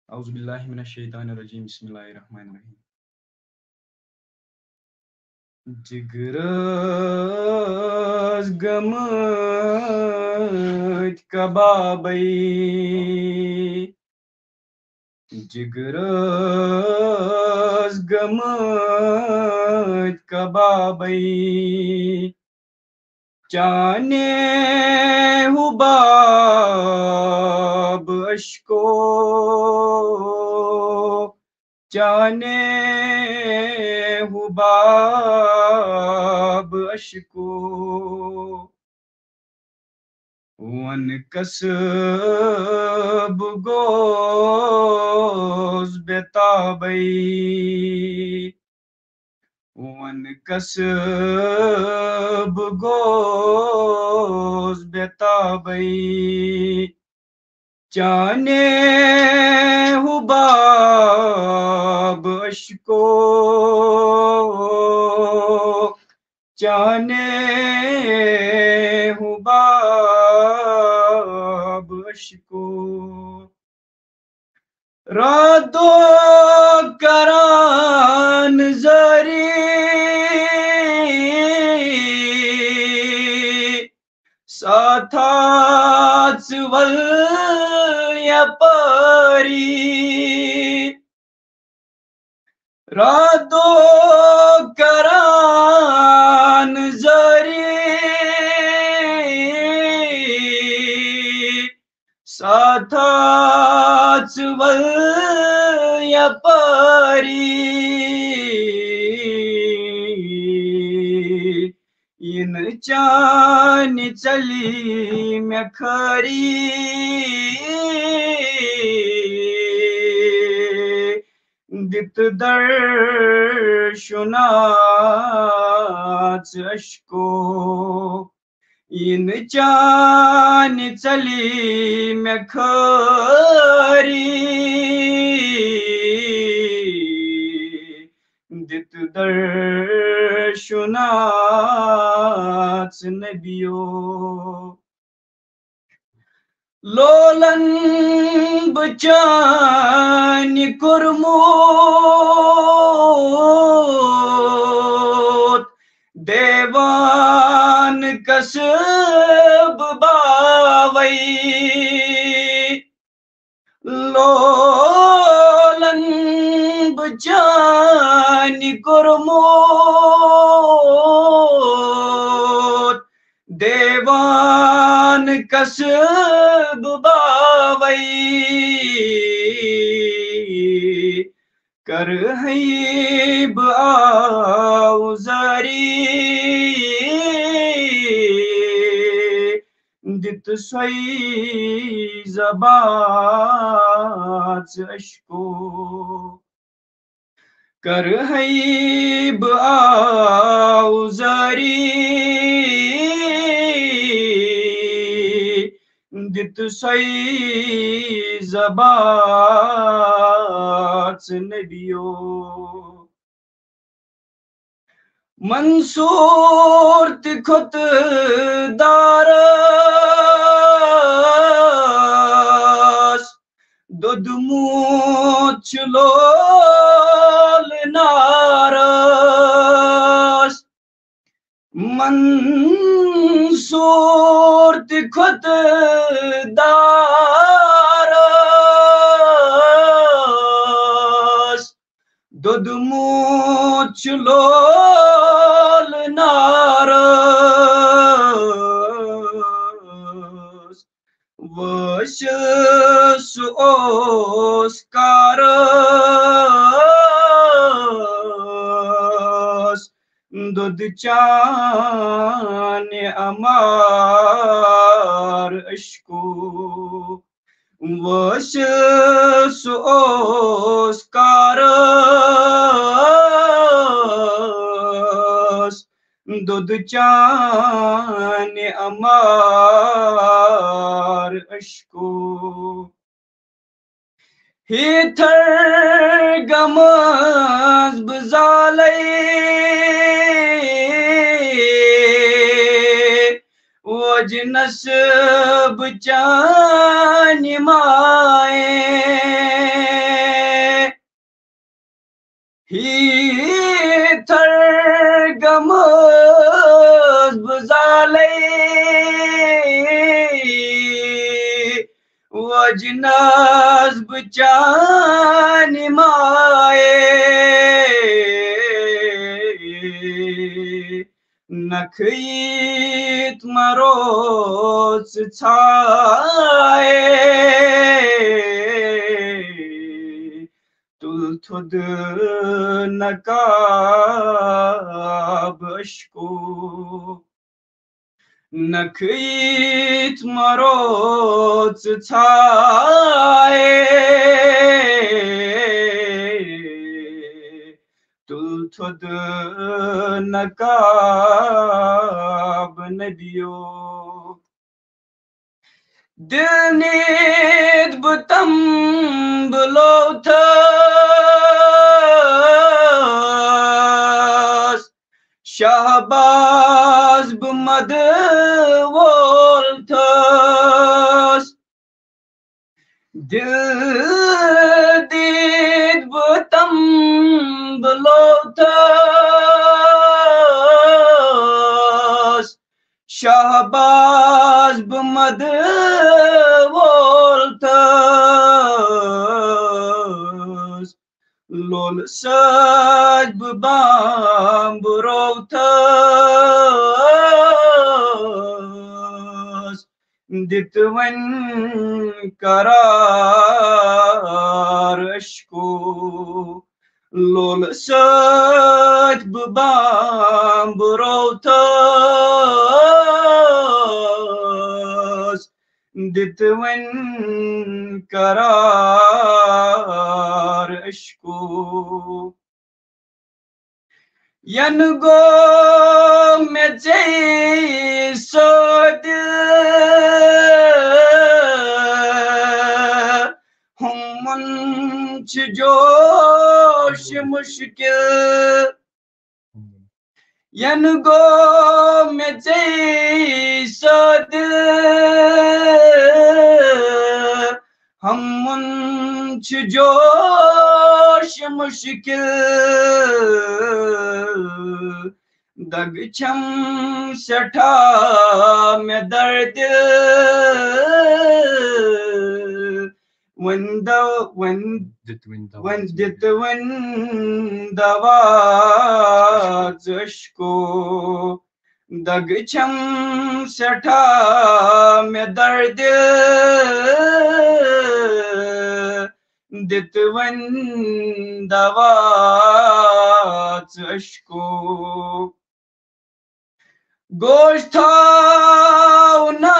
اعوذ باللہ من الشیطان الرجیم. بسم اللہ الرحمن الرحیم. جگرس گمت کبابی جگرس گمت کبابی چانے حباب اشکو چانے حباب اشکو ون کسب گوز بتابی ون کسب گوز بتابی چانے حباب اشکو چانے حباب اشکو رادو کران زری ساتھات ول یا پاری رادو کران زری ساتھات ول یا پاری ین چان چلی میں کھری دت در شناچ اشکو ین چان چلی میں کھری دت در شناچ نبیو لولن بچان کرموت دیوان کسب باوی لولن بچان کرموت دیوان کسب باوی کر حیب آوزاری دت سوی زبات اشکو کر حیب آوزاری دت سوی زبات نبیو منصور تخت دارس دودموچ لول نارس منصور تخت دارس دودموچ لول نارس وشس اوسکارس دود چان امار اشکو وشس اوسکارس دود چان امار اشکو ہیتھر گمز بزالی وجنس بچان مائے ہیتھر گمز بزالی وجنس بچان نخیت مروت چھائے تل تھد نقاب اشکو نخیت مروت چھائے تل تھد نقاب نبیو دل نید بتم بلو تھاس شہباز بمد وول تھاس دل دید بتم بلو تھاس شہباز بمد وول تھاس لول سج بام برو تھاس دت ون قرار اشکو لول سج بام برو تھاس دت ون قرار اشکو ین گو میں چی سود ہم منچ جوش مشکل ین گو میں چی سود ہم منچ جوش مشکل دگ چھم سٹھا میں درد دت ون دوا اشکو دگ چھم سٹھا میں درد دت ون دوا اشکو گوشت تھاؤنا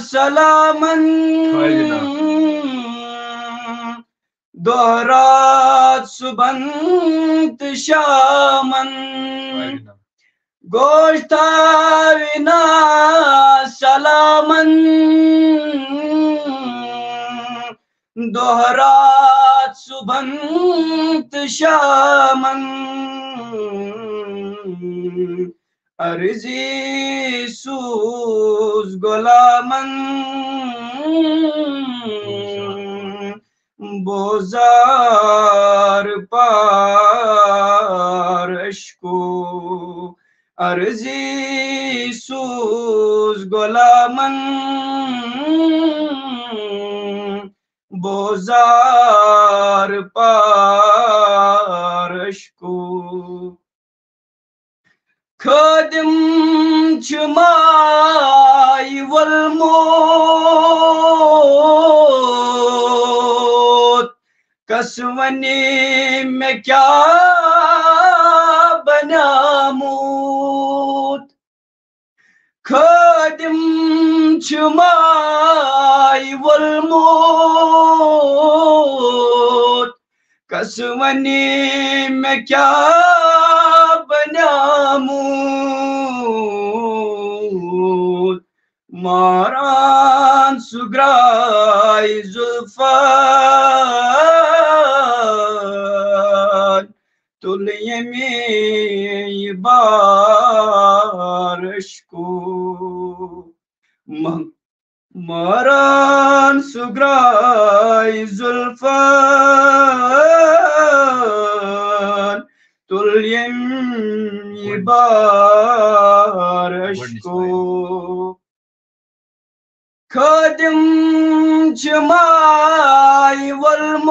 سلامن دہرات صبحنت شامن گوشت تھاؤنا سلامن دہرات صبحنت شامن عرضی سوز غلامن بوزار پار اشکو عرضی سوز غلامن بوزار پار اشکو خادم چمائی والموت کسونی میں کیا بناموت خادم چمائی والموت کسونی میں کیا بناموت ماران سگرائی زلفان تل یمی بار اشکو ماران سگرائی زلفان تل یمی بار اشکو خادم جمائی والموت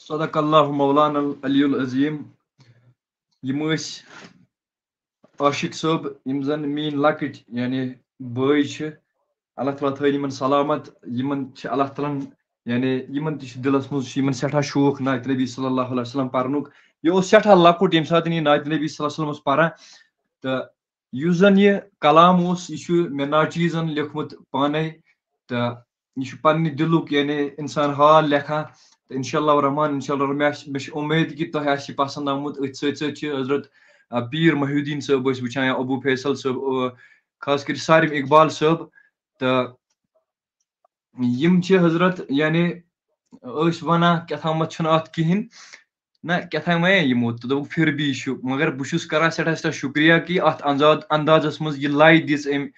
صدق اللہ مولانا العلی العظیم یم عاشق صٲب یم زن مین لکٹ یعنی بٲے چھ اللہ تعالیٰ تھٲیِن یمن سلامت یمن چھ اللہ تعالیٰ یعنی یمن تہ دلس مز یمن سٹھا شوق نعت نبی صلی اللہ علیہ وسلم پرنُک یہ اوس سٹھا لکٹ یم ساتہٕ یہ نعت نبی صلی اللہ علیہ وسلم اوس پران تہٕ یُس زن یہ کلام اوس یہ چھ مےٚ ناچیزن لیوکھمُت پانے تہٕ یہ چھ پننہِ دلُک یعنی انسان حال لیکھان انشاءاللہ الرحمن انشاءاللہ مےٚ چھِ امید کہ تۄہہِ آسہِ یہِ پسند آمُت أتھۍ سۭتۍ سۭتۍ چھِ حضرت پیٖر محی الدیٖن صٲب ٲسۍ وٕچھان یا ابو فیصل صٲب خاص کر سارم اقبال صٲب تہٕ یم چھِ حضرت یعنی ٲسۍ ونان کیٛاہتامتھ چھُنہٕ اتھ کِہیٖنۍ نہ کیٛاہتام ونے یِمو تہٕ دوٚپُکھ پھر بھی چھُ مگر بہٕ چھُس کران سٮ۪ٹھاہ سٮ۪ٹھاہ شُکریہ کہ اتھ اندازس منٛز یہِ لے دِژ أمۍ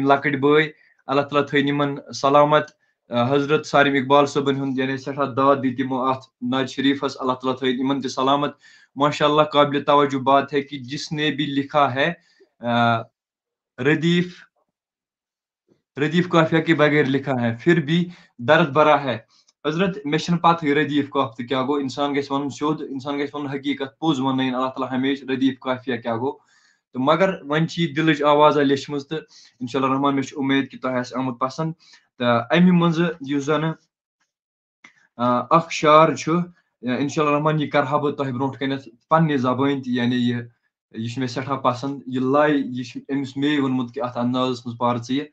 لۄکٕٹۍ بٲے اللہ تعالیٰ تھٲیِن یِمن سلامت حضرت سارم اقبال صٲبن ہُنٛد یعنی سٮ۪ٹھاہ داد دِتۍ یِمو اتھ نعت شریفس اللہ تعالیٰ تھٲیِن یِمن تہِ سلامت ماشاء اللہ قابل توجہ بات ہے کہ جس نے بھی لکھا ہے ردیف قافیہ کے بغیر لکھا ہے پھر بھی درد بھرا ہے حضرت مےٚ چھنہٕ پتہٕے ردیف قافیہ کیٛاہ گوٚو انسان گژھِ ونُن سیوٚد انسان گژھِ ونُن حقیٖقت پوٚز وننٲیِن اللہ تعالیٰ ہمیشہِ ردیف قافیہ کیٛاہ گوٚو تہٕ مگر وۄنۍ چھِ یہِ دلٕچ آوازا لیچھمٕژ تہٕ انشاء اللہ الرحمن مےٚ چھِ امید کہ تۄہہِ آسہِ آمُت پسند تہٕ امہِ منٛزٕ یُس زن اکھ شعر چھُ انشاء اللہ الرحمن یہِ کرہا بہٕ تۄہہِ برونٛٹھ کَنٮ۪تھ پننہِ زبٲنۍ تہِ یعنی یہِ چھُ مےٚ سٮ۪ٹھاہ پسند یہِ لے یہِ چھُ أمِس مے ووٚنمُت کہ اتھ اندازس منٛز پَر ژٕ یہِ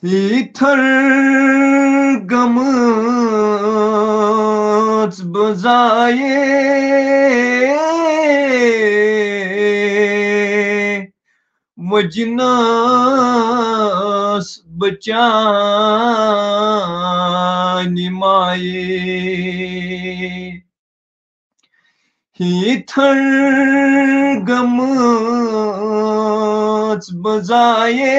ایتھر گٔمٕژ بہٕ ضایعے وجنس بہٕ چانہِ مایے ایتھر گٔمٕژ بہٕ ضایعے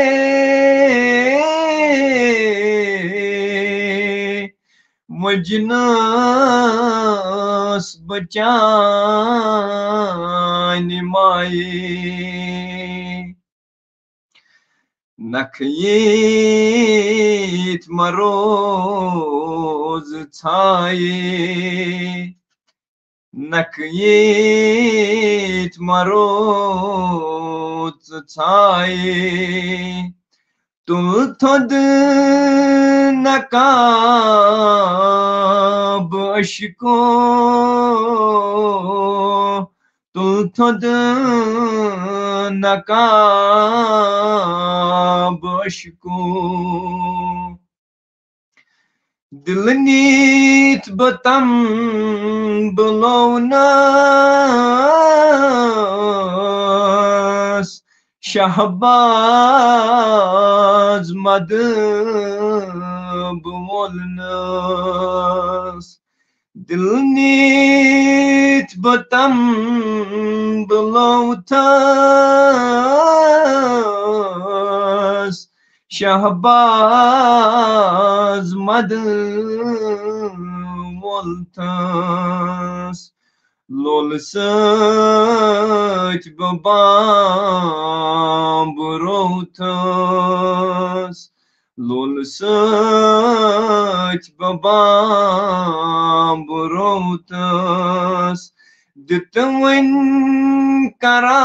وجنس بہٕ چانہِ مایے نکھٕ ییٚتہِ مہ روزٕ ژھایے نکھٕ ییٚتہِ مہ روزٕ ژھایے تُل تھوٚد نقاب اشکو تُل تھوٚد نقاب اشکو دِلہٕ نیٖتھ بہٕ تمبہٕ لونَس شہباز مدٕ بہٕ وولنَس دِلہٕ نیٖتھ بہٕ تمبہٕ لوتھس شہباز مدٕ وولتھس لولہٕ سۭتۍ بہٕ بامبہٕ رووتھس لول سۭتۍ ببام روتس دِتہٕ وۄنۍ قرار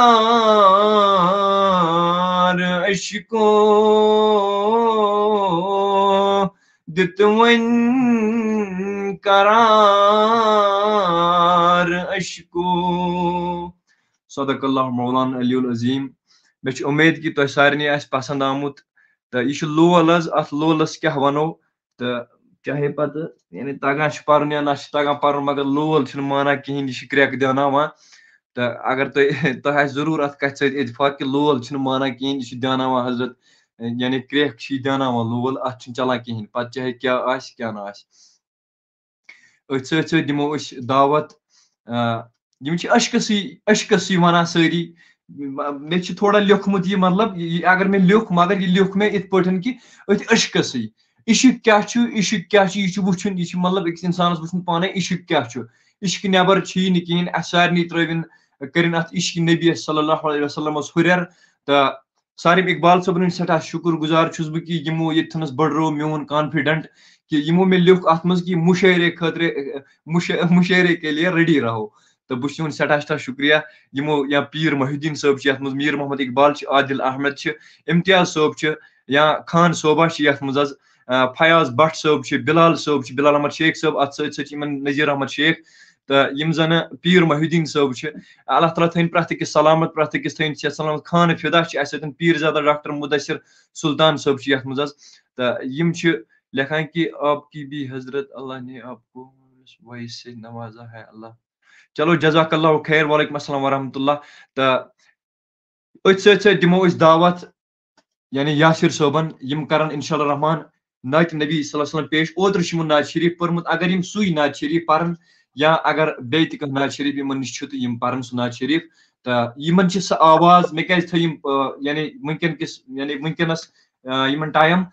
عشقو دِتہٕ وۄنۍ قرار عشقو. صدق اللہ مولانا علی العظیم. مےٚ چھِ اُمید کہِ تۄہہِ سارنٕے آسہِ پسنٛد آمُت تہٕ یہِ چھُ لول حظ اَتھ لولَس کیٛاہ وَنو تہٕ چاہے پَتہٕ یعنی تگان چھُ پَرُن یا نہ چھُ تگان پَرُن مگر لول چھُنہٕ مانان کِہیٖنۍ یہِ چھُ کرٛٮ۪کہٕ دیٛاناوان تہٕ اگر تۄہہِ آسہِ ضروٗر اَتھ کَتھِ سۭتۍ اتفاق کہِ لول چھُنہٕ مانان کِہیٖنۍ یہِ چھُ دیٛاناوان حضرت یعنی کرٛٮ۪کھ چھِ یہِ دیٛاناوان لول اَتھ چھُنہٕ چلان کِہیٖنۍ پَتہٕ چاہے کیٛاہ آسہِ کیٛاہ نہٕ آسہِ. أتھۍ سۭتۍ سۭتۍ دِمو أسۍ دعوت یِم چھِ اشکسٕے وَنان سٲری. مےٚ چھُ تھوڑا لیوکھمُت یہِ مطلب اگر مےٚ لیوکھ مگر یہِ لیوکھ مےٚ یِتھ پٲٹھۍ کہِ أتھۍ اشکسٕے. عشق کیٛاہ چھُ عشق کیٛاہ چھُ یہِ چھُ وٕچھُن یہِ چھُ مطلب أکِس اِنسانَس وٕچھُن پانے عشق کیٛاہ چھُ. عشقہٕ نٮ۪بر چھُیی نہٕ کِہیٖنۍ. اَسہِ سارنٕے ترٲوِن کٔرِنۍ اَتھ عشقِ نبی صلی اللہ علیہ وسلمس ہُرٮ۪ر تہٕ سارم اقبال صٲبن ہُنٛد سٮ۪ٹھاہ شُکر گُزار چھُس بہٕ کہِ یِمو ییٚتھنس بٔڑرو میون کانفِڈنٹ کہِ یِمو مےٚ لیوکھ اَتھ منٛز کہِ مُشٲعرے خٲطرٕ مُشٲعرے کے لیے ریڈی رہو تہٕ بہٕ چھُس تِہُنٛد سٮ۪ٹھاہ شُکریہ. یِمو یا پیٖر محی الدیٖن صٲب چھِ یَتھ منٛز میٖر محمد اقبال چھِ عادل احمد چھِ امتیاز صٲب چھِ یا خان صوبہ چھِ یَتھ منٛز حظ فیاض بٹ صٲب چھِ بِلال صٲب چھِ بِلال احمد شیخ صٲب اَتھ سۭتۍ سۭتۍ چھِ یِمن نذیٖر احمد شیخ تہٕ یِم زَن پیٖر محی الدیٖن صٲب چھِ. اللہ تعالیٰ تھٲیِن پرٛٮ۪تھ أکِس سلامت پرٛٮ۪تھ أکِس تھٲیِن صحت سلامت. خانہٕ فِدا چھِ اَسہِ سۭتۍ پیٖر زادہ ڈاکٹر مُدثر سُلطان صٲب چھِ یَتھ منٛز حظ تہٕ یِم چھِ لیکھان کہِ آپ کی بھی حضرت اللہ نے آپ کو وائس سے نوازا ہے اللہ. چلو جزاک اللہ خیر. وعلیکم السلام ورحمۃ اللہ. تہٕ أتھۍ سۭتۍ سۭتۍ دِمو أسۍ دعوت یعنی یاسر صٲبن یِم کرن انشاء اللہ رحمان نعتِ نبی صلی اللہ علیہ وسلم پیش. اوترٕ چھُ یِمو نعتِ شریٖف پوٚرمُت اگر یِم سُے نعتِ شریٖف پرن یا اگر بیٚیہِ تہِ کانٛہہ نعتِ شریٖف یِمن نِش چھُ تہٕ یِم پرن سُہ نعتِ شریٖف تہٕ یِمن چھِ سۄ آواز مےٚ کیازِ تھٲے یِم یعنی وٕنکیٚنس یِمن ٹایم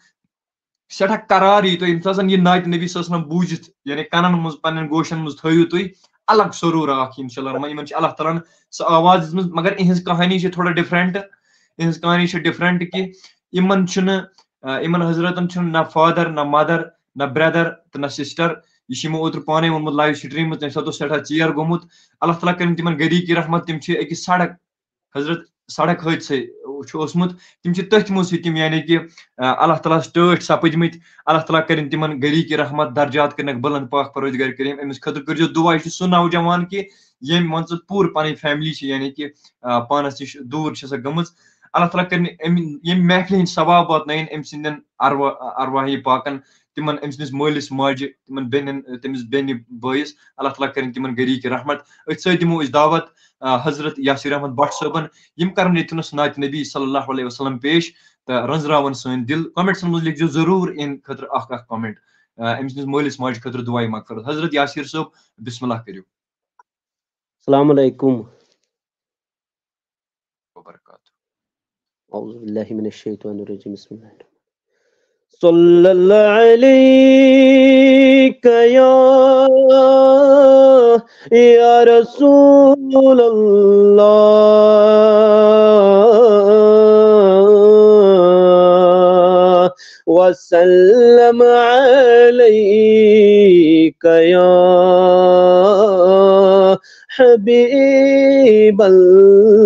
سٮ۪ٹھاہ قرار یی تۄہہِ ییٚمہِ ساتہٕ زن یہِ نعتِ نبی صلی اللہ علیہ وسلم بوٗزِتھ یعنی کنن منٛز پننٮ۪ن گوشن منٛز تھٲیِو تُہۍ الگ سروٗر اکھ انشاء اللہ رحمان. یِمن چھِ اللہ تعالیٰ ہن سۄ آواز دِژمٕژ مگر یِہنٛز کہانی چھِ تھوڑا ڈِفرنٹ. یِہنٛز کہانی چھِ ڈِفرنٹ کہِ یِمن چھُنہٕ یِمن حضرتن چھُنہٕ نہ فادر نہ مدر نہ برٛدر تہٕ نہ سسٹر. یہِ چھُ یِمو اوترٕ پانے ووٚنمُت لایو سٹریٖم منٛز تمہِ ساتہٕ اوس سٮ۪ٹھاہ ژیر گوٚمُت. اللہ تعالیٰ کٔرِنۍ تِمن غریٖقی رحمت. تِم چھِ أکِس سڑک حٲدثے چھُ اوسمُت تِم چھِ تٔتھۍ منٛز چھِ تِم یعنی کہِ اللہ تعالیٰ ہس ٹٲٹھۍ سپٕدمٕتۍ. اللہ تعالیٰ کٔرِنۍ تِمن غریٖقی رحمت درجات کٔرنکھ بلند پاک پروردگار کریم. أمِس خٲطرٕ کٔرۍزیٚو دُعا. یہِ چھُ سُہ نوجوان کہِ ییٚمۍ مان ژٕ پوٗرٕ پنٕنۍ فیملی چھِ یعنی کہِ پانس نِش دوٗر چھِ سۄ گٔمٕژ. اللہ تعالیٰ کٔرِنۍ ییٚمہِ محفلہِ ہٕنٛدۍ ثواب واتنٲیِن أمۍ سٕنٛدٮ۪ن ارواحی پاکن تِمن أمۍ سٕنٛدِس مٲلِس ماجہِ تِمن بیٚنٮ۪ن تٔمِس بیٚنہِ بٲیِس. اللہ تعالیٰ کٔرِنۍ تِمن غریٖقی رحمت. أتھۍ سۭتۍ دِمو أسۍ دعوت حضرت یاسر احمد بٹ صٲبن یِم کرن ییٚتھنس نعتِ نبی صلی اللہ علیہ وسلم پیش تہٕ رٔنٛزراوَن سٲنۍ دِل. کومنٹسن منٛز لیکھزیٚو ضروٗر اِہٕنٛدِ خٲطرٕ اکھ کومنٹ أمۍ سٕنٛدِس مٲلِس ماجہِ خٲطرٕ دُعاے مغفرت. حضرت یاسر صٲب بسم اللہ کٔرِو. السلام علیکم. اعوذ باللہ من الشیطان الرجیم. بسم اللہ الرحمن الرحیم. صلی اللہ علیک یا رسول اللہ وسلم علیک یا حبیب اللہ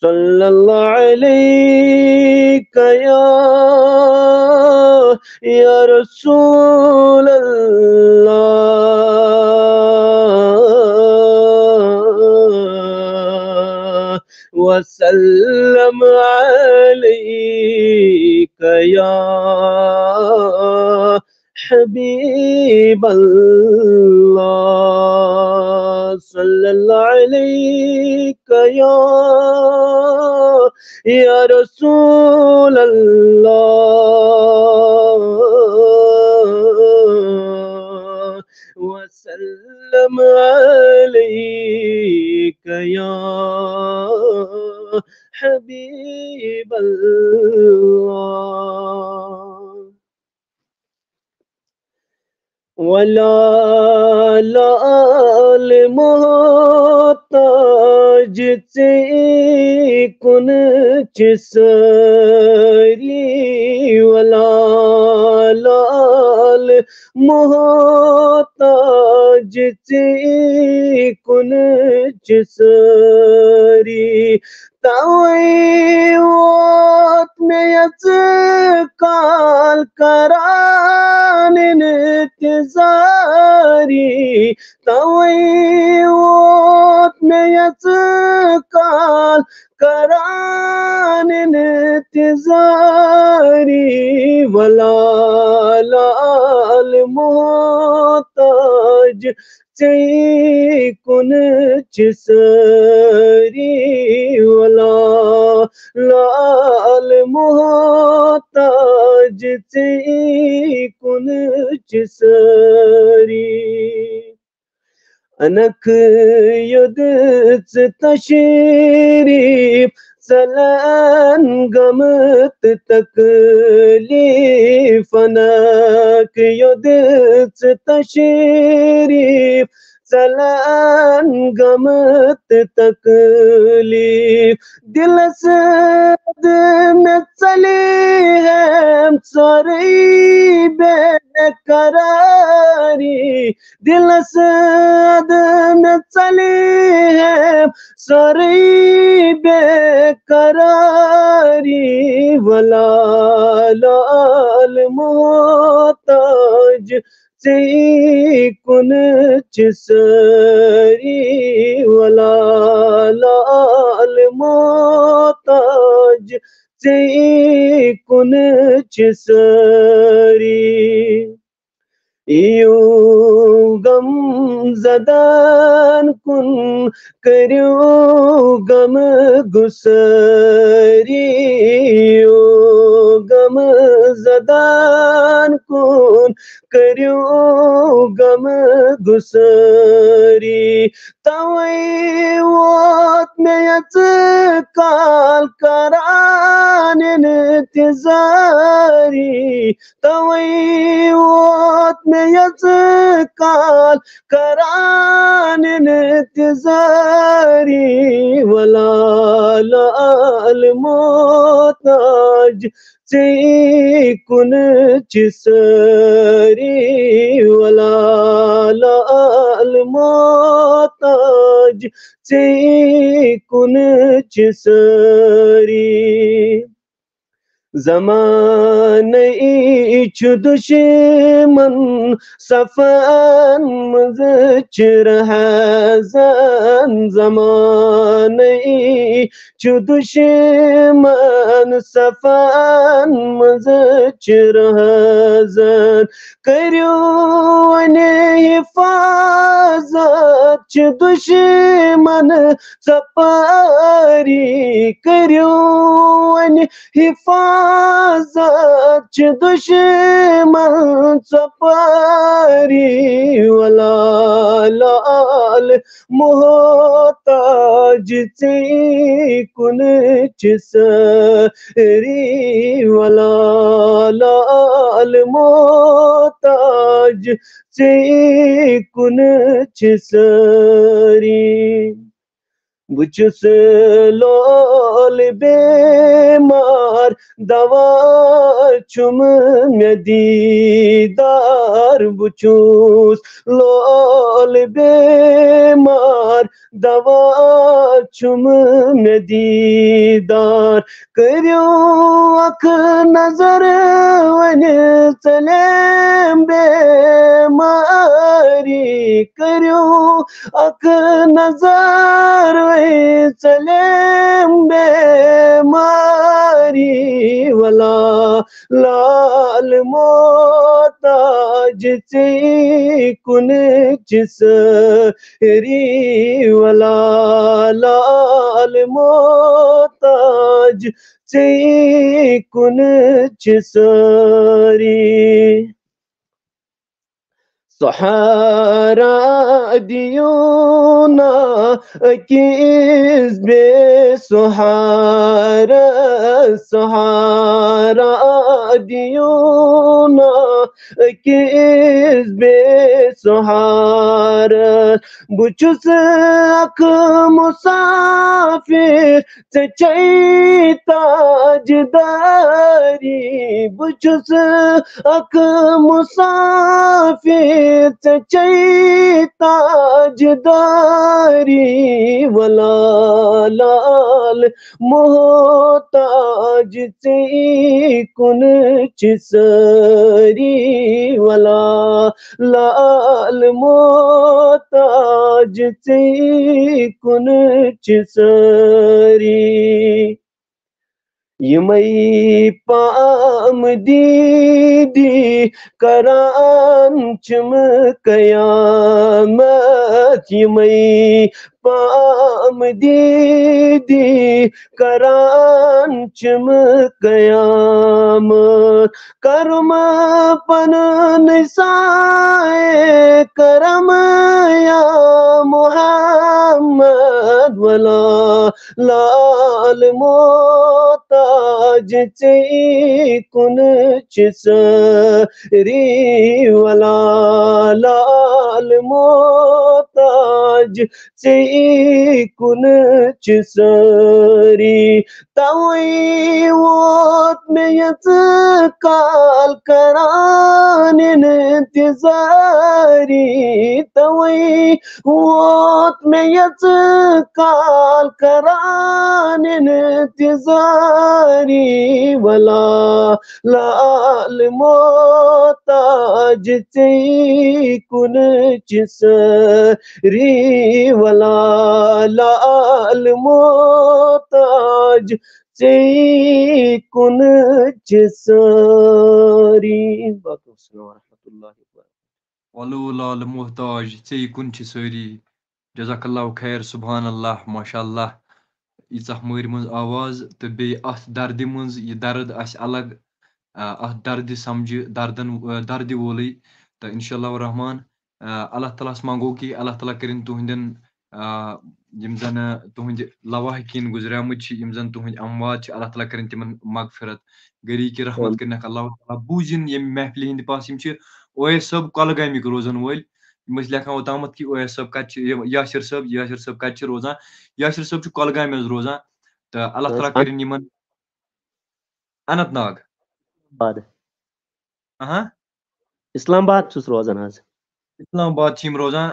صلی اللہ علیک یا رسول اللہ وسلم علیک یا حبیب اللہ صلی اللہ علیک یا رسول اللہ وسلم علیک یا حبیب اللہ ولا لال محتاج سے کن چسری ولا لال محتاج سے کن چسری توئی وات میں کال کران انتظاری توئی وات میں کال کران انتظاری ولا لال محتاج سے کن چسری ولا لال محتاج سے کن چسری انک یدس تشریف سلن گمت تکلیف انک یدس تشریف سلن گمت تکلیف دل سد میں چلی ہے ساری بے قراری دل سد میں چلی ہے ساری بے قراری ولا لال محتاج سے کن چسری ولا لال محتاج سے کن چسری یوں غم زدان کن کریو غم گسری یوں غم زدان کن کریو غم گسری توئی وات میں کال کران انتظاری توئی وات میں کال کران انتظاری ولا لال محتاج سے کن چسری ولا لال محتاج سے کن چسری زمانہ چھ دشمن صفان مزچ رہزن زمانہ چھ دشمن صفان مزچ رہزن کریو حفاظت چھ دشمن سپاری کریو حفاظت چھ دشمن سپاری ولا لال محتاج سے کن چسری ولا لال محتاج سے کن چسری بچس لول بیمار دوا چھم میں دیدار بچوس لول بیمار دوا چھم میں دیدار کریو اک نظر ون چلیم بیماری کریو اک نظر چلیم بیماری ولا لال محتاج سے کن چسری ولا لال محتاج سے کن چسری سہارا دیو نا کس بے سہارا سہارا دیو نا کس بے سہارا بچس اک مسافر چچئی تاجداری بچس اک مسافر چچئی تاجداری ولا لال محتاج چئی کن چسری ولا لال محتاج چئی کن چسری یمئی پام دیدی کران چم قیامت یمئی پام دیدی کران چم قیامت کرم پنن سائے کرم یا محمد ولا لال محتاج چئی کن چسری ولا لال محتاج چئی کن چسری توئی ووت میں یت کال کران انتظاری توئی ووت میں یت کال کران انتظاری ولا لال محتاج چئی کن چسری ولا لال محتاج چئی کن چسری. السلام ورحمۃ اللہ وبرکاتہ. ولو لال محتاج ژے کن چھ ساری. جزاک اللہ خیر. سبحان اللہ ماشاء اللہ. ییژاہ مٲرۍ منٛز آواز تہٕ بیٚیہِ اَتھ دردِ منٛز یہِ درد آسہِ الگ اَتھ دردِ سمجھِ دردِ وولٕے تہٕ اِنشاء اللہ الرحمان اللہ تعالیٰ ہس منٛگو کہِ اللہ تعالیٰ کٔرِنۍ تُہنٛدٮ۪ن یِم زن تُہنٛدِ لواحقیٖن گُزریمٕتۍ چھِ یِم زن تُہنٛدۍ اموات چھِ اللہ تعالیٰ کٔرِنۍ تِمن مغفرت گری کہِ رحمت کٔرنکھ اللہ تعالیٰ بوٗزِنۍ ییٚمہِ محفلہِ ہِنٛدِ پاس یِم چھِ اویس صٲب کۄلگامِکۍ روزن وٲلۍ یِم ٲسۍ لیکھان اوتامتھ کہِ اویس صٲب کتہِ چھِ یاسر صٲب کتہِ چھِ روزان یاسر صٲب چھُ کۄلگامہِ حظ روزان تہٕ اللہ تعالیٰ کٔرِنۍ یِمن اننت ناگ اسلام آباد چھُس روزان حظ اسلام آباد چھِ یِم روزان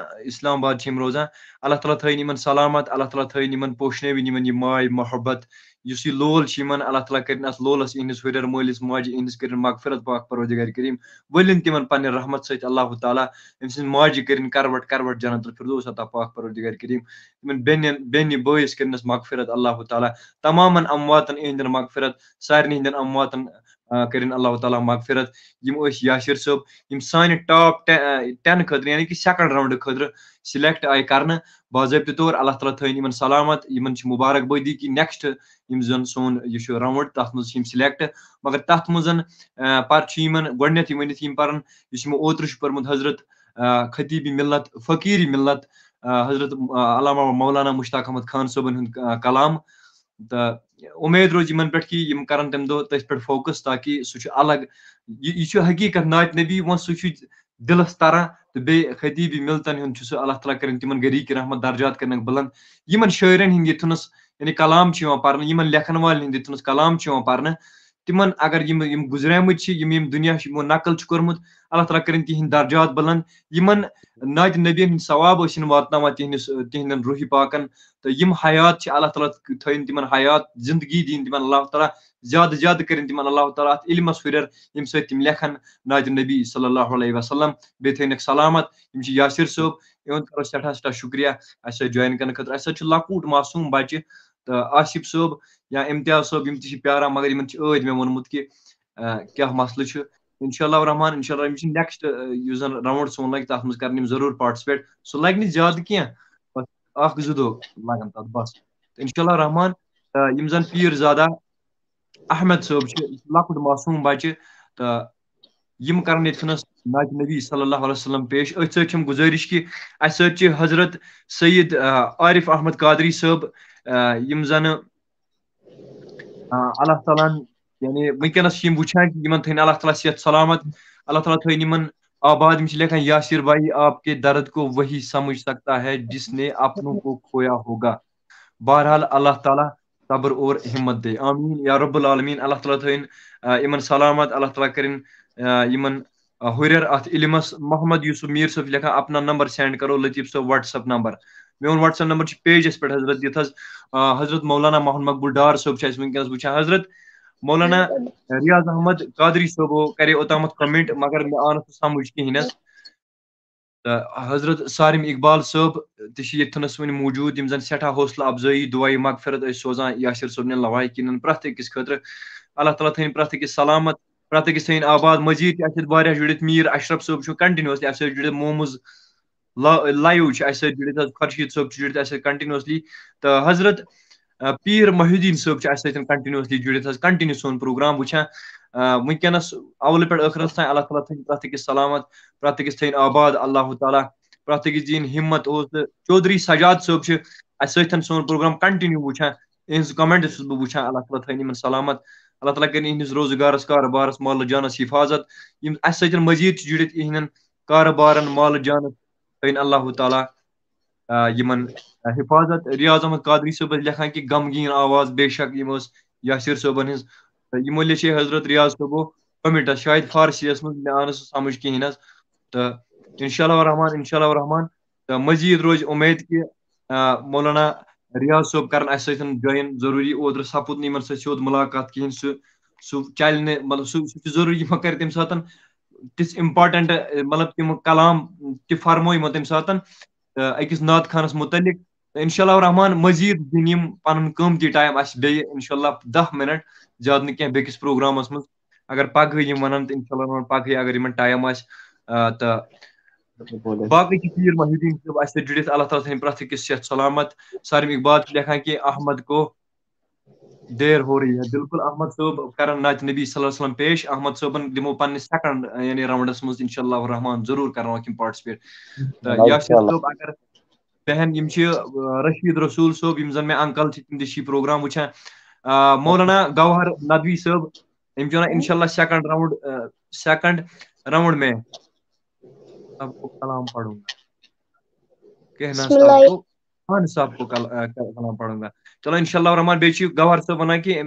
اللہ تعالیٰ تھٲیِن یِمن سلامت اللہ تعالیٰ تھٲیِن یِمن پوشنٲوِن یِمن یہِ ماے محبت یُس یہِ لول چھُ یِمن اللہ تعالیٰ کٔرِنۍ اَتھ لولس یِہنٛدِس ہُرٮ۪ر مٲلِس ماجہِ یِہنٛدِس کٔرِنۍ مغفرت پاک پروردگار کریٖم ؤلِنۍ تِمن پننہِ رحمت سۭتۍ اللہ تعالیٰ أمۍ سٕنٛزِ ماجہِ کٔرِنۍ کروٹ جنت الفردوس عطا پاک پروردگار کریٖم تِمن بیٚنہِ بٲیِس کٔرنس مغفرت اللہ تعالیٰ تمامن امواتن یِہنٛدٮ۪ن مغفرت سارنٕے ہِنٛدٮ۪ن امواتن کٔرِنۍ اللہ تعالیٰ مغفرت یِم ٲسۍ یاسر صٲب یِم سانہِ ٹاپ 10 خٲطرٕ یعنی کہِ سیکنڈ راوُنڈٕ خٲطرٕ سِلیکٹ آیہِ کرنہٕ باضٲبطہٕ طور اللہ تعالیٰ تھٲیِن یِمن سلامت یِمن چھِ مُبارک بٲدی کہِ نیکسٹ یِم زن سون یہِ چھُ راوُنڈ تتھ منٛز چھِ یِم سِلیکٹ مگر تتھ منٛز پتہٕ چھُ یِمن گۄڈٕنیتھٕے ؤنِتھ یِم پرن یُس یِمو اوترٕ چھُ پوٚرمُت حضرت خطیٖبِ ملت فقیٖرِ ملت حضرت علامہ مولانا مشتاق احمد خان صٲبن ہُنٛد کلام تہٕ اُمید روزِ یِمن پٮ۪ٹھ کہِ یِم کرن تمہِ دۄہ تٔتھۍ پٮ۪ٹھ فوکس تاکہِ سُہ چھُ الگ یہِ چھُ حقیٖقت ناتہِ نبی وۄنۍ سُہ چھُ دِلس تران تہٕ بیٚیہِ خطیٖبِ ملتن ہُنٛد چھُ سُہ اللہ تعالیٰ کٔرِنۍ تِمن گری رحمت درجات کٔرنکھ بلند یِمن شٲعرن ہِنٛدۍ یِتھُنس یعنی کلام چھِ یِوان پرنہٕ یِمن لیکھن والٮ۪ن ہِنٛدۍ یِتھُنس کلام چھِ یِوان پرنہٕ تِمن اگر یِم گُزریمٕتۍ چھِ یِم دُنیا چھِ یِمو نقل چھُ کوٚرمُت اللہ تعالیٰ کٔرِنۍ تِہنٛدۍ درجات بلند یِمن ناتہِ نبین ہٕنٛدۍ ثواب ٲسِنۍ واتناوان تِہنٛدٮ۪ن روحی پاکن تہٕ یِم حیات چھِ اللہ تعالیٰ تھٲیِن تِمن حیات زندگی دِنۍ تِمن اللہ تعالیٰ زیادٕ زیادٕ کٔرِنۍ تِمن اللہ تعالیٰ اتھ علمس ہُرٮ۪ر ییٚمہِ سۭتۍ تِم لیکھن ناتہِ نبی صلی اللہ علیہ وسلم بیٚیہِ تھٲینکھ سلامت یِم چھِ یاسر صٲب یِہُنٛد کرو سٮ۪ٹھاہ شُکریہ اسہِ سۭتۍ جوین کرنہٕ خٲطرٕ اسہِ سۭتۍ چھُ لۄکُٹ معصوٗم بچہِ تہٕ آصف صٲب یا امتیاز صٲب یِم تہِ چھِ پیاران مگر یِمن چھِ ٲدۍ مےٚ ووٚنمُت کہِ کیاہ مسلہٕ چھُ انشاء اللہ الرحمان انشاء اللہ یِم چھِ نیکسٹ یُس زن راوُنڈ سون لگہِ تتھ منٛز کرن یِم ضروٗر پاٹسِپیٹ سُہ لگہِ نہٕ زیادٕ کینٛہہ بس 1-2 دۄہ لگن تتھ بس انشاء اللہ الرحمان یِم زن پیٖر زادا احمد صٲب چھِ لۄکُٹ معصوٗم بچہِ تہٕ یم کرن یتنس نات نبی صلی اللہ علیہ وسلم پیش ات سم گزارش کہ اس سچ حضرت سید عارف احمد قادری صاحب یم زن اللہ تعالیٰ یعنی ونکس وچان کہ یمن تھین اللہ تعالیٰ صحت سلامت اللہ تعالیٰ تھین یمن آباد میں لکھا یاسر بھائی آپ کے درد کو وہی سمجھ سکتا ہے جس نے اپنوں کو کھویا ہوگا. بہرحال اللہ تعالیٰ صبر اور ہمت دے. آمین یا رب العالمین. اللہ تعالیٰ تھین یمن سلامت. اللہ تعالیٰ کرن یمن ہریر ات علمس. محمد یوسف میر صاحب لکھا اپنا نمبر سینڈ کرو لطیف صاحب واٹس ایپ نمبر. میون واٹس ایپ نمبر پیجس پہ حضرت دت حضرت مولانا محمد مقبول ڈار صاحب ونکس وچان. حضرت مولانا ریاض احمد قادری صاحبو کرے اوتامت کمنٹ مگر مے آو نہٕ سمجھ کہینس. حضرت سارم اقبال صاحب تنس ون موجود یم زن سٹھا حوصلہ افزائی دعائی مغفرت سوزان یاسر صبن لوائقین پرت أکس خاطر. اللہ تعالیٰ تھین پرت أکس سلامت پرت أکس تھین آباد. مزید واریاہ جڑت میر اشرف صاحب کنٹینیوسلی اس جڑت مومز لائیو جڑت خورشید صاحب جڑت اس کنٹینیوسلی. تو حضرت پیر محی الدین صاحب کنٹینیوسلی جڑت کنٹینیو سون پروگرام وچان ونکس اول پہ ٲخرس تین. اللہ تعالیٰ تھین پرت أکس سلامت پرت أکس تھین آباد. اللہ تعالیٰ پرت أکس دین ہمت. چودھری سجاد صاحب اس سون پروگرام کنٹینیو وچان اہز کمنٹس بہ وچان. اللہ تعالیٰ تھین یمن سلامت. اللہ تعالیٰ کرن اہندس روزگارس کاربارس مال جانس حفاظت. یم اس مزید جڑت اہندن کاربارن مال جانس تھین اللہ تعالیٰ یمن حفاظت. ریاض احمد قادری صاحب لکھان کہ غمگین آواز بے شک یم یاسر صٲبن ہز. یمو لچھے حضرت ریاض صٲبو کمنٹس شاید فارسی یس من مے آو نہٕ سمجھ کہین حظ. تو انشاء اللہ الرحمن تو مزید روز امید کہ مولانا ریاض صاحب کرن اس جوائن ضروری. اوتر سپود نمن سیود ملاقات کہین سہ چل مطلب سہ ضروری ما کر تمہ ساتن تس امپارٹنٹ مطلب تم کلام تہ فرمو تمہ ساتن اکس نعت خانس متعلق. انشاء اللہ الرحمن مزید دن پن قیمتی ٹائم اس بیٚیہِ انشاء اللہ 10 منٹ زیادہ نہ کینٛہہ بیٚکِس پروگرامس مز. اگر پگہٕ یم ونن تو انشاء اللہ پگہٕ اگر یمن ٹائم آس تو باقی پیر محی الدین صاحب اس جڑت. اللہ تعالیٰ تھین پرت أکس صحت سلامت. سارم اقبال لکھان کہ احمد کو دیر ہو رہی ہے. بالکل احمد صاحب کرن نعت نبی صلی اللہ علیہ وسلم پیش. احمد صاحبن دمو پنہ سیکنڈ یعنی راؤنڈس مز انشاء اللہ الرحمن ضرور کرو پارٹسپیٹ. تو یاسر صاحب اگر بہن یم رشید رسول صاحب یم زن میں انکل تم تہ پروگرام وچان. مولانا گوہر ندوی صاحب یم انشاء اللہ سیکنڈ راؤنڈ میں سب کو کلام پڑھوں گا. کہنا صاحب کو کلام پڑھوں گا. چلو انشاء اللہ الرحمن. بیچ گوہر صاحب ونان کہ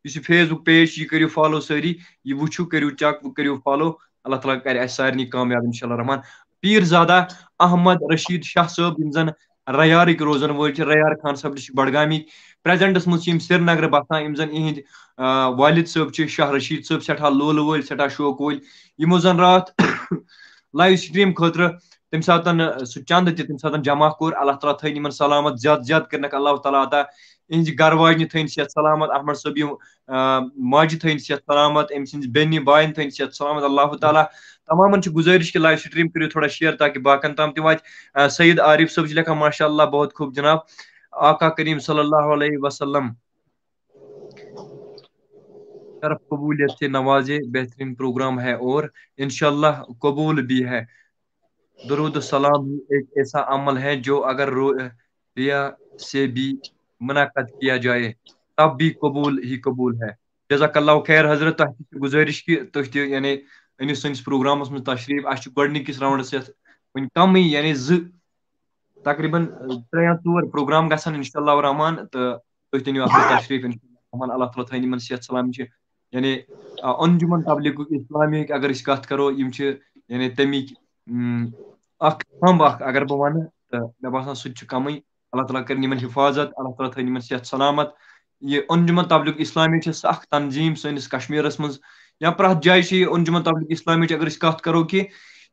اس فیس بک پیج یہ کرو فالو ساری یہ وچھو کرو چیک کرو فالو. اللہ تعالیٰ کر اس سارنی کامیاب انشاء اللہ الرحمن. پیر زادہ احمد رشید شاہ صاحب یم زن ریارک روزن ول ریار خان صاحب بڈگامی پریزنٹس مز سری نگر بسان. یم زن اہند والد صاحب شاہ رشید صاحب سٹھا لول ول سٹھا شوق ول. یمو زن رات لائیو سٹریم خاطر تم ساتن سہ چند تہ تم ساتن جمع کور. اللہ تعالیٰ تھین یمن سلامت زیادہ زیادہ کرنک اللہ تعالیٰ عطا. اہز گھر واجنہ تھین صحت سلامت. احمد صٲب ماجہ تھین صحت سلامت. ام سند بین باین تھین صحت سلامت. اللہ تعالیٰ تمام گزارش کہ لائیو سٹریم کرو تھوڑا شیئر تاکہ باقین تام تہ وات. سید عارف صاحب لکھا ماشاء اللہ بہت خوب جناب. آقا کریم صلی اللہ علیہ وسلم طرف قبولیت سے نوازے. بہترین پروگرام ہے اور انشاءاللہ قبول بھی ہے. درود السلام ایک ایسا عمل ہے جو اگر ریا سے بھی منعقد کیا جائے تب بھی قبول ہی قبول ہے. جزاک اللہ خیر. حضرت گزارش کہ تھی یعنی انو سنس پروگرامس من تشریف. اس گۄڈنِکِس راؤنڈس ون کم یعنی تقریباً 3 یا 4 پروگرام گژھن انشاء اللہ الرحمن. تو تھی تنیو اتھ تشریف اللہ تعالیٰ تھین یمن صحت سلامت. یعنی انجمن تبلیغ اسلامی اگر اس کت کرو یم یعنی تمیک تھمب اگر بہ ون تو مے باسان سہ کم. اللہ تعالیٰ کر یمن حفاظت. اللہ تعالیٰ تھین یمن صحت سلامت. یہ انجمن تبلیغ اسلامی اخ تنظیم سنس کشمیرس مز یا پرت جائے انجمن تبلیغ اسلامی اگر اس کت کرو کہ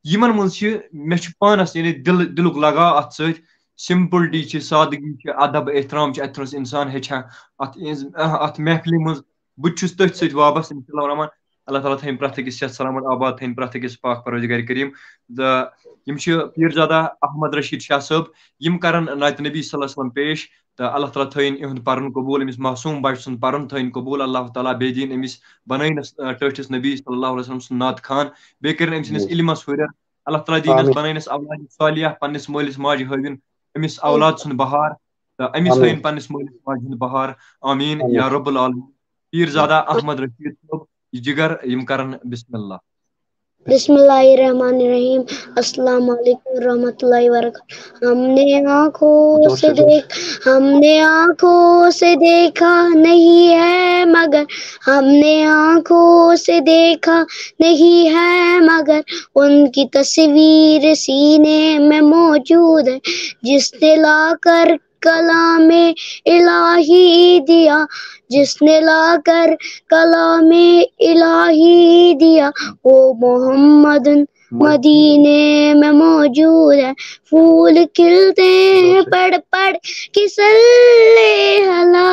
یمن مز مے پانس یعنی دلک لگاو ات ست. سمپلٹی سادگی ادب احترام اتنس انسان ہچان ات محفل مز. بہت تھی ست وابستہ انشاء اللہ الرحمن. اللہ تعالیٰ تھین پرت أکس صحت سلامت آباد. تھین پرت أکس پاک پروردگار کریم. یم پیر زادہ احمد رشید شاہ صاحب یم کرن نعت نبی صلی اللہ علیہ وسلم پیش. تو اللہ تعالیٰ تھٲیِن یِہُنٛد پَرُن قبوٗل أمِس معصوٗم بَچہِ سُنٛد پَرُن تھٲیِن قبوٗل اللہ تعالیٰ بیٚیہِ دِیِن أمِس بَنٲیِنَس ٹٲٹھِس نبی صلی اللہ علیہ وسلم سُنٛد نعت خان بیٚیہِ کٔرِنۍ أمۍ سٕنٛدِس علمَس ہُرٮ۪ر اللہ تعالیٰ دیٖنَس بَنٲیِنَس اولادِ صالحہ پنٛنِس مٲلِس ماجہِ ہٲوِن أمِس اولاد سُنٛد بہار تہٕ أمِس ہٲیِن پنٛنِس مٲلِس ماجہِ ہُنٛد بہار آمیٖن یا رب العالمیٖن پیٖر زادہ احمد رشیٖد صٲب جِگر یِم کَرَن بسم اللہ بسم اللہ الرحمن الرحیم السلام علیکم ورحمۃ اللہ وبرکاتہ ہم نے آنکھوں سے دیکھا نہیں ہے مگر ہم نے آنکھوں سے دیکھا نہیں ہے مگر ان کی تصویر سینے میں موجود ہے جس نے لا کر کلام الہی دیا جس نے لا کر کلام الہی دیا وہ محمد مدینے میں موجود ہے پھول کھلتے ہیں پڑھ پڑھ کے صلی علی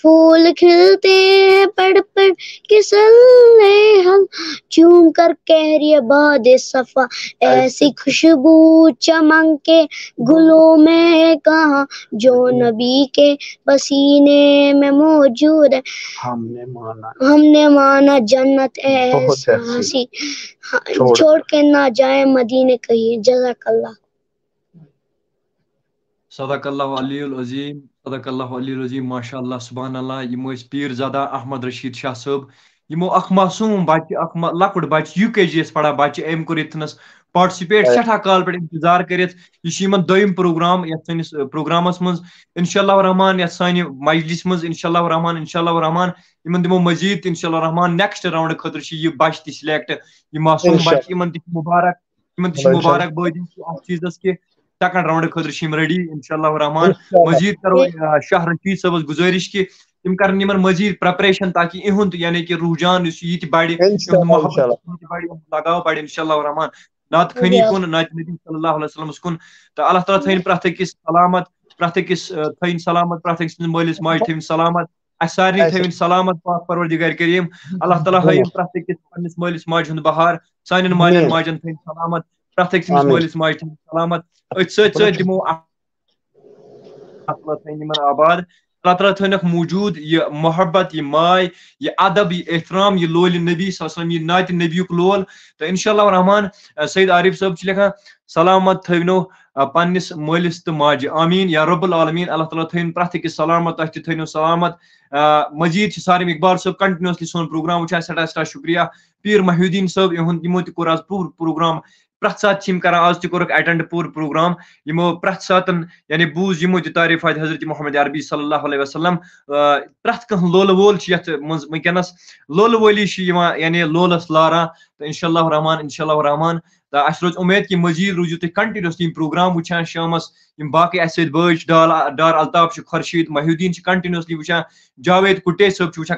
پھول کھلتے ہیں پڑھ پڑھ کے صلی علی چوم کر کہہ رہی ہے باد صفا ایسی خوشبو چمن کے گلوں میں کہاں جو نبی کے پسینے میں موجود ہے ہم نے مانا جنت ایسی چھوڑ کے نہ جائے مدینے کہیں جزاک اللہ صدق اللہ علی العظیم صدق اللہ علی العظیم ماشاء اللہ سبحان اللہ یِم ٲسۍ پیٖر زادہ احمد رشیٖد شاہ صٲب یِمو اکھ معصوٗم بَچہِ اکھ لۄکُٹ بَچہِ UKG یَس پَران بَچہِ أمۍ کوٚر ییٚتھَنَس پاٹسِپیٹ سٮ۪ٹھاہ کال پٮ۪ٹھ اِنتظار کٔرِتھ یہِ چھُ یِمن دوٚیِم پروگرام یَتھ سٲنِس پروگرامَس منٛز اِنشاء اللہ رحمان یَتھ سانہِ مجلِس منٛز اِنشاء اللہ رحمان یِمن دِمو مٔزیٖد تہِ اِنشاء اللہ رحمان نیکسٹ راوُنٛڈ خٲطرٕ چھِ یہِ بَچہِ تہِ سِلیکٹ یہِ معصوٗم بَچہِ یِمن تہِ چھِ مُبارک بٲدی اَتھ چیٖزَس کہِ سیکنڈ راوُنٛڈ خٲطرٕ چھِ یِم ریڈی اِنشاء اللہ رحمان مٔزیٖد کَرو شاہ رشیٖد صٲبَس گُزٲرِش کہِ تِم کَرن یِمن مٔزیٖد پریپریشن تاکہِ یِہُنٛد یعنی کہِ رُحجان یُس یہِ تہِ بَڑِ محبت بَڑِ لگاو بَڑِ اِنشاء اللہ رحمان نعت خٲنی کُن نعتِ نبی صلی اللہ علیہ وسلمَس کُن تہٕ اللہ تعالیٰ تھٲیِن پرٛٮ۪تھ أکِس سلامت پرٛٮ۪تھ أکِس تھٲیِن سلامت پرٛٮ۪تھ أکۍ سٕنٛدِس مٲلِس ماجہِ تھٲوِن سلامت اَسہِ سارنٕے تھٲوِن سلامت پاک پروردِگار کریٖم اللہ تعالیٰ ہٲیِن پرٛٮ۪تھ أکِس پنٛنِس مٲلِس ماجہِ ہُنٛد بہار سانٮ۪ن مالٮ۪ن ماجٮ۪ن تھٲیِن سلامت پرٛٮ۪تھ أکۍ سٕنٛدِس مٲلِس ماجہِ تھٲیِن سلامت أتھۍ سۭتۍ سۭتۍ دِمو تھٲیِن یِمن آباد اللہ تعالیٰ تھٲینکھ موٗجوٗد یہِ محبت یہِ ماے یہِ ادب یہِ احترام یہِ لولہِ نبی صلی اللہ علیہ وسلم یہِ نعتِ نبیُک لول تہٕ اِنشاء اللہ رحمان سید عارف صٲب چھِ لیکھان سلامت تھٲینو پننِس مٲلِس تہٕ ماجہِ آمیٖن یا رب العالمیٖن اللہ تعالیٰ تھٲیِن پرٛٮ۪تھ أکِس سلامت تۄہہِ تہِ تھٲینو سلامت مزیٖد چھِ سارم اقبال صٲب کنٹِنیوسلی سون پروگرام وٕچھان سٮ۪ٹھاہ شُکریہ پیٖر محی الدیٖن صٲب یِہُنٛد یِمو تہِ کوٚر آز پوٗرٕ پروگرام پرٛٮ۪تھ ساتہٕ چھِ یِم کران آز تہِ کوٚرُکھ ایٹینڈ پوٗرٕ پروگرام یِمو پرٛٮ۪تھ ساتہٕ یعنی بوٗز یِمو تہِ تعریٖفات حضرت محمد عربی صلی اللہ علیہ وسلم پرٛٮ۪تھ کانٛہہ لولہٕ وول چھُ یتھ منٛز وٕنکیٚنس لولہٕ وٲلی چھِ یِوان یعنی لولس لاران تہٕ اِنشاء اللہ رحمان تہٕ اَسہِ روز اُمید کہِ مٔزیٖد روٗزِو تُہۍ کنٹِنیوسلی یِم پروگرام وٕچھان شامس یِم باقٕے اَسہِ سۭتۍ بٲے چھِ ڈار الطاف چھُ خۄرشیٖد محی الدیٖن چھِ کنٹِنیوسلی وٕچھان جاوید کُٹے صٲب چھُ وٕچھان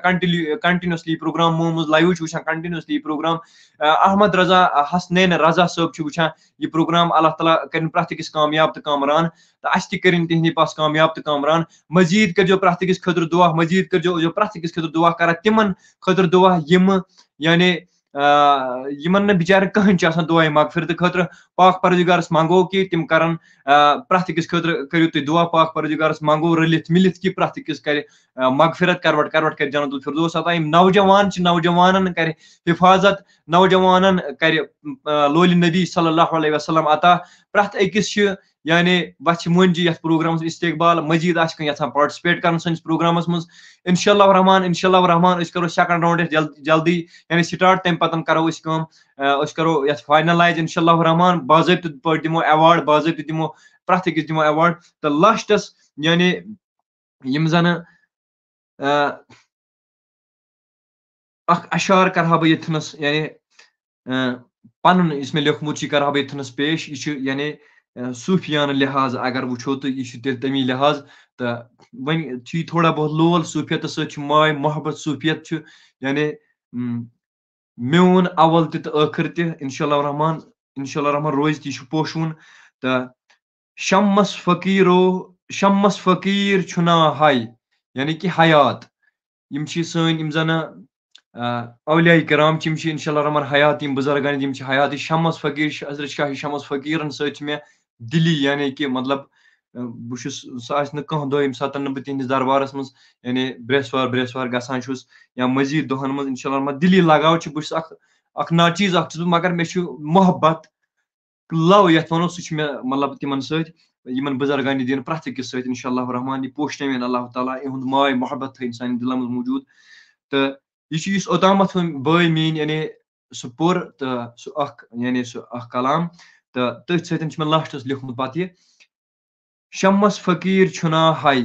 کنٹِنیوسلی پروگرام محمد لایو چھُ وٕچھان کنٹِنیوسلی پروگرام احمد رضا حسنین رضا صٲب چھُ وٕچھان یہِ پروگرام اللہ تعالیٰ کٔرِنۍ پرٛٮ۪تھ أکِس کامیاب تہٕ کامران تہٕ اَسہِ تہِ کٔرِنۍ تِہنٛدِ پاس کامیاب تہٕ کامران مٔزیٖد کٔرۍزیو پرٛٮ۪تھ أکِس خٲطرٕ دُعا مٔزیٖد کٔرۍزیو پرٛٮ۪تھ أکِس خٲطرٕ دُعا کران تِمن خٲطرٕ دُعا یِمہٕ یعنی یِمن نہٕ بِچارٮ۪ن کٕہٕنۍ چھِ آسان دُعاے مغفرتہٕ خٲطرٕ پاک پروردِگارس منٛگو کہِ تِم کرن پرٛٮ۪تھ أکِس خٲطرٕ کٔرِو تُہۍ دُعا پاک پروردِگارس منٛگو رٔلِتھ مِلِتھ کہِ پرٛٮ۪تھ أکِس کرِ مغفرت کرٕ جنت الفردوس عطا یِم نوجوان چھِ نوجوانن کرِ حفاظت نوجوانن کرِ لولہِ نبی صلی اللہ علیہ وسلم عطا پرٛٮ۪تھ أکِس چھِ یعنی وَژھِ مۄنجہِ یتھ پروگرامس استقبال مزیٖد آسہِ کانٛہہ یژھان پاٹسِپیٹ کرُن سٲنِس پروگرامس منٛز اِنشاء اللہ رحمان أسۍ کرو سیکنڈ راوُنٛڈ جلدی یعنی سٹارٹ تمہِ پتہٕ کرو أسۍ کٲم أسۍ کرو یتھ فاینلایز اِنشاء اللہ رحمان باضٲبطہٕ پٲٹھۍ دِمو ایواڈ باضٲبطہٕ دِمو پرٛٮ۪تھ أکِس دِمو ایواڈ تہٕ لاسٹس یعنی یِم زنہٕ اکھ اشعار کرہا بہٕ ییٚتھنس یعنی پنُن یُس مےٚ لیوکھمُت چھُ یہِ کرہا بہٕ ییٚتھنس پیش یہِ چھُ یعنی صوٗفیانہٕ لحاظ اگر وٕچھو تہٕ یہِ چھُ تیٚلہِ تمی لحاظ تہٕ وۄنۍ چھُ یہِ تھوڑا بہت لول صوٗفیتس سۭتۍ چھُ ماے محبت صوٗفیت چھُ یعنی میون اول تہِ تہٕ ٲخٕر تہِ اِنشاء اللہ رحمان روزِ تہِ یہِ چھُ پوشوُن تہٕ شمس فقیٖر چھُنا ہاے یعنی کہِ حیات یِم چھِ سٲنۍ یِم زن اولیاء کرام چھِ یِم چھِ اِنشاء اللہ رحمان حیات یِم بُزرگان یِم چھِ حیات شمس فقیٖر حضرت شاہ شمس فقیٖرن سۭتۍ چھِ مےٚ دِلی یعنی کہِ مطلب بہٕ سُہ آسہِ نہٕ کانٛہہ دۄہ ییٚمہِ ساتہٕ بہٕ تِہنٛدِس دربارس منٛز یعنی برٛیسوار گژھان چھُس یا مزیٖد دۄہن منٛز انشاء اللہ دِلی لگاو چھُ بہٕ چھُس اکھ ناچیٖز اکھ چھُس بہٕ مگر مےٚ چھُ محبت لو یتھ ونو سُہ چھُ مےٚ مطلب تِمن سۭتۍ یِمن بُزرگانِ دِن پرٛٮ۪تھ أکِس سۭتۍ انشاء اللہ رحمان یہِ پوشنٲوِن اللہ تعالیٰ یِہُنٛد ماے محبت تھٲیِن سانٮ۪ن دِلن منٛز موٗجوٗد تہٕ یہِ چھُ یُس اوٚتامتھ بٲے میٛٲنۍ یعنی سُہ پوٚر تہٕ سُہ اکھ یعنی سُہ اکھ کلام تہٕ تٔتھۍ سۭتۍ چھُ مےٚ لاسٹس لیوکھمُت پتہٕ یہِ شمس فقیٖر چھُنا ہاے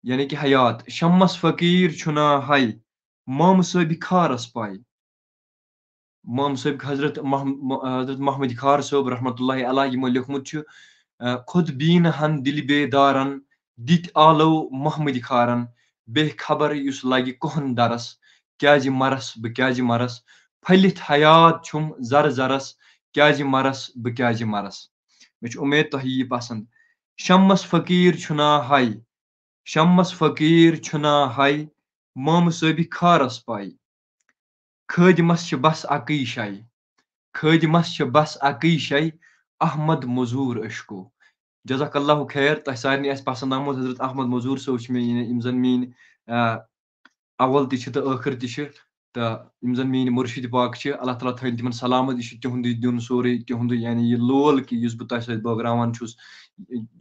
یعنی کہ حیات شمس فقیٖر چھُنا ہاے مامہٕ صٲبہِ خارس پاے مام صٲب حضرت محمد خار صٲب رحمۃ اللہ علیہ یِمو لیوکھمُت چھُ خود بیٖنہٕ ہن دِلہِ بیدارن دِتۍ آلو محمد خارن بے خبر یُس لگہِ کۄہن درس کیازِ مرس بہٕ کیازِ مرس پھٔلِتھ حیات چھُم زر زرس کیازِ مرس بہٕ کیازِ مرس مےٚ چھُ اُمید تۄہہِ یی پسنٛد شمس فقیٖر چھُنا ہاے شمس فقیٖر چھُنا ہاے مامہٕ صٲبہِ خارس پاے خٲدمس چھِ بس اکٕے شاے خٲدمس چھِ بس اکٕے شاے احمد مزوٗر اشکو جزاک اللہ خیر تۄہہِ سارنٕے آسہِ پسنٛد آمُت حضرت احمد مزوٗر صٲب چھِ مےٚ یِم زن میٛٲنۍ اول تہِ چھِ تہٕ ٲخر تہِ چھِ تہٕ یِم زن میٛٲنۍ مُرشِد پاک چھِ اللہ تعالیٰ تھٲیِن تِمن سلامت یہِ چھُ تِہُنٛدُے دیُن سورُے تِہُنٛدُے یعنی یہِ لول کہِ یُس بہٕ تۄہہِ سۭتۍ بٲگراوان چھُس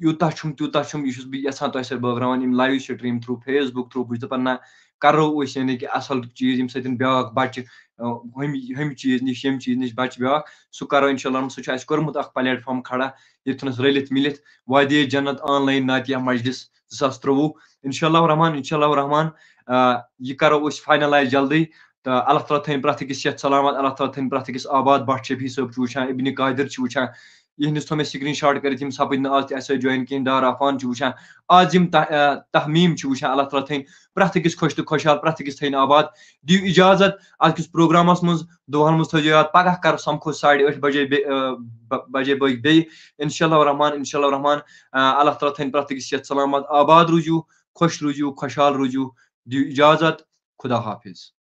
یوٗتاہ چھُم تیوٗتاہ چھُم یہِ چھُس بہٕ یژھان تۄہہِ سۭتۍ بٲگراوان یِم live stream through Facebook through بہٕ چھُس دپان نہ کرو أسۍ یعنی کہ اصل چیٖز ییٚمہِ سۭتۍ بیاکھ بچہِ ہُمہِ چیٖز نِش ییٚمہِ چیٖز نِش بچہِ بیاکھ سُہ کرو انشاء اللہ سُہ چھُ اَسہِ کوٚرمُت اکھ پلیٹ فارم کھڑا ییٚتھنس رٔلِتھ مِلِتھ وادی جنت آن لاین ناتیہ مجلس 2023 انشاء اللہ رحمان یہ کرو أسۍ فاینلایز جلدی تہٕ اللہ تعالیٰ تھٲیِن پرٛٮ۪تھ أکِس صحت سلامت اللہ تعالیٰ تھٲیِن پرٛٮ۪تھ أکِس آباد بٹ شفیع صٲب چھُ وٕچھان ابنِ قادر چھِ وٕچھان یِہنٛدِس تھوٚو مےٚ سکریٖن شاٹ کٔرِتھ یِم سپٕدۍ نہٕ آز تہِ اَسہِ سۭتۍ جویِن کِہیٖنۍ ڈار عفان چھُ وٕچھان آز یِم تحمیٖم چھِ وٕچھان اللہ تعالیٰ تھٲیِن پرٛٮ۪تھ أکِس خۄش تہٕ خۄشحال پرٛٮ۪تھ أکِس تھٲیِن آباد دِیِو اِجازت أزکِس پروگرامس منٛز دۄہن منٛز تھٲیزیو یاد پگہہ کر سمکھو 8:30 بجے بٲگۍ بیٚیہِ انشاء اللہ رحمان اللہ تعالیٰ تھٲیِن پرٛٮ۪تھ أکِس صحت سلامت آباد روٗزِو خۄش روٗزِو خۄشحال روٗزِو دِیِو اِجازت خدا حافظ